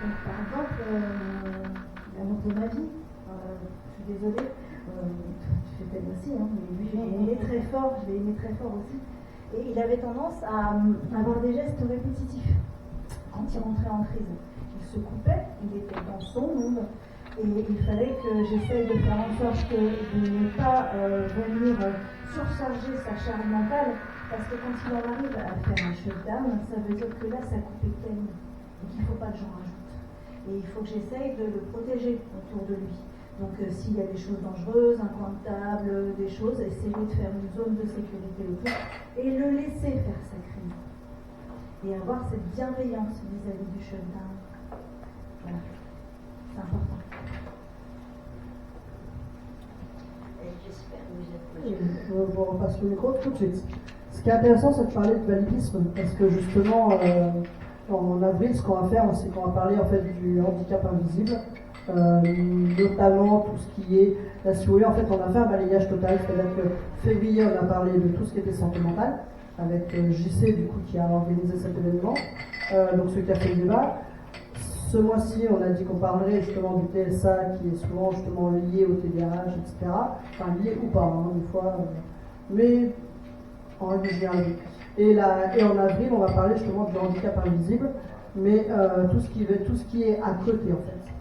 Donc par exemple, il a montré ma vie, je suis désolée, tu fais peut-être aussi, hein, mais lui je l'ai aimé très fort aussi. Et il avait tendance à avoir des gestes répétitifs quand il rentrait en crise. Il se coupait, il était dans son monde, et il fallait que j'essaye de faire en sorte de ne pas venir surcharger sa charge mentale, parce que quand il en arrive à faire un shutdown, ça veut dire que là, ça coupait tellement, et qu'il ne faut pas que j'en rajoute. Et il faut que j'essaye de le protéger autour de lui. Donc s'il y a des choses dangereuses, un coin de table, des choses, essayer de faire une zone de sécurité autour et le laisser faire sa crise. Et avoir cette bienveillance vis-à-vis du shutdown. Voilà. C'est important. J'espère que vous êtes... Je vous repasse le micro tout de suite. Ce qui est intéressant, c'est de parler de validisme, parce que justement, en avril, ce qu'on va faire, c'est qu'on va parler en fait du handicap invisible. Notamment tout ce qui est, là, si vous voulez, en fait on a fait un balayage total, c'est-à-dire que février on a parlé de tout ce qui était santé mentale avec JC du coup qui a organisé cet événement, donc celui qui a fait le débat. Ce mois-ci on a dit qu'on parlerait justement du TSA qui est souvent justement lié au TDAH, etc. Enfin lié ou pas, hein, une fois, mais en règle générale. Et en avril on va parler justement du handicap invisible, mais tout ce qui est à côté en fait.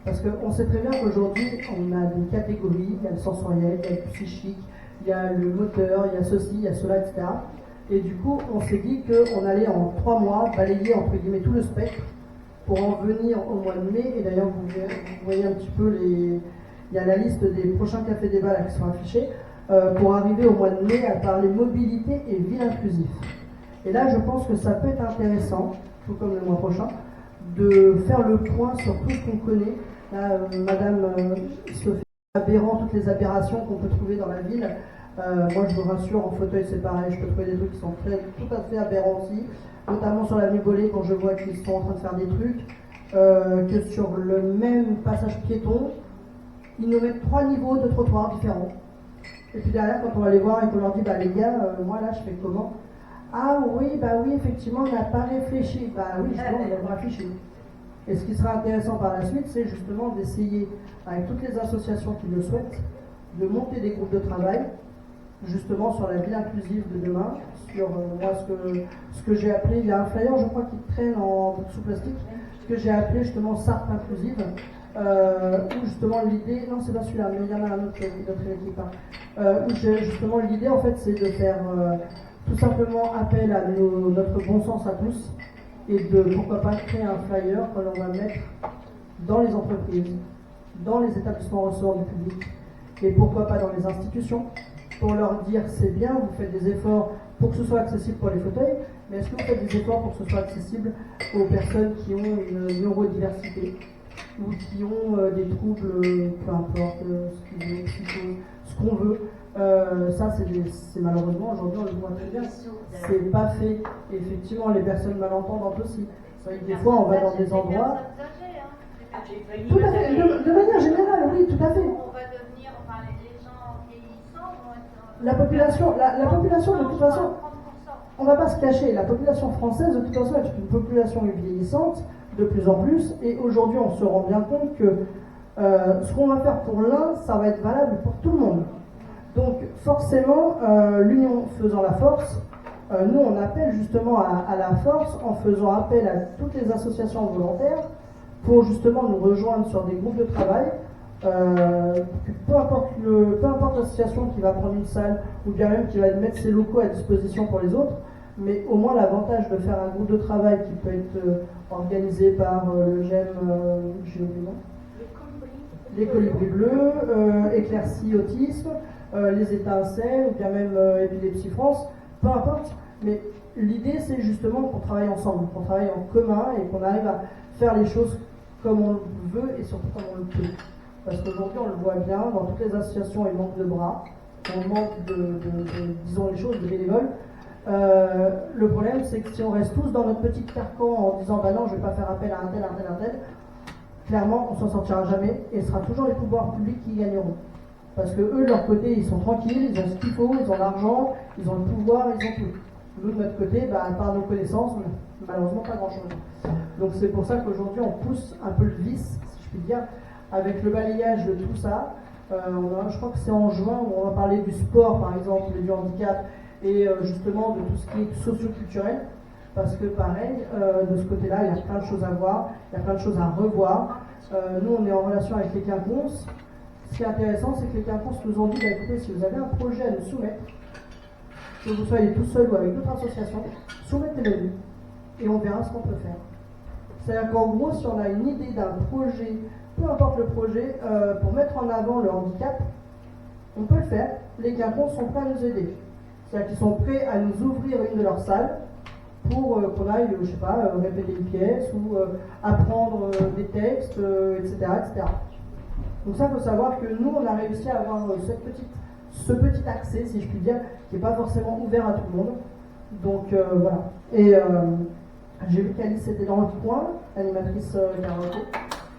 Parce qu'on sait très bien qu'aujourd'hui, on a des catégories, il y a le sensoriel, il y a le psychique, il y a le moteur, il y a ceci, il y a cela, etc. Et du coup, on s'est dit qu'on allait en 3 mois balayer, entre guillemets, tout le spectre pour en venir au mois de mai. Et d'ailleurs, vous voyez un petit peu il y a la liste des prochains cafés débats là, qui sont affichés, pour arriver au mois de mai à parler mobilité et vie inclusive. Et là, je pense que ça peut être intéressant, tout comme le mois prochain, de faire le point sur tout ce qu'on connaît. Là, Madame Sophie, aberrant, toutes les aberrations qu'on peut trouver dans la ville. Moi, je vous rassure, en fauteuil, c'est pareil. Je peux trouver des trucs qui sont tout à fait aberrants aussi, notamment sur l'avenue Bollé, quand je vois qu'ils sont en train de faire des trucs, que sur le même passage piéton, ils nous mettent 3 niveaux de trottoirs différents. Et puis derrière, quand on va les voir et qu'on leur dit, bah les gars, moi là, je fais comment? Ah oui, effectivement, on n'a pas réfléchi. Bah oui, justement, on a réfléchi. Et ce qui sera intéressant par la suite, c'est justement d'essayer, avec toutes les associations qui le souhaitent, de monter des groupes de travail, justement sur la ville inclusive de demain, sur moi ce que j'ai appelé, il y a un flyer, je crois, qui traîne en sous plastique, ce que j'ai appelé justement SARP inclusive, où justement l'idée, non c'est pas celui-là, mais il y en a un autre équipe, où justement l'idée en fait c'est de faire tout simplement appel à notre bon sens à tous et de pourquoi pas créer un flyer que l'on va mettre dans les entreprises, dans les établissements recevant du public et pourquoi pas dans les institutions pour leur dire c'est bien, vous faites des efforts pour que ce soit accessible pour les fauteuils, mais est-ce que vous faites des efforts pour que ce soit accessible aux personnes qui ont une neurodiversité ou qui ont des troubles, peu importe ce qu'on veut. Ça, c'est malheureusement, aujourd'hui, on le voit très bien. C'est pas fait. Et effectivement, les personnes malentendantes aussi. C'est vrai que des fois, on va dans des endroits. Tout à fait. De manière générale, oui, tout à fait. On va devenir, enfin, les gens vieillissants vont être. La population, de toute façon, on va pas se cacher. La population française, de toute façon, est une population vieillissante de plus en plus. Et aujourd'hui, on se rend bien compte que ce qu'on va faire pour l'un, ça va être valable pour tout le monde. Donc forcément, l'union faisant la force, nous on appelle justement à la force en faisant appel à toutes les associations volontaires pour justement nous rejoindre sur des groupes de travail. Peu importe l'association qui va prendre une salle ou bien même qui va mettre ses locaux à disposition pour les autres, mais au moins l'avantage de faire un groupe de travail qui peut être organisé par le GEM, j'ai oublié le nom, les colibris bleus, Éclaircie Autisme, les étincelles, ou bien même Épilepsie France, peu importe, mais l'idée c'est justement qu'on travaille ensemble, qu'on travaille en commun et qu'on arrive à faire les choses comme on le veut et surtout comme on le peut. Parce qu'aujourd'hui on le voit bien, dans toutes les associations il manque de bras, on manque disons les choses, de bénévoles. Le problème c'est que si on reste tous dans notre petit carcan en disant bah non je vais pas faire appel à un tel, clairement on s'en sortira jamais et ce sera toujours les pouvoirs publics qui gagneront. Parce que eux, de leur côté, ils sont tranquilles, ils ont ce qu'il faut, ils ont l'argent, ils ont le pouvoir, ils ont tout. Nous, de notre côté, par nos connaissances, malheureusement pas grand-chose. Donc c'est pour ça qu'aujourd'hui, on pousse un peu le vice, si je puis dire, avec le balayage de tout ça. Je crois que c'est en juin où on va parler du sport, par exemple, et du handicap, et justement de tout ce qui est socio-culturel. Parce que pareil, de ce côté-là, il y a plein de choses à voir, il y a plein de choses à revoir. Nous, on est en relation avec les quinconces. Ce qui est intéressant, c'est que les quinconces nous ont dit, écoutez, si vous avez un projet à nous soumettre, que vous soyez tout seul ou avec d'autres associations, soumettez-le et on verra ce qu'on peut faire. C'est-à-dire qu'en gros, si on a une idée d'un projet, peu importe le projet, pour mettre en avant le handicap, on peut le faire. Les quinconces sont prêts à nous aider. C'est-à-dire qu'ils sont prêts à nous ouvrir une de leurs salles pour qu'on aille, je sais pas, répéter une pièce ou apprendre des textes, etc., etc. Donc ça, il faut savoir que nous, on a réussi à avoir ce petit accès, si je puis dire, qui n'est pas forcément ouvert à tout le monde. Donc voilà. Et j'ai vu qu'Alice était dans le coin, animatrice karaoké.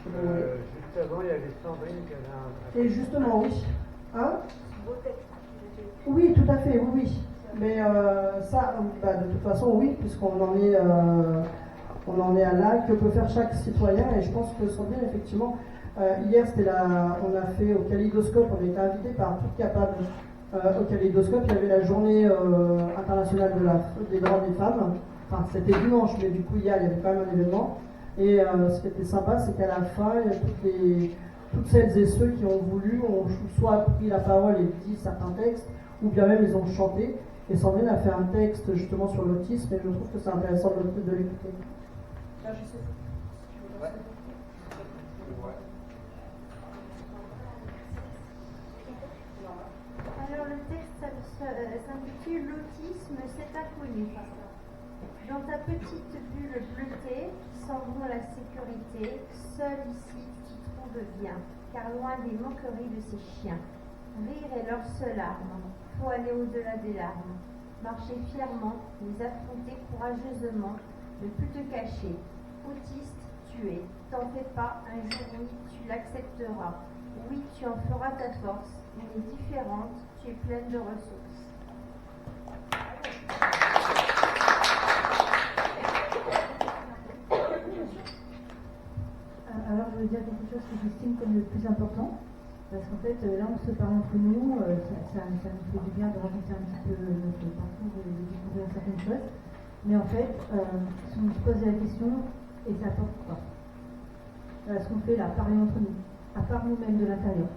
Juste avant, il y avait Sandrine qui avait un... Et justement, oui. Hein? Oui, tout à fait, oui. Mais ça, de toute façon, oui, puisqu'on en est à là, que peut faire chaque citoyen. Et je pense que Sandrine, effectivement, hier, on a fait au Kaléidoscope, on a été invité par Toutes Capables. Au Kaléidoscope, il y avait la journée internationale des droits des femmes. Enfin, c'était dimanche, mais du coup, hier, il y avait quand même un événement. Et ce qui était sympa, c'est qu'à la fin, toutes celles et ceux qui ont voulu ont soit pris la parole et dit certains textes, ou bien même ils ont chanté. Et Sandrine a fait un texte justement sur l'autisme, et je trouve que c'est intéressant de l'écouter. Là, je sais. Ouais. Alors le texte s'intitule L'autisme, c'est inconnu. Dans ta petite bulle bleutée, sans bon la sécurité, seul ici tu t'y trouves bien, car loin des moqueries de ces chiens. Rire est leur seule arme, faut aller au-delà des larmes. Marcher fièrement, les affronter courageusement, ne plus te cacher. Autiste, tu es, t'en fais pas, un jour oui, tu l'accepteras. Oui, tu en feras ta force, elle est différente, tu es pleine de ressources. Alors, je veux dire quelque chose que j'estime comme le plus important, parce qu'en fait, là, on se parle entre nous, ça nous fait du bien de raconter un petit peu notre parcours et de découvrir certaines choses. Mais en fait, si on se pose la question, et ça porte quoi? ce qu'on fait là, parler entre nous, à part nous-mêmes de l'intérieur.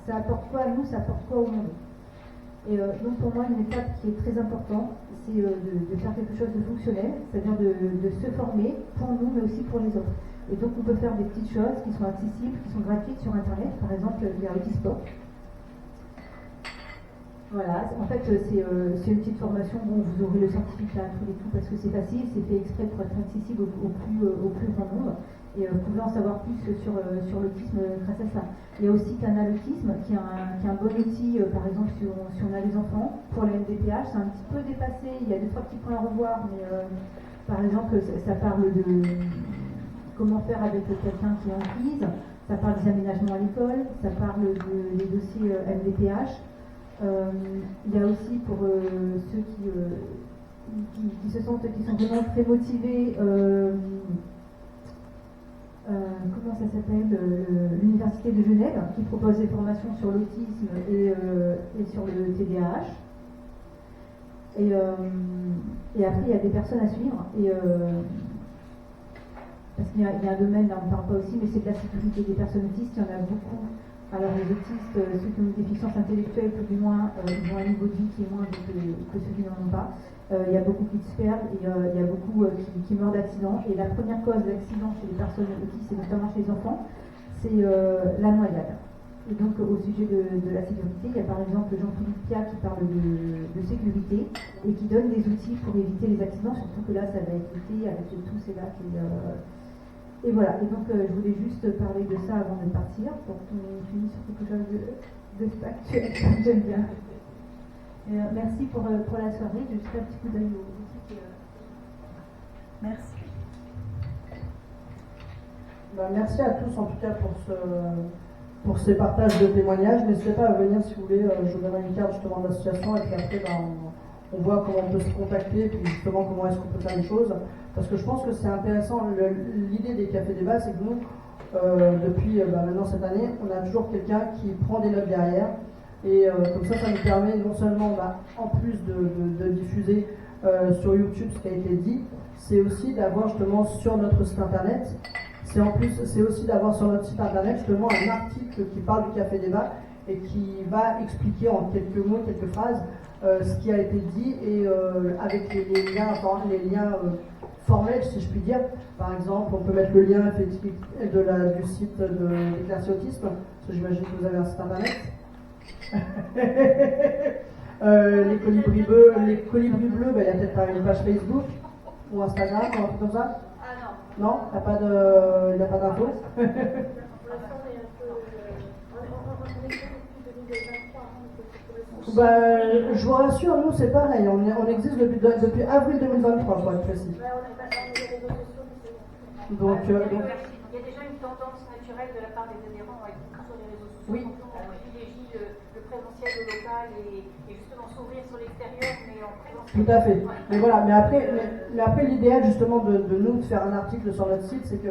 Ça apporte quoi à nous, ça apporte quoi au monde. Et donc pour moi, une étape qui est très importante, c'est de faire quelque chose de fonctionnel, c'est-à-dire de se former pour nous, mais aussi pour les autres. Et donc on peut faire des petites choses qui sont accessibles, qui sont gratuites sur Internet, par exemple il y a Autisport. Voilà, en fait c'est une petite formation, bon vous aurez le certificat, tout et tout, parce que c'est facile, c'est fait exprès pour être accessible au plus grand nombre. Et vous pouvez en savoir plus sur l'autisme grâce à ça. Il y a aussi Canal Autisme qui est un bon outil, par exemple si on a des enfants. Pour la MDPH, c'est un petit peu dépassé, il y a 2-3 petits points à revoir, mais par exemple ça parle de comment faire avec quelqu'un qui est en crise, ça parle des aménagements à l'école, ça parle des dossiers MDPH. Il y a aussi pour ceux qui se sentent, qui sont vraiment très motivés, comment ça s'appelle, l'Université de Genève, qui propose des formations sur l'autisme et sur le TDAH. Et après, il y a des personnes à suivre. Parce qu'il y a un domaine, là on ne parle pas aussi, mais c'est de la sécurité des personnes autistes, il y en a beaucoup. Alors les autistes, ceux qui ont une déficience intellectuelle, tout du moins, ils ont un niveau de vie qui est moins que ceux qui n'en ont pas. Il y a beaucoup qui se perdent et il y a beaucoup qui meurent d'accidents. Et la première cause d'accident chez les personnes autistes, et notamment chez les enfants, c'est la noyade. Et donc au sujet de la sécurité, il y a par exemple Jean-Philippe Pia qui parle de sécurité et qui donne des outils pour éviter les accidents, surtout que là ça va être été avec tous ces lacs. Et voilà, et donc je voulais juste parler de ça avant de partir, pour qu'on finisse sur quelque chose de factuel, j'aime bien. Merci pour la soirée, je ferai un petit coup d'œil aux boutiques. Merci. Merci à tous en tout cas pour ces partages de témoignages. N'hésitez pas à venir si vous voulez, je vous donnerai une carte justement de l'association et puis après on voit comment on peut se contacter, puis justement comment est-ce qu'on peut faire les choses. Parce que je pense que c'est intéressant, l'idée des cafés débat, c'est que nous, depuis maintenant cette année, on a toujours quelqu'un qui prend des notes derrière. Et comme ça nous permet non seulement, en plus de diffuser sur YouTube ce qui a été dit, c'est aussi d'avoir justement sur notre site internet, c'est aussi d'avoir sur notre site internet justement un article qui parle du café débat et qui va expliquer en quelques mots, quelques phrases, ce qui a été dit et avec les liens formels, si je puis dire. Par exemple, on peut mettre le lien du site d'Éclaircie Autisme, parce que j'imagine que vous avez un site internet. Les colibris bleus, il y a peut-être une page Facebook ou Instagram ou un truc comme ça. Ah non. Non, il n'y a pas d'infos. Pour l'instant, on est un peu. On est depuis 2023. Je vous rassure, nous c'est pareil, on existe depuis avril 2023, pour être précis. Ouais, on est pas dans les réseaux sociaux, mais c'est bon. Donc, il y a déjà une tendance naturelle de la part des adhérents à être sur les réseaux sociaux. Oui. Donc on privilégie le présentiel, le local et justement s'ouvrir sur l'extérieur, mais en présentiel. Tout à fait. Mais voilà, mais après l'idéal justement de nous de faire un article sur notre site, c'est que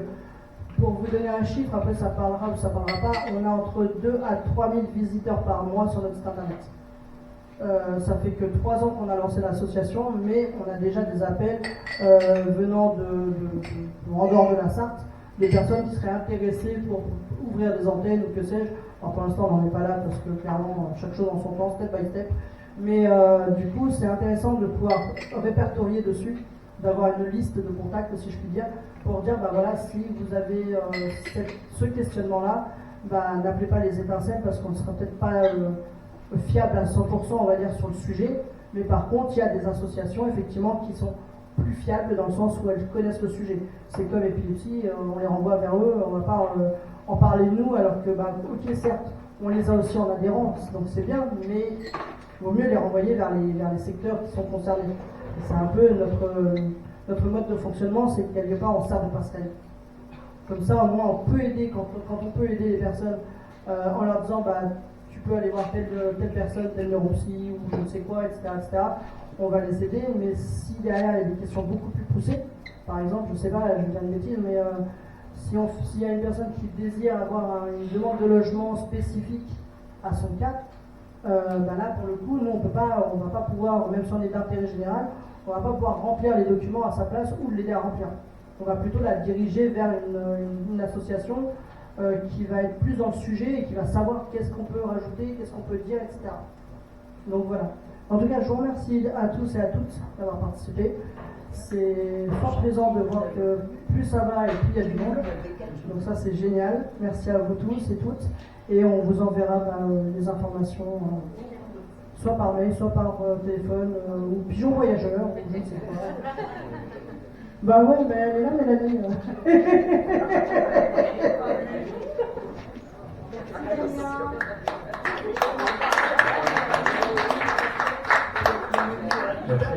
pour vous donner un chiffre, après ça parlera ou ça parlera pas, on a entre 2 à 3 000 visiteurs par mois sur notre site internet. Ça fait que 3 ans qu'on a lancé l'association, mais on a déjà des appels venant en dehors de la Sarthe, des personnes qui seraient intéressées pour ouvrir des antennes ou que sais-je. Alors pour l'instant, on n'en est pas là parce que clairement, chaque chose en son temps, step by step. Mais du coup, c'est intéressant de pouvoir répertorier dessus, d'avoir une liste de contacts, si je puis dire, pour dire, voilà, si vous avez ce questionnement-là, n'appelez pas les étincelles parce qu'on ne sera peut-être pas fiable à 100%, on va dire, sur le sujet. Mais par contre, il y a des associations, effectivement, qui sont plus fiables dans le sens où elles connaissent le sujet. C'est comme Epilepsie, on les renvoie vers eux, on ne va pas en parler nous, alors que, ok, certes, on les a aussi en adhérence, donc c'est bien, mais il vaut mieux les renvoyer vers les secteurs qui sont concernés. Et c'est un peu notre mode de fonctionnement, c'est que quelque part on sert de passerelle. Comme ça, au moins, on peut aider, quand on peut aider les personnes en leur disant, tu peux aller voir telle personne, tel neuropsy, ou je ne sais quoi, etc., on va les aider, mais si derrière il y a des questions beaucoup plus poussées, par exemple, je ne sais pas, je vais dire une bêtise, mais s'il y a une personne qui désire avoir une demande de logement spécifique à son cas, là pour le coup, nous on va pas pouvoir, même si on est d'intérêt général, on ne va pas pouvoir remplir les documents à sa place ou l'aider à remplir. On va plutôt la diriger vers une association qui va être plus dans le sujet et qui va savoir qu'est-ce qu'on peut rajouter, qu'est-ce qu'on peut dire, etc. Donc voilà. En tout cas, je vous remercie à tous et à toutes d'avoir participé. C'est fort plaisant de voir que plus ça va et plus il y a du monde. Donc ça, c'est génial. Merci à vous tous et toutes. Et on vous enverra les informations, soit par mail, soit par téléphone, ou pigeon voyageur, je ne sais pas. Bah ouais, mais elle est là, Mélanie. Merci.